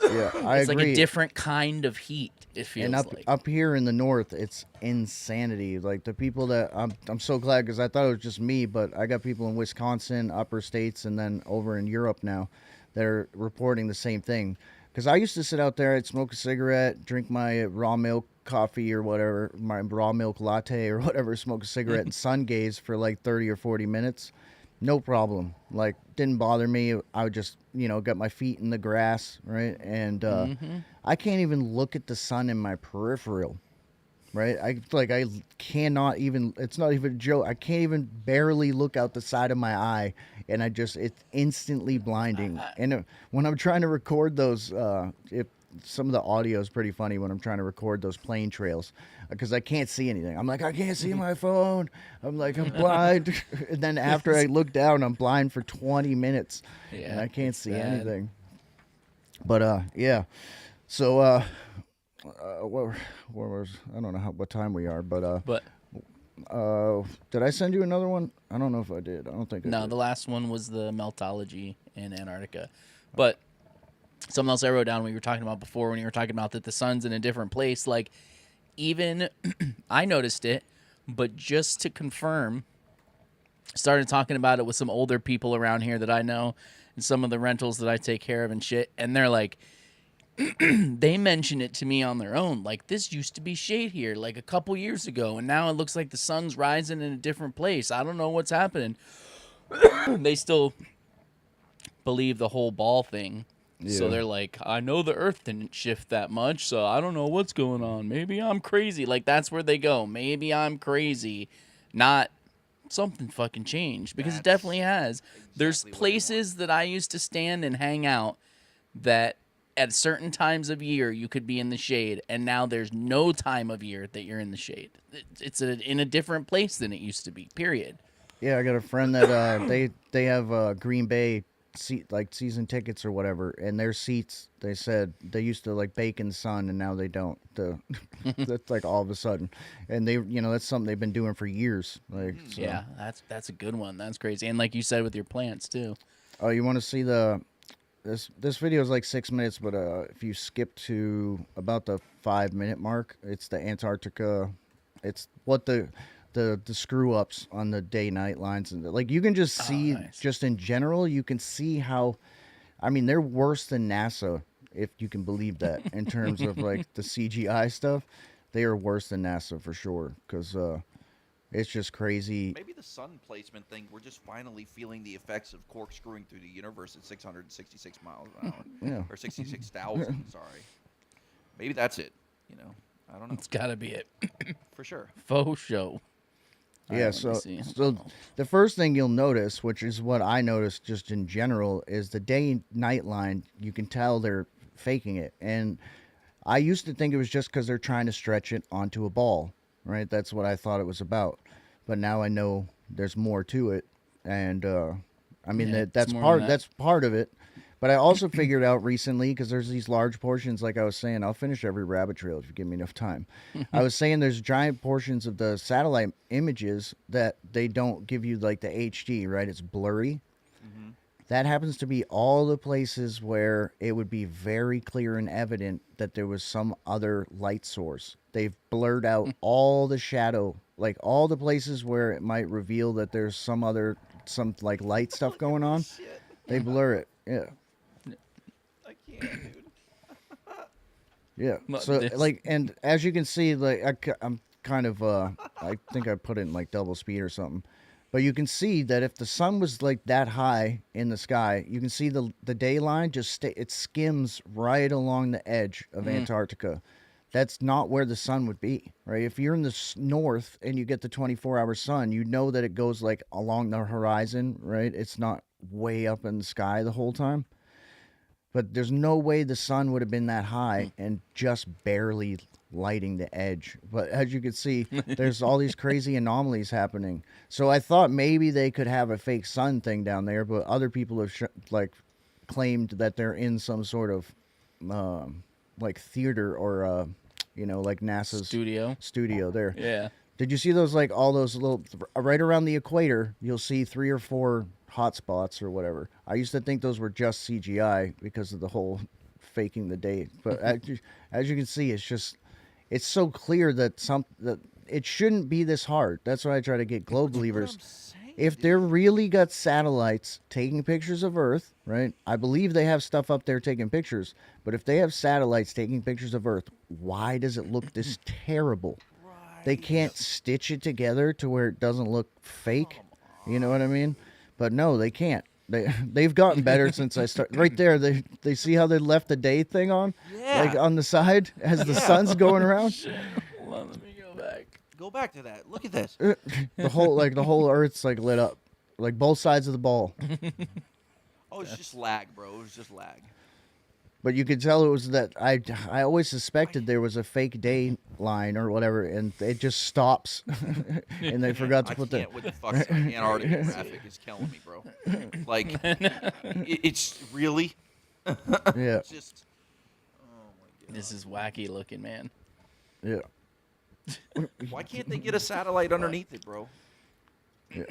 Yeah, I it's agree. Like a different kind of heat, it feels and like. Up here in the north, it's insanity. Like, the people that I'm so glad, because I thought it was just me, but I got people in Wisconsin, upper states, and then over in Europe now that are reporting the same thing. Because I used to sit out there, I'd smoke a cigarette, drink my raw milk coffee or whatever, my raw milk latte or whatever, smoke a cigarette and sun gaze for like 30 or 40 minutes. No problem. Like, didn't bother me. I would just, you know, get my feet in the grass, right? And I can't even look at the sun in my peripheral, right? I cannot even, it's not even a joke. I can't even barely look out the side of my eye, and it's instantly blinding. And when I'm trying to record those, some of the audio is pretty funny when I'm trying to record those plane trails, because I can't see anything. I'm like, I can't see my phone. I'm like, I'm blind. And then after I look down, I'm blind for 20 minutes, and I can't see anything. But yeah. So where was, I don't know what time we are, but did I send you another one? I don't know if I did. I don't think I did. No, the last one was the meltology in Antarctica, but something else I wrote down when you were talking about before, when you were talking about that the sun's in a different place, like, even I noticed it, but just to confirm, started talking about it with some older people around here that I know and some of the rentals that I take care of and shit, and they're like, they mention it to me on their own, like, this used to be shade here like a couple years ago, and now it looks like the sun's rising in a different place. I don't know what's happening. They still believe the whole ball thing. Yeah. So they're like, I know the earth didn't shift that much, so I don't know what's going on. Maybe I'm crazy. Like, that's where they go. Maybe I'm crazy. Not something fucking changed, because it definitely has. Exactly. There's places that I used to stand and hang out that at certain times of year you could be in the shade, and now there's no time of year that you're in the shade. It's in a different place than it used to be, period. Yeah, I got a friend that they have Green Bay season tickets or whatever, and their seats, they said they used to like bake in the sun, and now they don't. That's like all of a sudden, and they, you know, that's something they've been doing for years. Like, so. Yeah, that's a good one. That's crazy. And like you said with your plants too. Oh, you want to see this video is like 6 minutes, but if you skip to about the 5-minute mark, it's the Antarctica. It's what the screw ups on the day-night lines, and like, you can just see, just in general, you can see how, I mean, they're worse than NASA if you can believe that. In terms of like the CGI stuff, they are worse than NASA for sure, because it's just crazy. Maybe the sun placement thing, we're just finally feeling the effects of corkscrewing through the universe at 666 miles an hour. Yeah. Or 66,000, sorry. Maybe that's it. You know, I don't know. It's got to be it. For sure. Faux show. Yeah, so the first thing you'll notice, which is what I noticed just in general, is the day-night line. You can tell they're faking it. And I used to think it was just because they're trying to stretch it onto a ball, right? That's what I thought it was about. But now I know there's more to it. And, I mean, that's part of it. But I also figured out recently, because there's these large portions, like I was saying, I'll finish every rabbit trail if you give me enough time. I was saying there's giant portions of the satellite images that they don't give you like the HD, right? It's blurry. Mm-hmm. That happens to be all the places where it would be very clear and evident that there was some other light source. They've blurred out all the shadow, like all the places where it might reveal that there's some like light stuff going on. They blur it. Yeah. Yeah. So like, and as you can see, like I'm kind of I think I put it in like double speed or something, but you can see that if the sun was like that high in the sky, you can see the day line just it skims right along the edge of Antarctica. That's not where the sun would be, right? If you're in the north and you get the 24-hour sun, you know that it goes like along the horizon, right? It's not way up in the sky the whole time. But there's no way the sun would have been that high and just barely lighting the edge. But as you can see, there's all these crazy anomalies happening. So I thought maybe they could have a fake sun thing down there, but other people have claimed that they're in some sort of like theater or like NASA's studio there. Yeah. Did you see those, like all those little right around the equator? You'll see 3 or 4 hot spots or whatever. I used to think those were just CGI because of the whole faking the date. But as you can see, it's so clear that it shouldn't be this hard. That's why I try to get globe believers. If they're really got satellites taking pictures of Earth, right? I believe they have stuff up there taking pictures. But if they have satellites taking pictures of Earth, why does it look this terrible? They can't stitch it together to where it doesn't look fake. You know what I mean? But no, they can't. They've gotten better since I started. Right there, they see how they left the day thing on? Yeah. Like on the side as the sun's going around? Hold on, let me go back. Go back to that. Look at this. The whole Earth's like lit up. Like both sides of the ball. Oh, it's just lag, bro. It was just lag. But you could tell it was that I always suspected there was a fake day line or whatever, and it just stops, and they forgot to put the. What the fuck's Antarctica graphic is killing me, bro. Like, it's really. Yeah. It's just. Oh my god. This is wacky looking, man. Yeah. Why can't they get a satellite underneath it, bro? Yeah.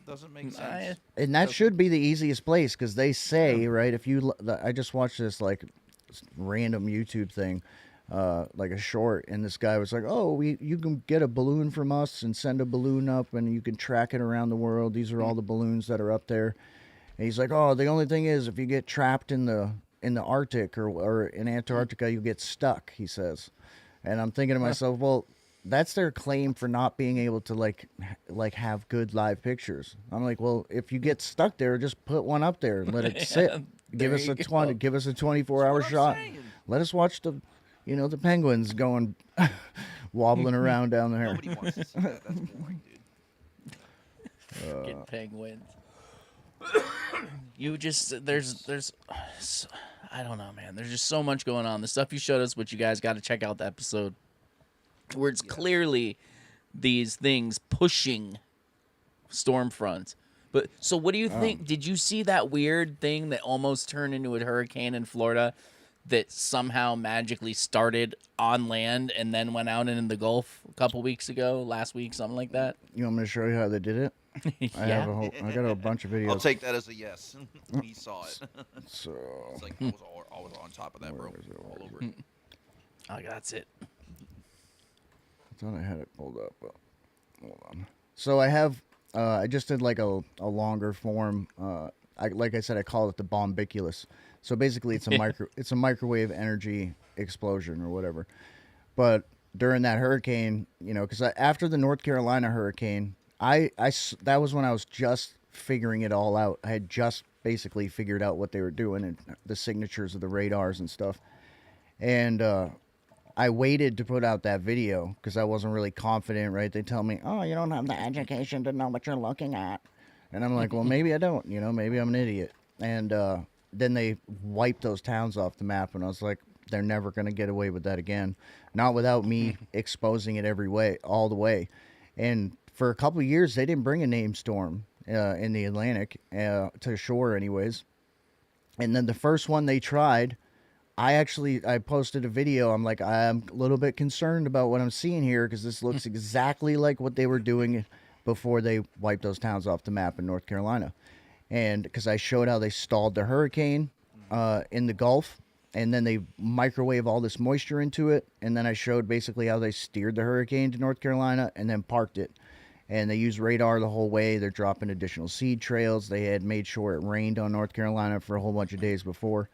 Doesn't make sense. And that should be the easiest place, because they say, right, if you I just watched this like random YouTube thing, like a short, and this guy was like, oh, you can get a balloon from us and send a balloon up and you can track it around the world. These are all the balloons that are up there. And he's like, oh, the only thing is if you get trapped in the Arctic or in Antarctica, you get stuck, he says. And I'm thinking to myself, well, that's their claim for not being able to like have good live pictures. I'm like, well, if you get stuck there, just put one up there and let it sit. Give us a 24-hour shot. Let us watch the penguins going wobbling around down there. Nobody wants to see that. That's boring, dude. Get penguins. There's I don't know, man. There's just so much going on. The stuff you showed us, which you guys got to check out the episode, where it's clearly these things pushing storm fronts. But so what do you think? Did you see that weird thing that almost turned into a hurricane in Florida that somehow magically started on land and then went out in the Gulf a couple weeks ago, last week, something like that? You want me to show you how they did it? Yeah. I got a bunch of videos. I'll take that as a yes. He saw it. So it's like I was on top of that, bro. All over it. Oh, that's it. I thought I had it pulled up, but hold on. So I have, I just did like a longer form. Like I said, I call it the bombiculus. So basically, it's a microwave energy explosion or whatever. But during that hurricane, because after the North Carolina hurricane, that was when I was just figuring it all out. I had just basically figured out what they were doing and the signatures of the radars and stuff. And I waited to put out that video because I wasn't really confident, right? They tell me, oh, you don't have the education to know what you're looking at. And I'm like, well, maybe I don't, maybe I'm an idiot. And then they wiped those towns off the map. And I was like, they're never going to get away with that again. Not without me exposing it all the way. And for a couple of years, they didn't bring a named storm in the Atlantic to shore anyways. And then the first one they tried, I posted a video. I'm like, I'm a little bit concerned about what I'm seeing here because this looks exactly like what they were doing before they wiped those towns off the map in North Carolina. And because I showed how they stalled the hurricane in the Gulf, and then they microwave all this moisture into it. And then I showed basically how they steered the hurricane to North Carolina and then parked it. And they used radar the whole way. They're dropping additional seed trails. They had made sure it rained on North Carolina for a whole bunch of days before.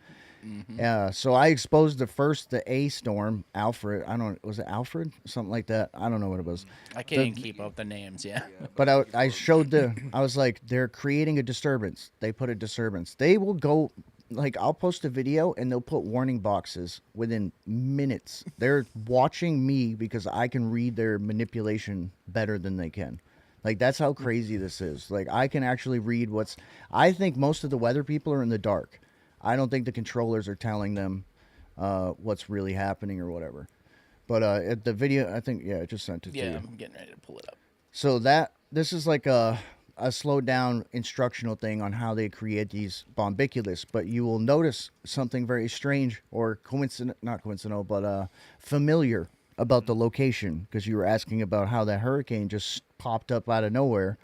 So I exposed the A storm, Alfred. Was it Alfred? Something like that. I don't know what it was. I can't keep up the names, yeah. But I showed I was like, they're creating a disturbance. They put a disturbance. They will go, like, I'll post a video and they'll put warning boxes within minutes. They're watching me because I can read their manipulation better than they can. Like, that's how crazy this is. Like, I can actually read I think most of the weather people are in the dark. I don't think the controllers are telling them what's really happening or whatever. But at the video, I think, I just sent it to you. Yeah, I'm getting ready to pull it up. So this is like a slowed down instructional thing on how they create these bombiculus. But you will notice something very strange or not coincidental, but familiar about the location because you were asking about how that hurricane just popped up out of nowhere.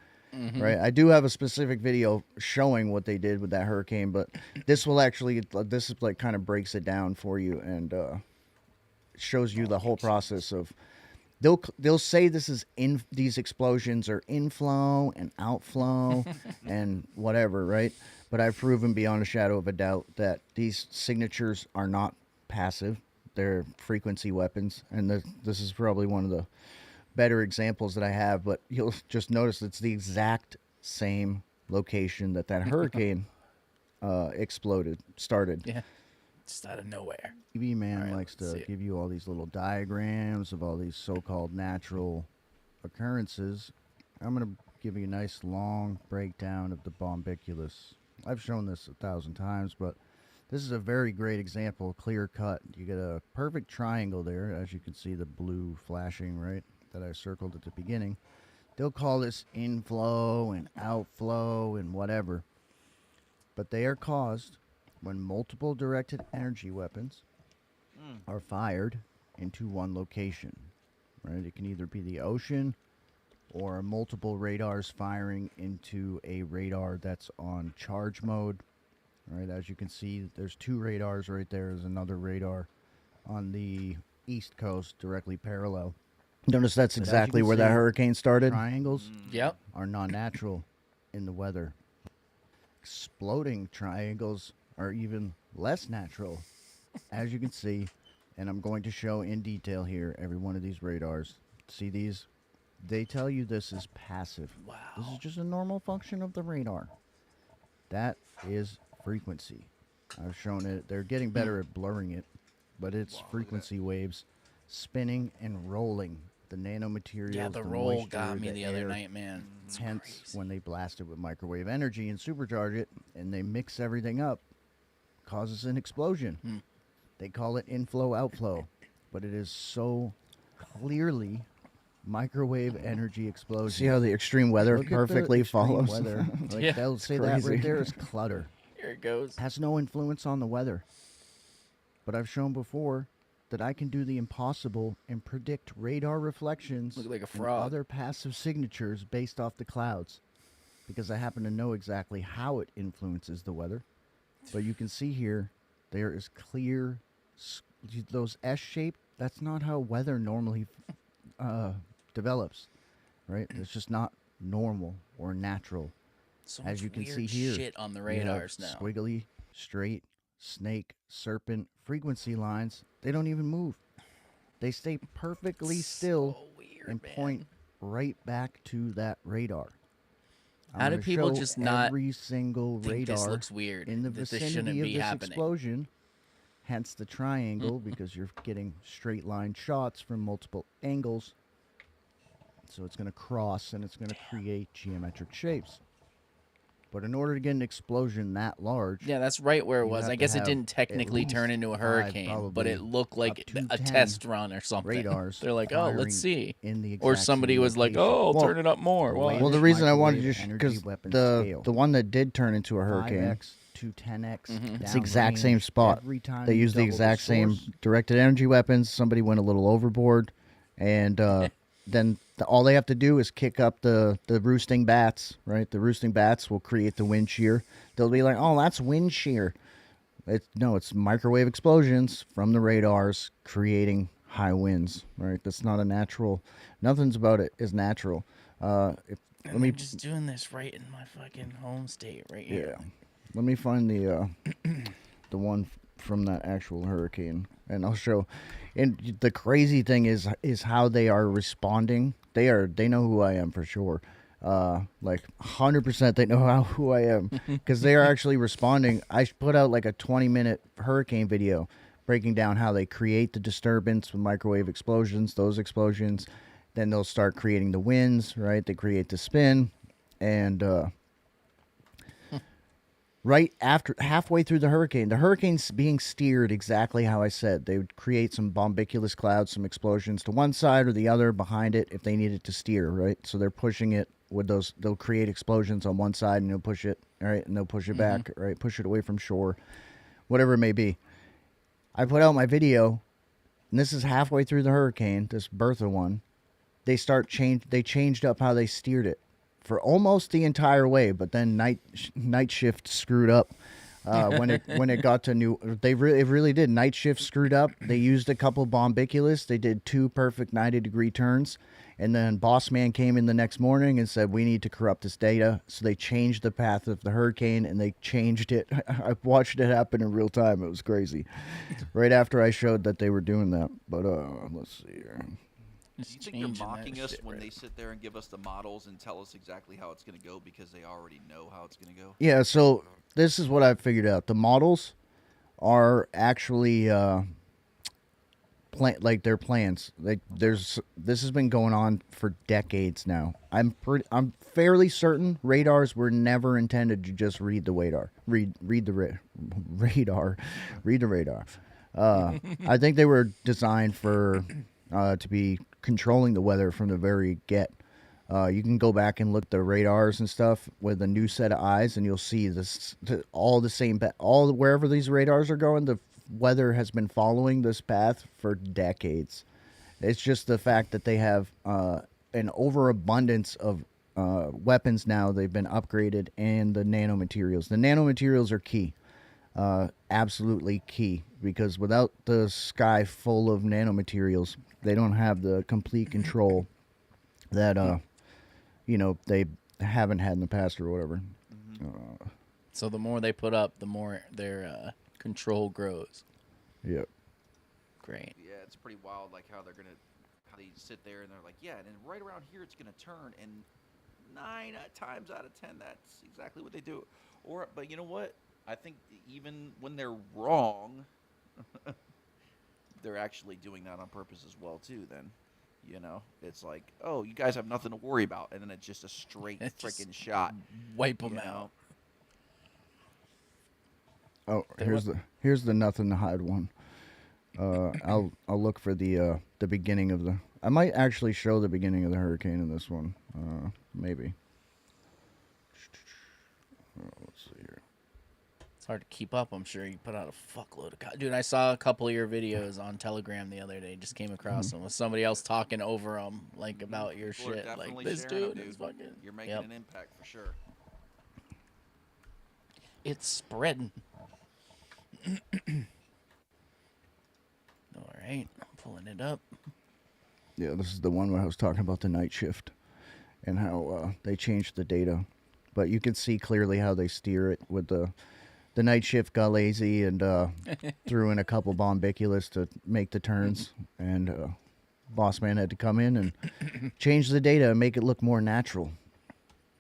Right, I do have a specific video showing what they did with that hurricane, but this is like kind of breaks it down for you and shows you the whole process of. They'll say these explosions are inflow and outflow and whatever, right? But I've proven beyond a shadow of a doubt that these signatures are not passive; they're frequency weapons, and this is probably one of the better examples that I have, but you'll just notice it's the exact same location that hurricane started. Yeah, just out of nowhere. TV man likes to give you all these little diagrams of all these so-called natural occurrences. I'm going to give you a nice long breakdown of the bombiculus. I've shown this 1,000 times, but this is a very great example, clear cut. You get a perfect triangle there, as you can see the blue flashing, right? That I circled at the beginning. They'll call this inflow and outflow and whatever. But they are caused when multiple directed energy weapons are fired into one location. Right? It can either be the ocean or multiple radars firing into a radar that's on charge mode. Right? As you can see, there's 2 radars right there. There's another radar on the east coast directly parallel. Notice that's exactly where that hurricane started. Triangles are non-natural in the weather. Exploding triangles are even less natural, as you can see. And I'm going to show in detail here every one of these radars. See these? They tell you this is passive. Wow. This is just a normal function of the radar. That is frequency. I've shown it. They're getting better at blurring it, but it's frequency waves spinning and rolling. The nanomaterials, yeah, the roll moisture, got me the other night, man. It's hence, crazy. when they blast it with microwave energy and supercharge it, and they mix everything up, causes an explosion. They call it inflow-outflow, but it is so clearly microwave energy explosion. See how the extreme weather perfectly follows? Weather. Like they'll say that right there is clutter. Here it goes. Has no influence on the weather. But I've shown before that I can do the impossible and predict radar reflections Look like a and frog. other passive signatures based off the clouds, because I happen to know exactly how it influences the weather. But you can see here, there is clear, those S-shaped, that's not how weather normally develops, right? It's just not normal or natural. So as you can see weird here, shit on the radars now. Squiggly, straight snake, serpent frequency lines, they don't even move. They stay perfectly still and point right back to that radar. How do people show just not every single think radar this looks weird, in the that this vicinity shouldn't of be this happening? explosion? Hence the triangle, because you're getting straight line shots from multiple angles. So it's going to cross and it's going to create geometric shapes. But in order to get an explosion that large, Yeah, that's right where it you was. have I to guess it have didn't technically at turn least into a 5, hurricane, but it probably looked like up to a 10 test run or something. radars They're like, oh, firing let's see. in the Or exact somebody same was like, location. oh, Well, turn it up more. Well, the reason I wanted to, because the one that did turn into a hurricane, 5x to 10x. it's the exact same spot. Every time They you used the double exact same source. directed energy weapons. Somebody went a little overboard, and then all they have to do is kick up the roosting bats, right? The roosting bats will create the wind shear. They'll be like, oh, that's wind shear. It's microwave explosions from the radars creating high winds, right? That's not a natural. Nothing's about it is natural. And they're just doing this right in my fucking home state right here. Yeah. Let me find the one from that actual hurricane, and I'll show. And the crazy thing is how they are responding. They know who I am for sure. Like 100% they know who I am, because they are actually responding. I put out like a 20-minute hurricane video breaking down how they create the disturbance with microwave explosions, those explosions. Then they'll start creating the winds, right? They create the spin, and right after, halfway through the hurricane's being steered exactly how I said. They would create some bombiculous clouds, some explosions to one side or the other behind it if they needed to steer, right? So they're pushing it with those. They'll create explosions on one side and they'll push it, right? And they'll push it back, right? Push it away from shore, whatever it may be. I put out my video, and this is halfway through the hurricane, this Bertha one. They changed up how they steered it for almost the entire way, but then night shift screwed up when it got to it really did. Night shift screwed up. They used a couple bombiculus. They did 2 perfect 90-degree turns, and then Boss Man came in the next morning and said, we need to corrupt this data. So they changed the path of the hurricane, and they changed it. I watched it happen in real time. It was crazy. Right after I showed that they were doing that. But let's see here. Do you think they're mocking us when they sit there and give us the models and tell us exactly how it's going to go because they already know how it's going to go? Yeah, so this is what I've figured out. The models are actually they're plans. This has been going on for decades now. I'm fairly certain radars were never intended to just read the radar. Read the radar. I think they were designed for to be controlling the weather from the very get. You can go back and look at the radars and stuff with a new set of eyes, and you'll see wherever these radars are going, the weather has been following this path for decades. It's just the fact that they have an overabundance of weapons now. They've been upgraded, and the nanomaterials. The nanomaterials are key. Absolutely key, because without the sky full of nanomaterials, they don't have the complete control that they haven't had in the past or whatever. So the more they put up, the more their control grows. Yep. Great. Yeah, it's pretty wild, like how they sit there and they're like, yeah, and then right around here it's gonna turn, and 9 times out of 10 that's exactly what they do. But you know what? I think even when they're wrong, they're actually doing that on purpose as well too. Then, it's like, oh, you guys have nothing to worry about, and then it's just a straight freaking shot. Wipe them out. Oh, here's the nothing to hide one. I'll look for the beginning of the. I might actually show the beginning of the hurricane in this one. Maybe. Let's see here. It's hard to keep up. I'm sure you put out a fuckload of dude. I saw a couple of your videos on Telegram the other day. Just came across them with somebody else talking over them, like about your People are shit. Like definitely this sharing dude them, is fucking. You're making an impact for sure. It's spreading. All right, I'm pulling it up. Yeah, this is the one where I was talking about the night shift and how they changed the data. But you can see clearly how they steer it with the the night shift got lazy and threw in a couple bombiculus to make the turns, and boss man had to come in and change the data and make it look more natural.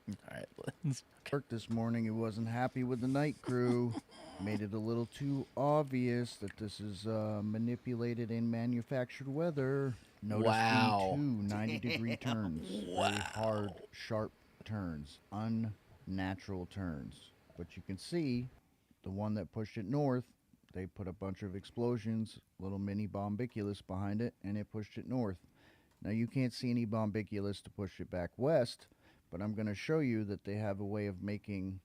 All right, let's Work this morning, he wasn't happy with the night crew. Made it a little too obvious that this is manipulated and manufactured weather. Notice Wow. V2 90-degree turns. Very hard, sharp turns. Unnatural turns. But you can see the one that pushed it north, they put a bunch of explosions, little mini bombiculus behind it, and it pushed it north. Now you can't see any bombiculus to push it back west, but I'm going to show you that they have a way of making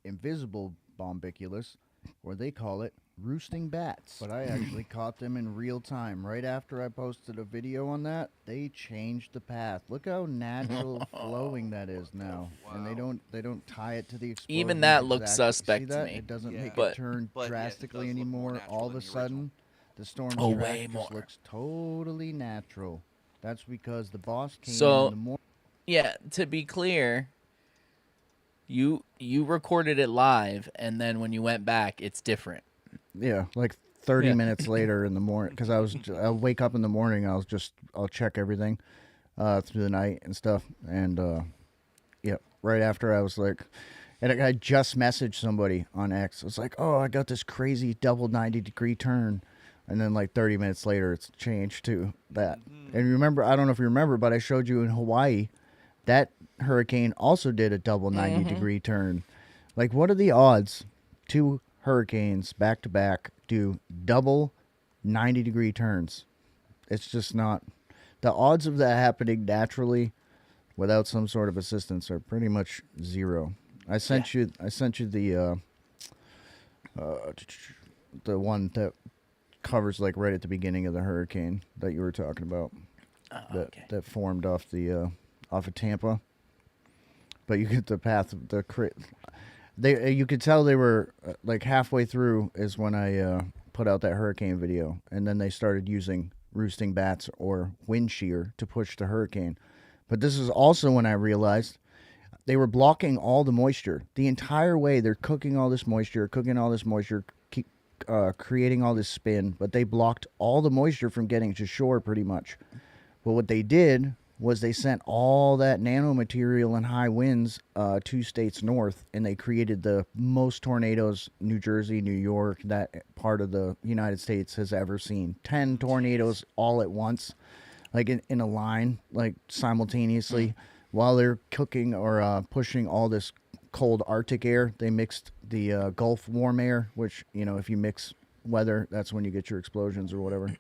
invisible bombiculus, or they call it roosting bats. But I actually caught them in real time. Right after I posted a video on that, they changed the path. Look how natural flowing that is now. Wow. And they don't tie it to the explosion. Even that looks exactly. suspect See to that? me. It doesn't Yeah. make But- it turn but, yeah, it drastically does look more anymore. natural All of than a the original. sudden, the storm's Oh, track way just more. looks totally natural. That's because the boss came So- in the morning. Yeah, to be clear, you recorded it live, and then when you went back, it's different. Yeah, like 30 Yeah. minutes later in the morning, because I'll wake up in the morning, I'll check everything through the night and stuff, and yeah, right after I was like, and I just messaged somebody on X. I was like, oh, I got this crazy double 90-degree turn, and then like 30 minutes later, it's changed to that. And remember, I don't know if you remember, but I showed you in Hawaii, that hurricane also did a double 90-degree turn. Like, what are the odds? Two hurricanes back to back do double 90-degree turns. It's just not. The odds of that happening naturally without some sort of assistance are pretty much zero. I sent you the one that covers like right at the beginning of the hurricane that you were talking about. That formed off of Tampa. But you get the path of the you could tell they were like halfway through is when I put out that hurricane video, and then they started using roosting bats or wind shear to push the hurricane. But this is also when I realized they were blocking all the moisture the entire way. They're cooking all this moisture, keep creating all this spin, but they blocked all the moisture from getting to shore pretty much. But what they did was they sent all that nanomaterial and high winds 2 states north, and they created the most tornadoes New Jersey, New York, that part of the United States has ever seen. 10 tornadoes all at once, like in a line, like simultaneously. While they're cooking or pushing all this cold Arctic air, they mixed the Gulf warm air, which, if you mix weather, that's when you get your explosions or whatever.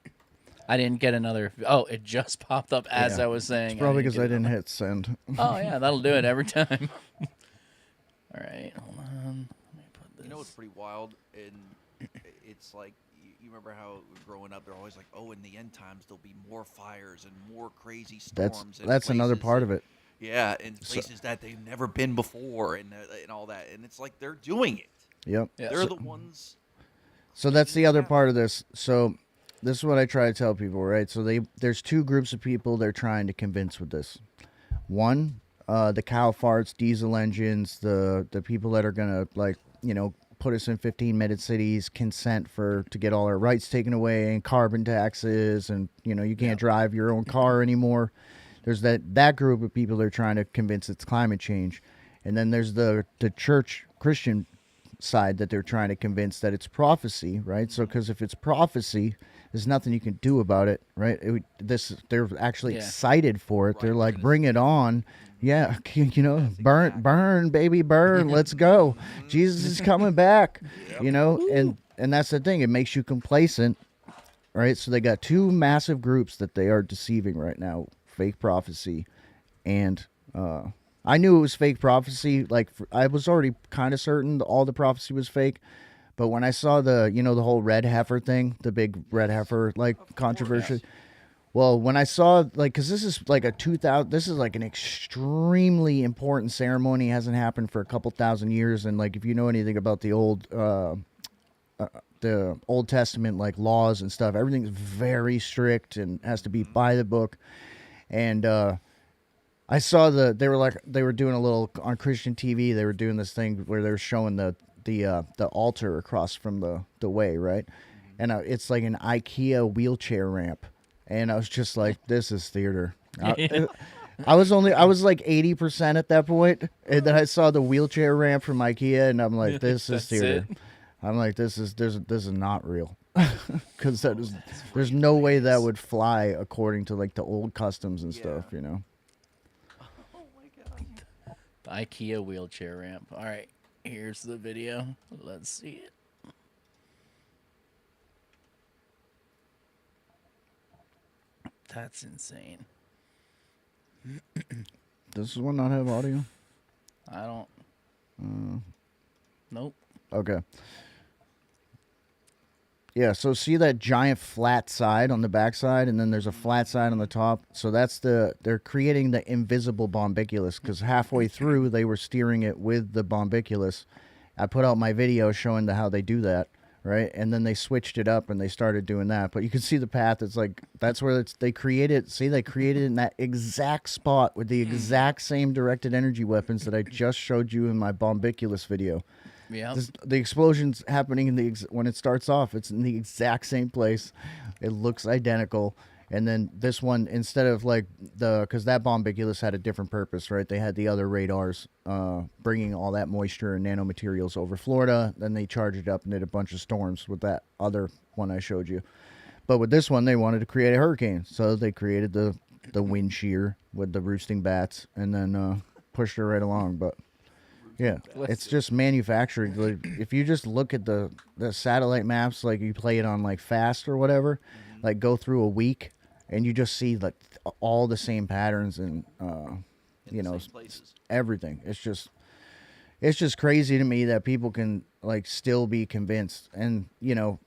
I didn't get another. Oh, it just popped up as I was saying. It's probably because I get didn't hit send. Oh yeah, that'll do it every time. All right, hold on. Let me put this. You know what's pretty wild? And it's like, you remember how growing up, they're always like, oh, in the end times, there'll be more fires and more crazy storms. That's another part of it. Yeah, in places that they've never been before and all that. And it's like they're doing it. Yep. Yeah. They're the ones. So that's the other part of this. So this is what I try to tell people, right? So there's two groups of people they're trying to convince with this. One, the cow farts, diesel engines, the people that are gonna put us in 15-minute cities, consent to get all our rights taken away, and carbon taxes, and you can't drive your own car anymore. There's that group of people they're trying to convince it's climate change, and then there's the church Christian side that they're trying to convince that it's prophecy, right? So because if it's prophecy, there's nothing you can do about it, right? They're actually excited for it. They're like, bring it on. Yeah, burn, baby, burn. Let's go. Jesus is coming back, and that's the thing. It makes you complacent, right? So they got two massive groups that they are deceiving right now, fake prophecy. And I knew it was fake prophecy. Like, I was already kind of certain all the prophecy was fake. But when I saw the whole red heifer thing, the big red heifer, controversy. Well, when I saw, because this is like this is like an extremely important ceremony. It hasn't happened for a couple thousand years. And if you know anything about the Old Testament, laws and stuff, everything's very strict and has to be by the book. And I saw they were doing a little on Christian TV. They were doing this thing where they were showing the the altar across from the way, right? And it's like an IKEA wheelchair ramp, and I was just like, this is theater. I was like 80% at that point, and then I saw the wheelchair ramp from IKEA, and I'm like, this is theater. I'm like, this is not real, because there's no way that would fly according to like the old customs and stuff, you know. Oh my god. The IKEA wheelchair ramp. All right, here's the video. Let's see it. That's insane. Does this one not have audio? I don't. Nope. Okay. Yeah, so see that giant flat side on the backside, and then there's a flat side on the top. So they're creating the invisible bombiculus, because halfway through they were steering it with the bombiculus. I put out my video showing how they do that, right? And then they switched it up and they started doing that. But you can see the path. It's like that's where they created. See, they created it in that exact spot with the exact same directed energy weapons that I just showed you in my bombiculus video. Yeah. The explosion's happening when it starts off. It's in the exact same place. It looks identical. And then this one, instead of like because that bombiculus had a different purpose, right? They had the other radars bringing all that moisture and nanomaterials over Florida. Then they charged it up and did a bunch of storms with that other one I showed you. But with this one, they wanted to create a hurricane. So they created the wind shear with the roosting bats and then pushed it right along. But yeah, it's just manufactured. Like, if you just look at the satellite maps, like you play it on like fast or whatever, like go through a week, and you just see like all the same patterns and you know, everything. It's just crazy to me that people can like still be convinced, and you know,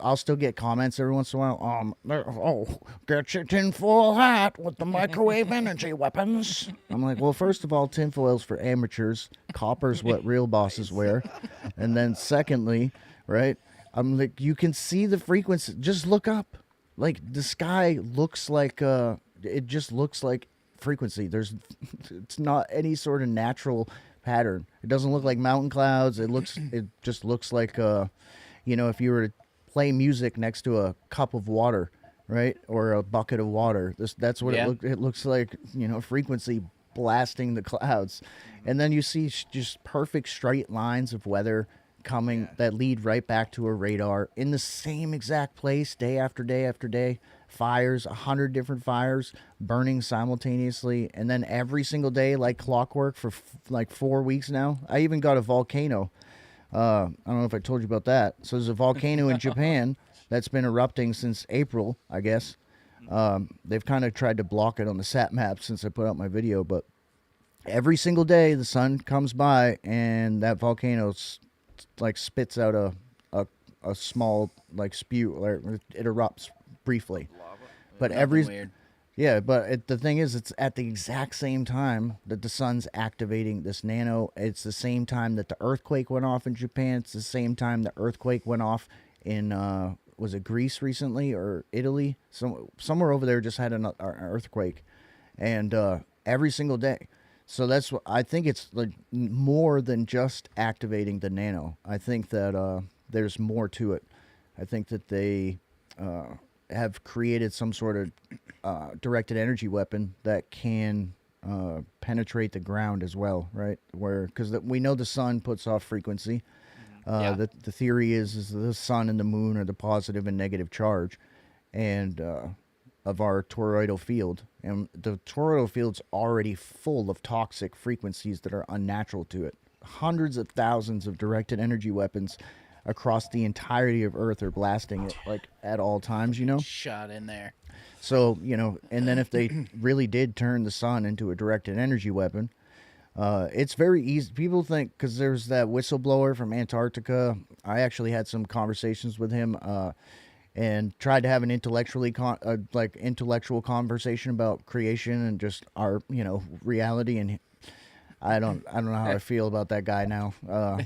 I'll still get comments every once in a while. Get your tinfoil hat with the microwave energy weapons. I'm like, well, first of all, tinfoil's for amateurs. Copper's what real bosses wear. And then secondly, right, I'm like, you can see the frequency. Just look up. Like, the sky looks like, it just looks like frequency. It's not any sort of natural pattern. It doesn't look like mountain clouds. It just looks like, you know, if you were to play music next to a cup of water, right, or a bucket of water. That's what it looks like, you know, frequency blasting the clouds. And then you see just perfect straight lines of weather coming that lead right back to a radar in the same exact place, day after day after day. Fires, 100 different fires burning simultaneously, and then every single day like clockwork for like 4 weeks now. I even got a volcano. I don't know if I told you about that. So there's a volcano in Japan that's been erupting since April, I guess. They've kind of tried to block it on the sat map since I put out my video, but every single day the sun comes by and that volcano like spits out a small like spew, or it erupts briefly. But the thing is, it's at the exact same time that the sun's activating this nano. It's the same time that the earthquake went off in Japan. It's the same time the earthquake went off in, was it Greece recently or Italy? Somewhere over there just had an earthquake. And every single day. So that's what I think. It's like more than just activating the nano. I think that there's more to it. I think that they have created some sort of directed energy weapon that can penetrate the ground as well, right? Because we know the sun puts off frequency. The theory is the sun and the moon are the positive and negative charge, and of our toroidal field, and the toroidal field's already full of toxic frequencies that are unnatural to it. Hundreds of thousands of directed energy weapons across the entirety of Earth are blasting it like at all times, you know? Shot in there. So, you know, and then if they really did turn the sun into a directed energy weapon, it's very easy. People think, because there's that whistleblower from Antarctica. I actually had some conversations with him and tried to have an intellectual conversation about creation and just our, you know, reality. And I don't know how I feel about that guy now,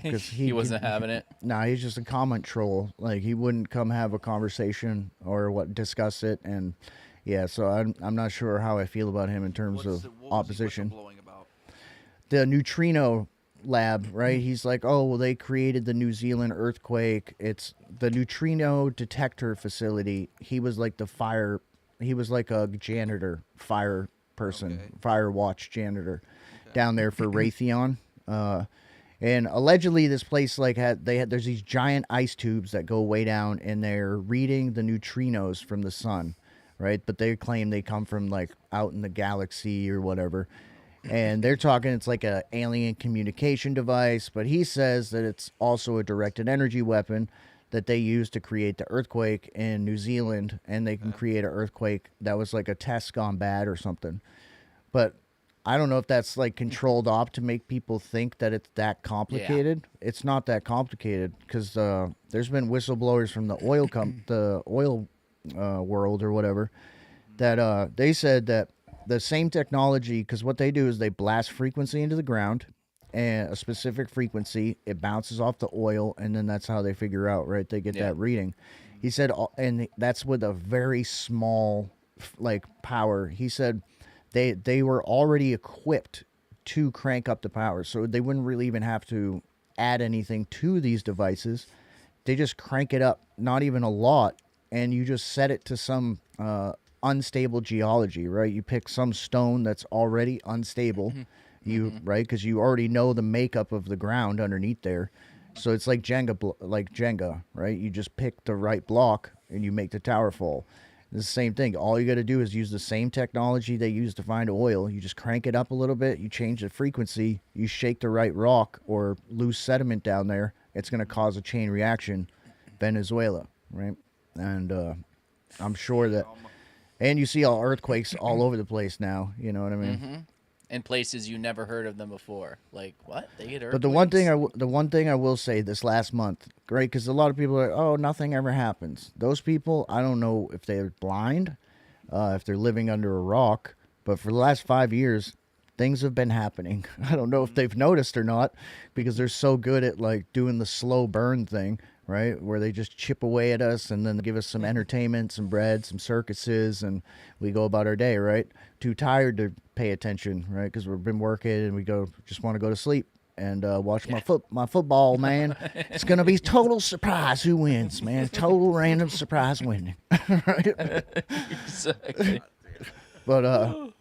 because he wasn't having it. No, he's just a comment troll. Like, he wouldn't come have a conversation or discuss it, and yeah. So I'm not sure how I feel about him in terms of opposition. Blowing about? The neutrino lab, right? He's like, oh, well, they created the New Zealand earthquake. It's the neutrino detector facility. He was like he was like a janitor, fire person, fire watch janitor down there for Raytheon. And allegedly this place there's these giant ice tubes that go way down and they're reading the neutrinos from the sun, right? But they claim they come from like out in the galaxy or whatever. And they're talking it's like a alien communication device, but he says that it's also a directed energy weapon that they use to create the earthquake in New Zealand, and they can create an earthquake that was like a test gone bad or something. But I don't know if that's like controlled op to make people think that it's that complicated. Yeah. It's not that complicated because there's been whistleblowers from the oil world or whatever that they said that the same technology, because what they do is they blast frequency into the ground, and a specific frequency, it bounces off the oil, and then that's how they figure out, right? They get that reading. He said, and that's with a very small like power. He said they were already equipped to crank up the power, so they wouldn't really even have to add anything to these devices. They just crank it up, not even a lot, and you just set it to some unstable geology, right? You pick some stone that's already unstable, right? Because you already know the makeup of the ground underneath there. So it's like Jenga, right? You just pick the right block and you make the tower fall. It's the same thing. All you got to do is use the same technology they use to find oil. You just crank it up a little bit, you change the frequency, you shake the right rock or loose sediment down there. It's going to cause a chain reaction. Venezuela, right? And I'm sure that... And you see all earthquakes all over the place now. You know what I mean? In places you never heard of them before. Like, what? They get earthquakes? But the one thing I will say this last month, great, because a lot of people are, oh, nothing ever happens. Those people, I don't know if they're blind, if they're living under a rock, but for the last 5 years, things have been happening. I don't know if they've noticed or not, because they're so good at like doing the slow burn thing. Right, where they just chip away at us and then give us some entertainment, some bread, some circuses, and we go about our day, right? Too tired to pay attention, right? Because we've been working and we just want to go to sleep and watch my football, man. It's going to be total surprise who wins, man. Total random surprise winning. Right? Exactly. But,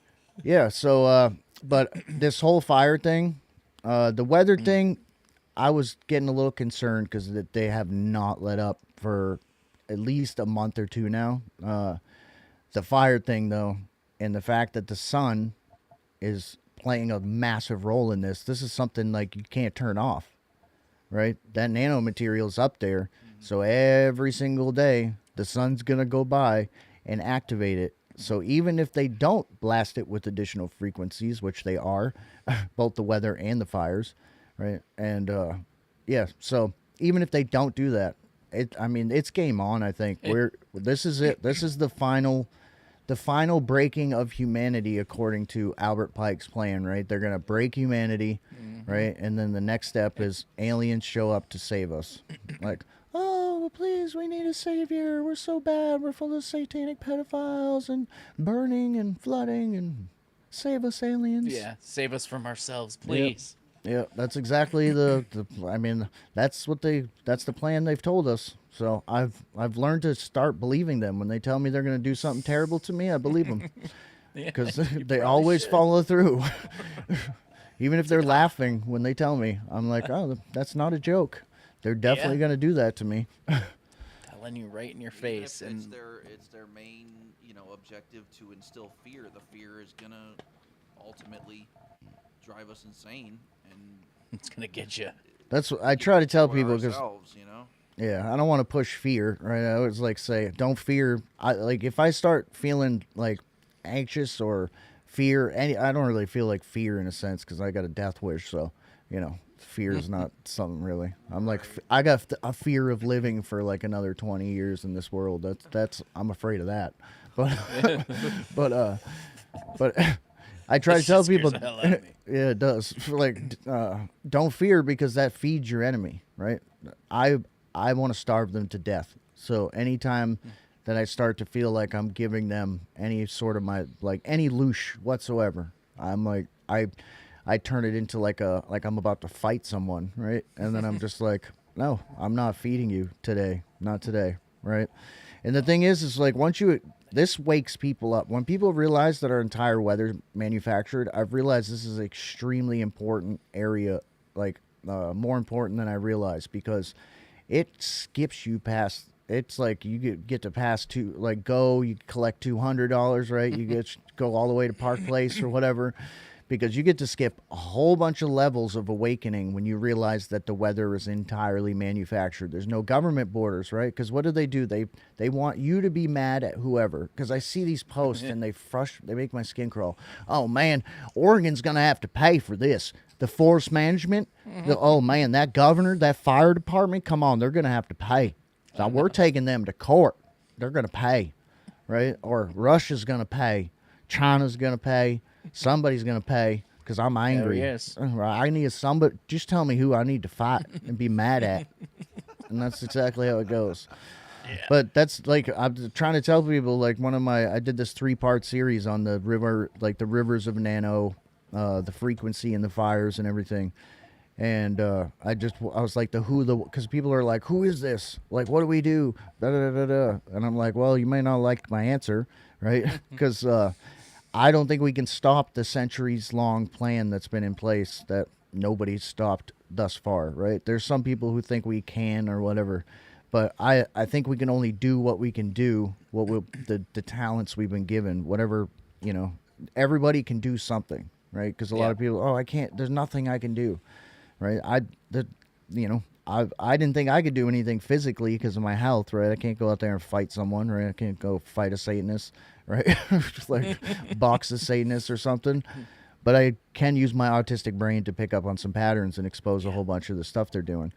yeah, so, but this whole fire thing, the weather thing, I was getting a little concerned because they have not let up for at least a month or two now. The fire thing, though, and the fact that the sun is playing a massive role in this. This is something like you can't turn off, right? That nanomaterial's up there, so every single day the sun's gonna go by and activate it. So even if they don't blast it with additional frequencies, which they are, both the weather and the fires. Right. And, yeah, so even if they don't do that, it's game on, I think. This is it. This is the final breaking of humanity, according to Albert Pike's plan, right? They're going to break humanity, right? And then the next step is aliens show up to save us. Like, oh, please, we need a savior. We're so bad. We're full of satanic pedophiles and burning and flooding, and save us, aliens. Yeah, save us from ourselves, please. Yep. Yeah, that's exactly that's the plan they've told us. So I've learned to start believing them. When they tell me they're going to do something terrible to me, I believe them. Because they always follow through. Even if they're laughing when they tell me, I'm like, oh, that's not a joke. They're definitely going to do that to me. Telling you right in your face. Even if and it's their main, objective to instill fear. The fear is going to ultimately drive us insane, and it's gonna get you. That's what I try to tell people, because yeah, I don't want to push fear, right? I always say don't fear. If I start feeling like anxious or fear, I don't really feel like fear in a sense, because I got a death wish, so fear is not something really. I'm like, I got a fear of living for like another 20 years in this world. That's I'm afraid of that, but I try to tell people, yeah, it does. Don't fear, because that feeds your enemy, right? I want to starve them to death. So anytime that I start to feel like I'm giving them any sort of any loosh whatsoever, I'm like, I turn it into like I'm about to fight someone, right? And then I'm just like, no, I'm not feeding you today, not today, right? And the thing is like this wakes people up. When people realize that our entire weather manufactured, I've realized this is an extremely important area, like more important than I realized, because it skips you past. It's like you get to pass you collect $200, right? You go all the way to Park Place or whatever, because you get to skip a whole bunch of levels of awakening when you realize that the weather is entirely manufactured. There's no government borders, right? Because what do? They want you to be mad at whoever. Because I see these posts and they make my skin crawl. Oh man, Oregon's gonna have to pay for this. The forest management. Oh man, that governor, that fire department. Come on, they're gonna have to pay. Now we're taking them to court. They're gonna pay, right? Or Russia's gonna pay. China's gonna pay. Somebody's gonna pay because I'm angry. Yes. I need somebody. Just tell me who I need to fight and be mad at, and that's exactly how it goes. Yeah. But that's like I'm trying to tell people. Like I did this 3-part series on the river, like the rivers of Nano, the frequency and the fires and everything. And I was like because people are like, who is this? Like, what do we do? Da, da, da, da. And I'm like, well, you may not like my answer, right? Because I don't think we can stop the centuries-long plan that's been in place that nobody's stopped thus far, right? There's some people who think we can or whatever, but I think we can only do what we can do, the talents we've been given, whatever, everybody can do something, right? Because a lot of people, I can't, there's nothing I can do, right? I didn't think I could do anything physically because of my health, right? I can't go out there and fight someone, right? I can't go fight a Satanist, right? Just like box a Satanist or something. But I can use my autistic brain to pick up on some patterns and expose a whole bunch of the stuff they're doing.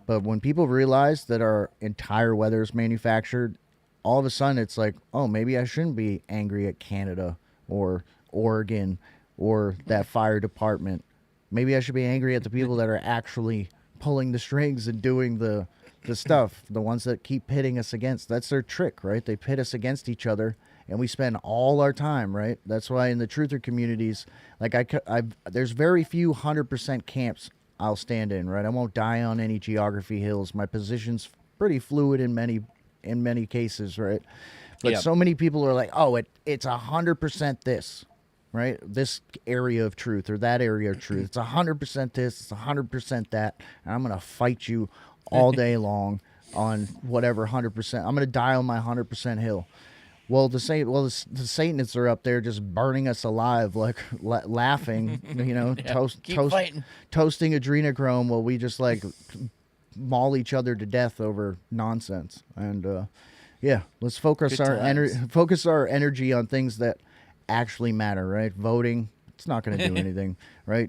But when people realize that our entire weather is manufactured, all of a sudden it's like, oh, maybe I shouldn't be angry at Canada or Oregon or that fire department. Maybe I should be angry at the people that are actually pulling the strings and doing the stuff, the ones that keep pitting us against. That's their trick, right? They pit us against each other, and we spend all our time, right? That's why in the truther communities, like there's very few 100% camps I'll stand in, right? I won't die on any geography hills. My position's pretty fluid in many cases, right? But so many people are like, oh, it's 100% this, right? This area of truth or that area of truth. It's 100% this, it's 100% that, and I'm going to fight you all day long on whatever 100%. I'm going to die on my 100% hill. Well, the Satanists are up there just burning us alive, like laughing, toasting adrenochrome while we just like maul each other to death over nonsense. And let's focus our energy on things that actually matter, right? Voting, it's not going to do anything, right?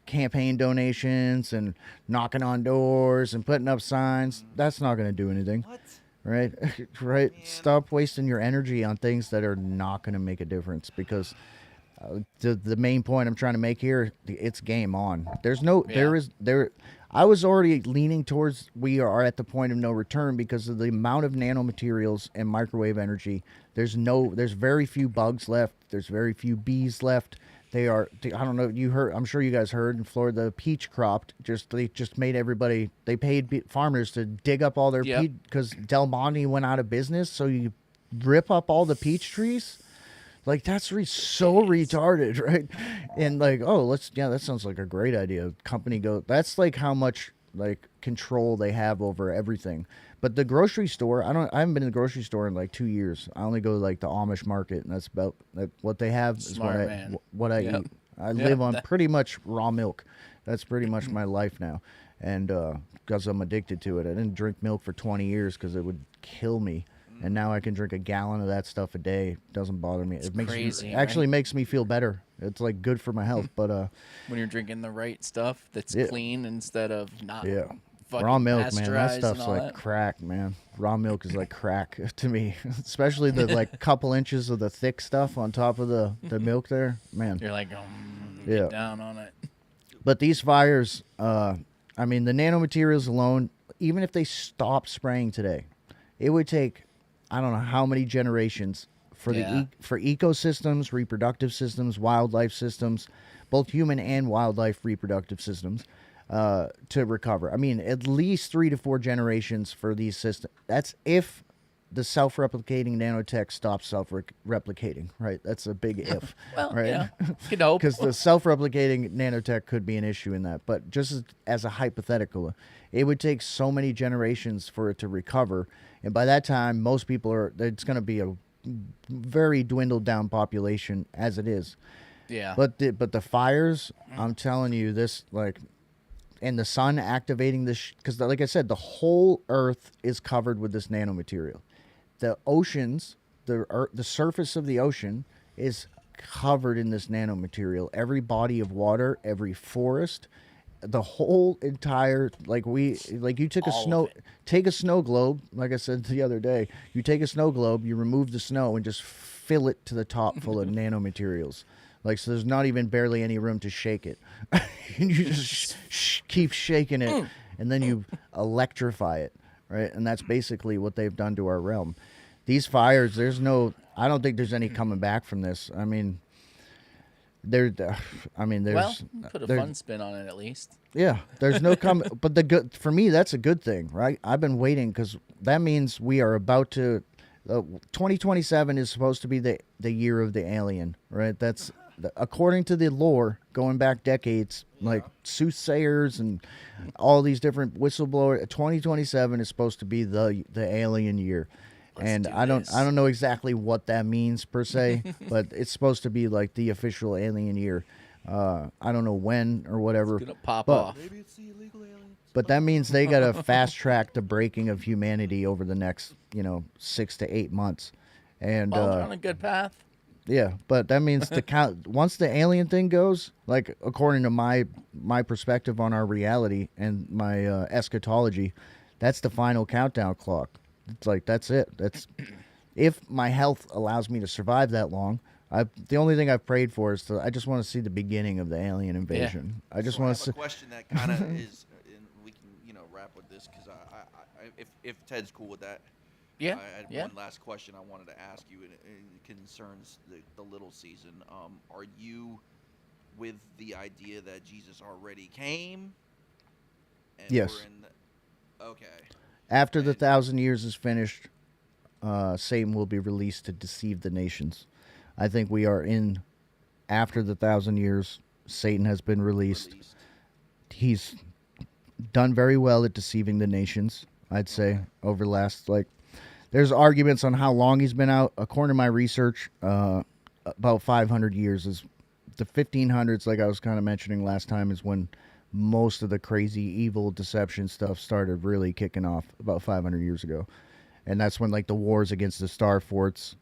Campaign donations and knocking on doors and putting up signs, that's not going to do anything. What? Right? Right? Man. Stop wasting your energy on things that are not going to make a difference, because the main point I'm trying to make here, it's game on. I was already leaning towards we are at the point of no return because of the amount of nanomaterials and microwave energy. There's very few bugs left. There's very few bees left. I don't know, I'm sure you guys heard in Florida, the peach crop, they paid farmers to dig up all their peach because Del Monte went out of business. So you rip up all the peach trees. Like, that's so retarded, right? And like, that sounds like a great idea. That's like how much like control they have over everything. But the grocery store, I haven't been in the grocery store in like 2 years. I only go to like the Amish market, and that's about what they have. Smart is man. What I eat. I live on pretty much raw milk. That's pretty much my life now. And because I'm addicted to it. I didn't drink milk for 20 years because it would kill me. And now I can drink a gallon of that stuff a day. It doesn't bother me. It makes me feel better. It's like good for my health. But when you're drinking the right stuff that's clean instead of not fucking raw milk, man, that stuff's like that. crack, man. Raw milk is like crack to me, especially the like couple inches of the thick stuff on top of the milk there, man. You're like, get down on it. But these fires, the nanomaterials alone, even if they stop spraying today, it would take I don't know how many generations for for ecosystems, reproductive systems, wildlife systems, both human and wildlife reproductive systems to recover. I mean, at least 3 to 4 generations for these systems. That's if the self-replicating nanotech stops self-replicating, right? That's a big if, Well, right? you know, could hope. Because the self-replicating nanotech could be an issue in that. But just as a hypothetical, it would take so many generations for it to recover, and by that time, most people are. It's going to be a very dwindled down population as it is. Yeah. But the fires, I'm telling you, this like. And the sun activating this, because like I said, the whole Earth is covered with this nanomaterial. The oceans, the surface of the ocean is covered in this nanomaterial. Every body of water, every forest, the whole entire you took take a snow globe, like I said the other day. You take a snow globe, you remove the snow, and just fill it to the top full of nanomaterials. Like, so there's not even barely any room to shake it. And you just keep shaking it, and then you electrify it, right? And that's basically what they've done to our realm. These fires, I don't think there's any coming back from this. I mean, there's put a fun spin on it at least. Yeah, there's no coming. But for me, that's a good thing, right? I've been waiting because that means we are about to. 2027 is supposed to be the year of the alien, right? That's according to the lore, going back decades, like soothsayers and all these different whistleblowers. 2027 is supposed to be the alien year. And I don't know exactly what that means per se, but it's supposed to be like the official alien year. I don't know when or whatever. It's gonna pop off. Maybe it's the illegal aliens. But that means they got to fast track the breaking of humanity over the next, 6 to 8 months. And Well, they're on a good path. yeah, but that means once the alien thing goes, like according to my perspective on our reality and my eschatology, that's the final countdown clock. It's like that's it. That's if my health allows me to survive that long. The only thing I've prayed for is I just want to see the beginning of the alien invasion. I just want to see. A question that kind of is, and we can wrap with this because if Ted's cool with that. Yeah. I had one last question I wanted to ask you, and it concerns the little season. Are you with the idea that Jesus already came? And Yes. Okay. After the 1,000 years is finished, Satan will be released to deceive the nations. I think we are in after the 1,000 years. Satan has been released. He's done very well at deceiving the nations, I'd say, over the last, there's arguments on how long he's been out. According to my research, about 500 years. Is the 1500s, like I was kind of mentioning last time, is when most of the crazy, evil deception stuff started really kicking off about 500 years ago. And that's when, the wars against the star forts,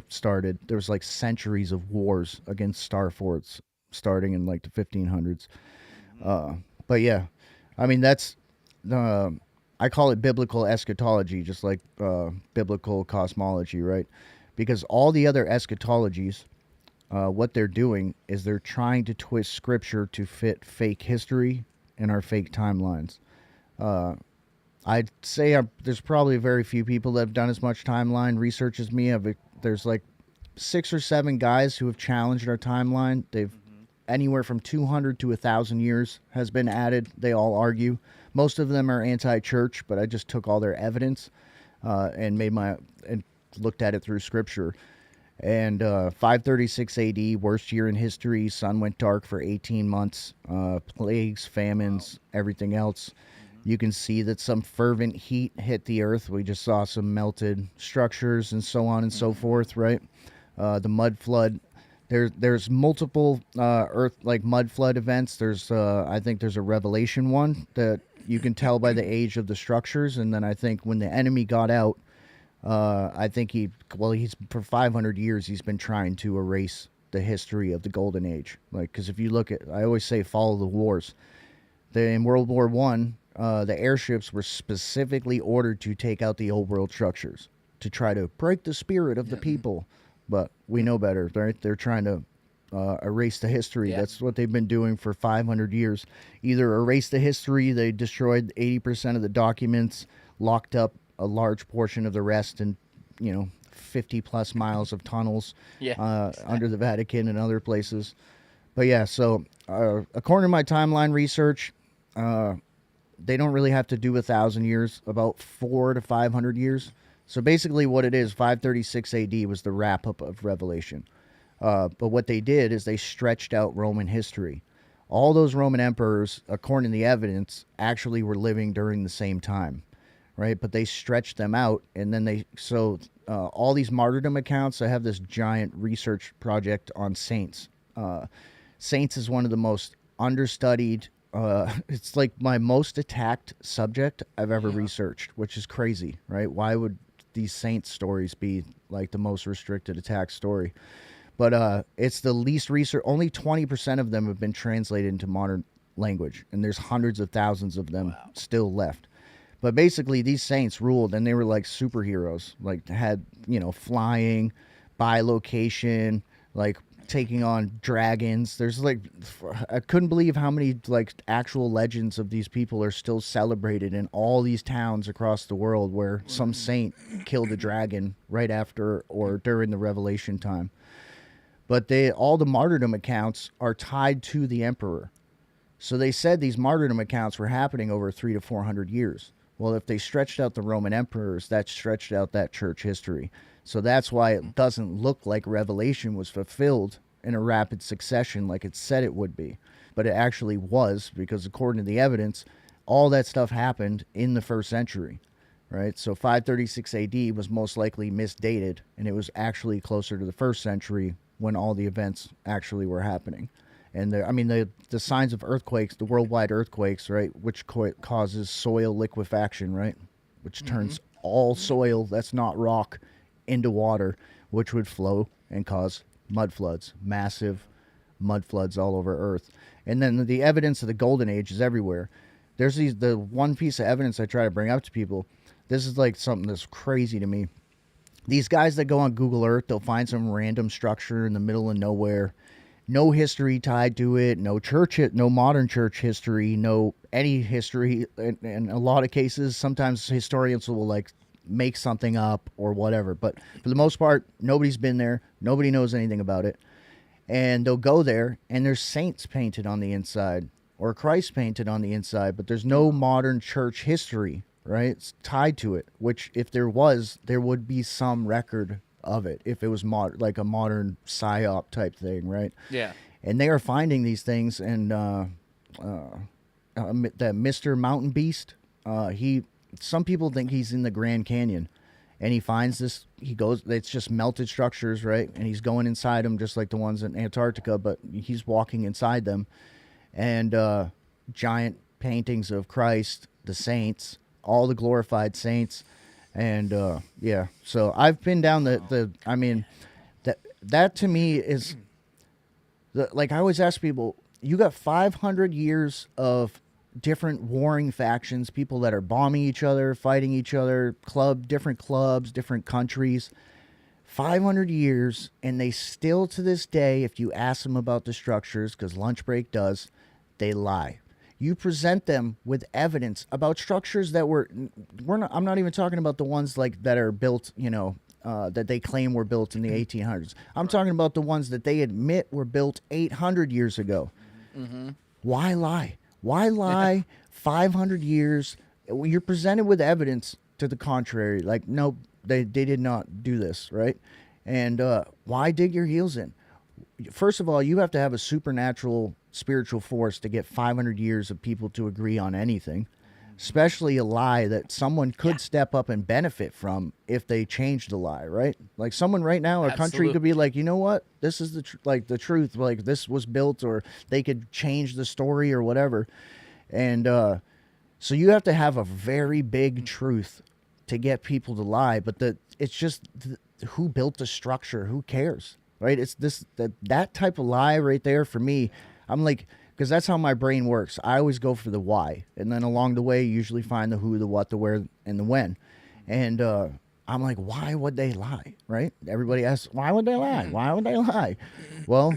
started. There was, centuries of wars against star forts starting in, the 1500s. But, yeah, I mean, that's... I call it biblical eschatology, just like biblical cosmology, right? Because all the other eschatologies, what they're doing is they're trying to twist scripture to fit fake history and our fake timelines. I'd say there's probably very few people that have done as much timeline research as me. There's 6 or 7 guys who have challenged our timeline. They've anywhere from 200 to 1,000 years has been added. They all argue. Most of them are anti-church, but I just took all their evidence and looked at it through scripture. And 536 AD, worst year in history. Sun went dark for 18 months. Plagues, famines, everything else. You can see that some fervent heat hit the earth. We just saw some melted structures and so on and so forth, right? The mud flood. There's multiple mud flood events. There's I think there's a Revelation one that you can tell by the age of the structures, and then I think when the enemy got out, I think he's for 500 years he's been trying to erase the history of the Golden Age. Because if you look at, I always say follow the wars. In World War I, the airships were specifically ordered to take out the old world structures to try to break the spirit of the people. But we know better, right? They're trying to erase the history. Yeah. That's what they've been doing for 500 years. Either erase the history, they destroyed 80% of the documents, locked up a large portion of the rest, and 50 plus miles of tunnels Yeah. under the Vatican and other places. But yeah, so according to my timeline research, they don't really have to do 1,000 years, about 400 to 500 years. So basically what it is, 536 AD was the wrap-up of Revelation. But what they did is they stretched out Roman history. All those Roman emperors, according to the evidence, actually were living during the same time, right? But they stretched them out, and then all these martyrdom accounts, I have this giant research project on saints. Saints is one of the most understudied, it's like my most attacked subject I've ever researched, which is crazy, right? Why would these saints stories be like the most restricted attack story? But it's the least research. Only 20% of them have been translated into modern language, and there's hundreds of thousands of them still left. But basically, these saints ruled, and they were like superheroes. Like had flying, bilocation, like taking on dragons. There's like, I couldn't believe how many like actual legends of these people are still celebrated in all these towns across the world where some saint killed a dragon right after or during the Revelation time. But all the martyrdom accounts are tied to the emperor. So they said these martyrdom accounts were happening over 300 to 400 years. Well, if they stretched out the Roman emperors, that stretched out that church history. So that's why it doesn't look like Revelation was fulfilled in a rapid succession like it said it would be. But it actually was, because according to the evidence, all that stuff happened in the first century. Right, so 536 AD was most likely misdated, and it was actually closer to the first century when all the events actually were happening. And the signs of earthquakes, the worldwide earthquakes, right, which causes soil liquefaction, right, which turns all soil that's not rock into water, which would flow and cause mud floods, massive mud floods all over Earth. And then the evidence of the Golden Age is everywhere. There's the one piece of evidence I try to bring up to people. This is like something that's crazy to me. These guys that go on Google Earth, they'll find some random structure in the middle of nowhere. No history tied to it, no modern church history, no any history. In a lot of cases, sometimes historians will like make something up or whatever. But for the most part, nobody's been there. Nobody knows anything about it. And they'll go there, and there's saints painted on the inside or Christ painted on the inside, but there's no modern church history, right? It's tied to it, which if there was, there would be some record of it if it was like a modern psyop type thing, right? Yeah. And they are finding these things, and that Mr. Mountain Beast, some people think he's in the Grand Canyon, and he finds this, it's just melted structures, right? And he's going inside them just like the ones in Antarctica, but he's walking inside them, and giant paintings of Christ, the saints, all the glorified saints. And yeah, so I've been down that to me is like I always ask people, you got 500 years of different warring factions, people that are bombing each other, fighting each other, different clubs, different countries. 500 years, and they still to this day, if you ask them about the structures, because Lunch Break does, they lie. You present them with evidence about structures that I'm not even talking about the ones like that are built, that they claim were built in the 1800s. I'm talking about the ones that they admit were built 800 years ago. Mm-hmm. Why lie? Why lie 500 years? You're presented with evidence to the contrary. Like, no, they did not do this, right? And why dig your heels in? First of all, you have to have a supernatural spiritual force to get 500 years of people to agree on anything, especially a lie that someone could step up and benefit from if they changed the lie, right? Like someone right now, a country could be like, you know what? This is the truth. Like this was built, or they could change the story or whatever. And so you have to have a very big truth to get people to lie. But it's just who built the structure? Who cares? Right? It's that type of lie right there for me. I'm like, because that's how my brain works. I always go for the why, and then along the way, you usually find the who, the what, the where, and the when. And I'm like, why would they lie? Right? Everybody asks, why would they lie? Why would they lie? Well,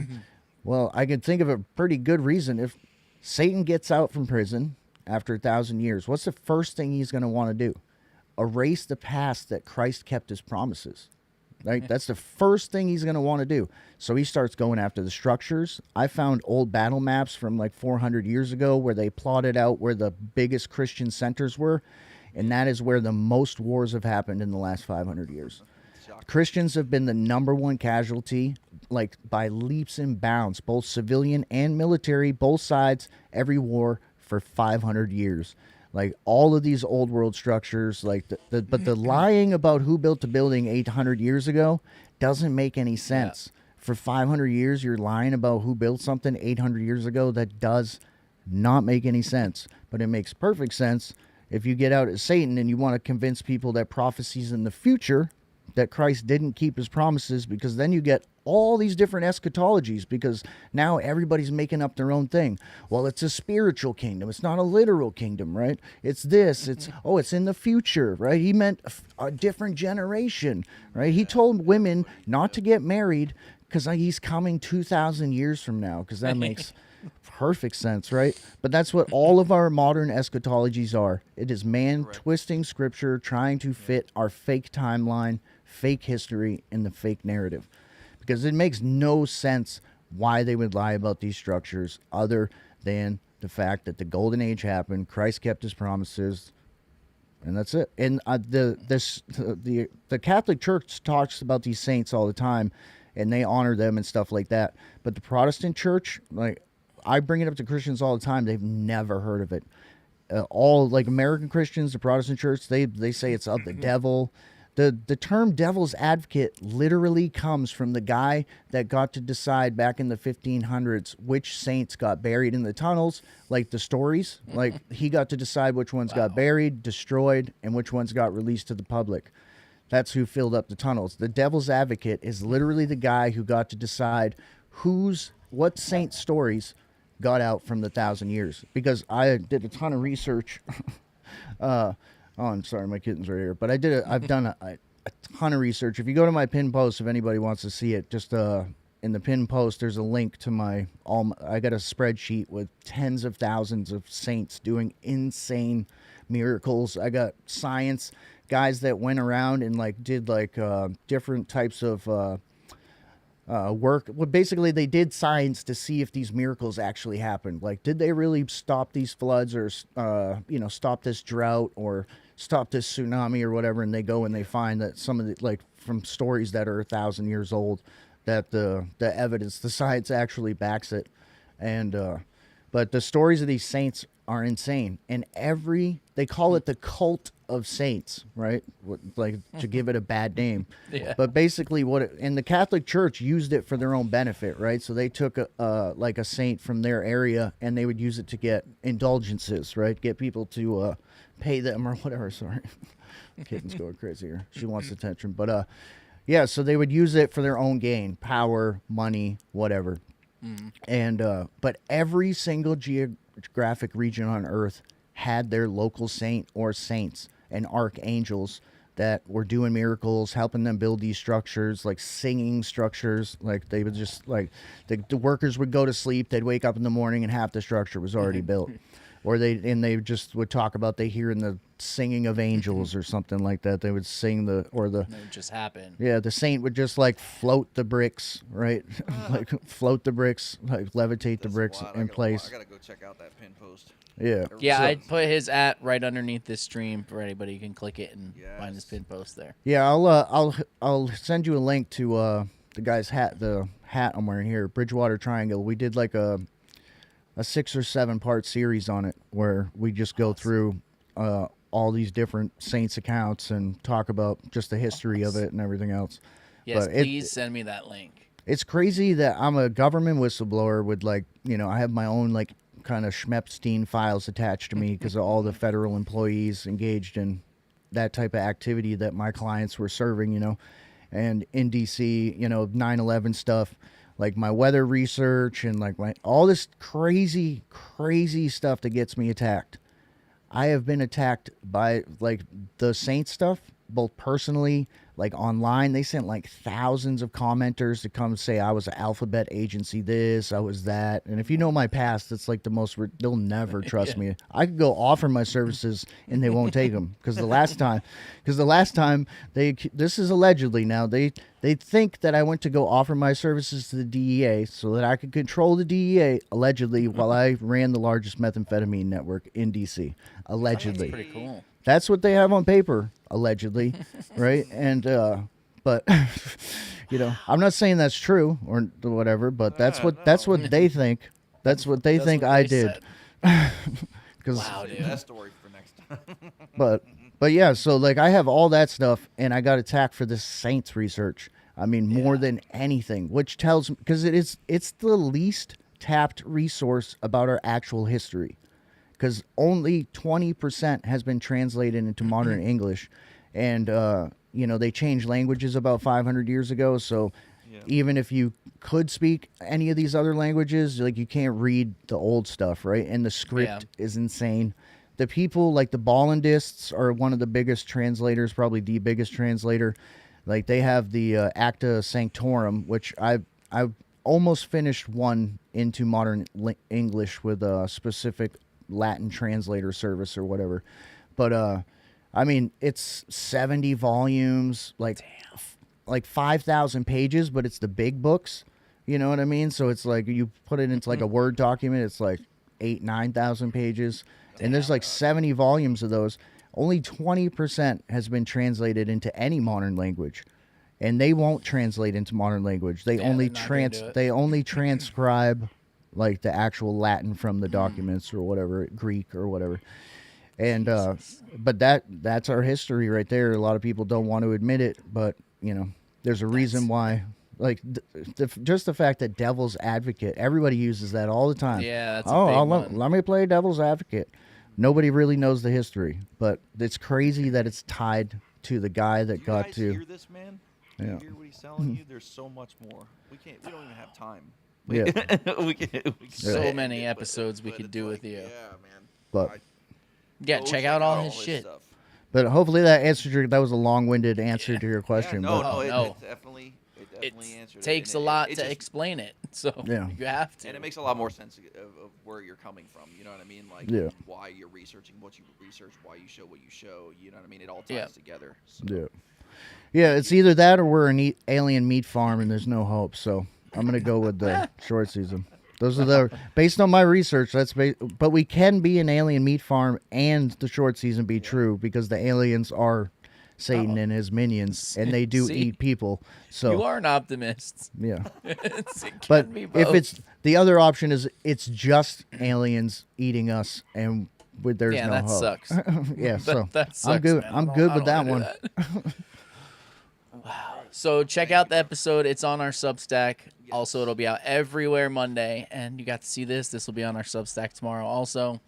I can think of a pretty good reason. If Satan gets out from prison after 1,000 years, what's the first thing he's going to want to do? Erase the past that Christ kept his promises. Right? That's the first thing he's going to want to do. So he starts going after the structures. I found old battle maps from like 400 years ago where they plotted out where the biggest Christian centers were, and that is where the most wars have happened in the last 500 years. Christians have been the number one casualty, like by leaps and bounds, both civilian and military, both sides, every war for 500 years. Like all of these old world structures, like but the lying about who built the building 800 years ago doesn't make any sense. For 500 years, you're lying about who built something 800 years ago. That does not make any sense. But it makes perfect sense if you get out as Satan and you want to convince people that prophecies in the future that Christ didn't keep his promises, because then you get all these different eschatologies, because now everybody's making up their own thing. Well, it's a spiritual kingdom. It's not a literal kingdom, right? It's this. It's in the future, right? He meant a different generation, right? He told women not to get married because he's coming 2,000 years from now, because that makes perfect sense, right? But that's what all of our modern eschatologies are. It is man twisting scripture, trying to fit our fake timeline, fake history, and the fake narrative. Because it makes no sense why they would lie about these structures other than the fact that the golden age happened, Christ kept his promises, and that's it. And the Catholic Church talks about these saints all the time, and they honor them and stuff like that. But the Protestant Church, like, I bring it up to Christians all the time, they've never heard of it. All like American Christians, the Protestant Church, they say it's of the devil. The term devil's advocate literally comes from the guy that got to decide back in the 1500s which saints got buried in the tunnels, like the stories. Like, he got to decide which ones got buried, destroyed, and which ones got released to the public. That's who filled up the tunnels. The devil's advocate is literally the guy who got to decide what saint stories got out from the 1,000 years. Because I did a ton of research. Oh, I'm sorry, my kitten's right here. But I've done a ton of research. If you go to my pinned post, if anybody wants to see it, just in the pinned post, there's a link to I got a spreadsheet with tens of thousands of saints doing insane miracles. I got science guys that went around and did different types of work. Well, basically, they did science to see if these miracles actually happened. Like, did they really stop these floods, or stop this drought, or stop this tsunami, or whatever? And they go and they find that some of the, from stories that are 1,000 years old, that the evidence, the science actually backs it. And but the stories of these saints are insane, and they call it the cult of saints, right? To give it a bad name. Yeah. But basically, and the Catholic Church used it for their own benefit, right? So they took a saint from their area, and they would use it to get indulgences, right? Get people to pay them or whatever. Sorry, kitten's going crazy here. She wants attention, but yeah. So they would use it for their own gain, power, money, whatever. Mm. And but every single geographic region on Earth had their local saint or saints and archangels that were doing miracles, helping them build these structures, like singing structures. Like, they would just the workers would go to sleep, they'd wake up in the morning and half the structure was already built. Or they just would talk about they hearing the singing of angels or something like that. They would sing it would just happen. Yeah, the saint would just float the bricks, right? Float the bricks, levitate the bricks in place. I gotta go check out that pin post. Yeah. Yeah, I put his right underneath this stream for anybody. You can click it and find his pin post there. Yeah, I'll send you a link to the guy's hat, the hat I'm wearing here, Bridgewater Triangle. We did a 6 or 7 part series on it, where we just go through all these different saints accounts and talk about just the history of it and everything else. Yes, but please send me that link. It's crazy that I'm a government whistleblower with I have my own kind of Schmepstein files attached to me because of all the federal employees engaged in that type of activity that my clients were serving, and in DC, 9/11 stuff. Like my weather research and all this crazy stuff that gets me attacked. I have been attacked by the saint stuff, both personally, like online. They sent like thousands of commenters to come say I was an alphabet agency this, I was that. And if you know my past, it's like the most, they'll never trust me. I could go offer my services and they won't take them. Because the last time this is allegedly now, they think that I went to go offer my services to the DEA so that I could control the DEA, allegedly, while I ran the largest methamphetamine network in DC. Allegedly. That's pretty cool. That's what they have on paper, allegedly, right? And but I'm not saying that's true or whatever, but that's what they think. That's what they think I did. Wow, dude. That story for next time. But yeah, so like I have all that stuff, and I got attacked for this Saints research. I mean, more than anything, which tells me, because it's the least tapped resource about our actual history, because only 20% has been translated into modern English, and they changed languages about 500 years ago. So even if you could speak any of these other languages, like you can't read the old stuff, right? And the script is insane. The people like the Bollandists are one of the biggest translators, probably the biggest translator. Like they have the Acta Sanctorum, which I almost finished one into modern English with a specific Latin translator service or whatever. But I mean, it's 70 volumes, like 5,000 pages, but it's the big books. You know what I mean? So it's like you put it into like a Word document, it's like 9,000 pages. And there's like 70 volumes of those. Only 20% has been translated into any modern language, and they won't translate into modern language. They only transcribe like the actual Latin from the documents or whatever, Greek or whatever. And but that's our history right there. A lot of people don't want to admit it, but there's a reason why. Like just the fact that devil's advocate, everybody uses that all the time. Yeah, that's a big one. Let me play devil's advocate. Nobody really knows the history, but it's crazy that it's tied to the guy that got to. You guys hear this, man? Do you hear what he's telling you? There's so much more. We don't even have time. So many episodes we could do with you. Yeah, man. But check out all his shit. Stuff. But hopefully that answered that was a long-winded answer to your question. No, it definitely answered. It takes a lot to explain it, so you have to. And it makes a lot more sense of where you're coming from. You know what I mean? Like why you're researching what you research, why you show what you show. You know what I mean? It all ties together. So. Yeah. It's either that or we're an alien meat farm and there's no hope. So I'm gonna go with the short season. Those are based on my research. But we can be an alien meat farm and the short season be true because the aliens are Satan and his minions, and they do eat people. So you are an optimist. Yeah. But if it's the other option is it's just aliens eating us, and there's no that hope. Sucks. That sucks. I'm good. Man. I'm good with that one. Wow. So check out the episode. It's on our Substack. Yes. Also, it'll be out everywhere Monday, and you got to see this. This will be on our Substack tomorrow. Also,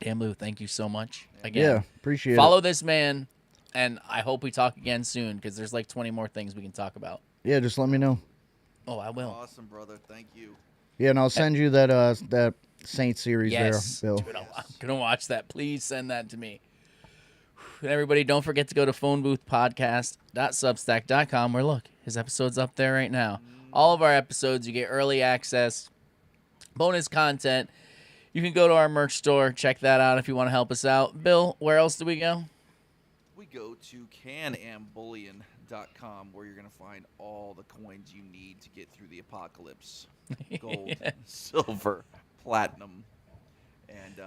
Dan Blue, thank you so much again. Yeah, appreciate it. Follow this man. And I hope we talk again soon because there's like 20 more things we can talk about. Yeah, just let me know. Oh, I will. Awesome, brother. Thank you. Yeah, and I'll send you that Saint series there, Bill. Dude, I'm going to watch that. Please send that to me. And everybody, don't forget to go to phoneboothpodcast.substack.com where, look, his episode's up there right now. All of our episodes, you get early access, bonus content. You can go to our merch store. Check that out if you want to help us out. Bill, where else do we go? We go to canambullion.com where you're going to find all the coins you need to get through the apocalypse. Gold, silver, platinum. And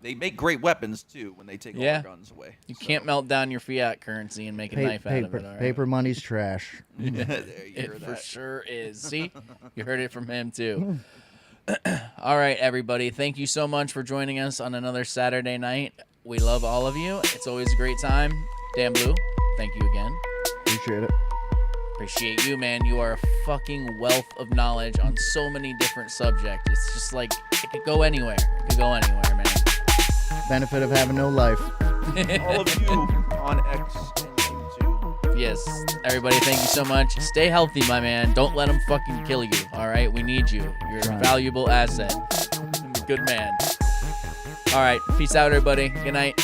they make great weapons, too, when they take all our guns away. You can't melt down your fiat currency and make a knife out of it. All right? Paper money's trash. It for sure is. See? You heard it from him, too. All right, everybody. Thank you so much for joining us on another Saturday night. We love all of you. It's always a great time. Dan Blue, thank you again. Appreciate it. Appreciate you, man. You are a fucking wealth of knowledge on so many different subjects. It's just like, it could go anywhere. It could go anywhere, man. Benefit of having no life. All of you on X and YouTube. Yes. Everybody, thank you so much. Stay healthy, my man. Don't let them fucking kill you, all right? We need you. You're a valuable asset. Good man. All right. Peace out, everybody. Good night.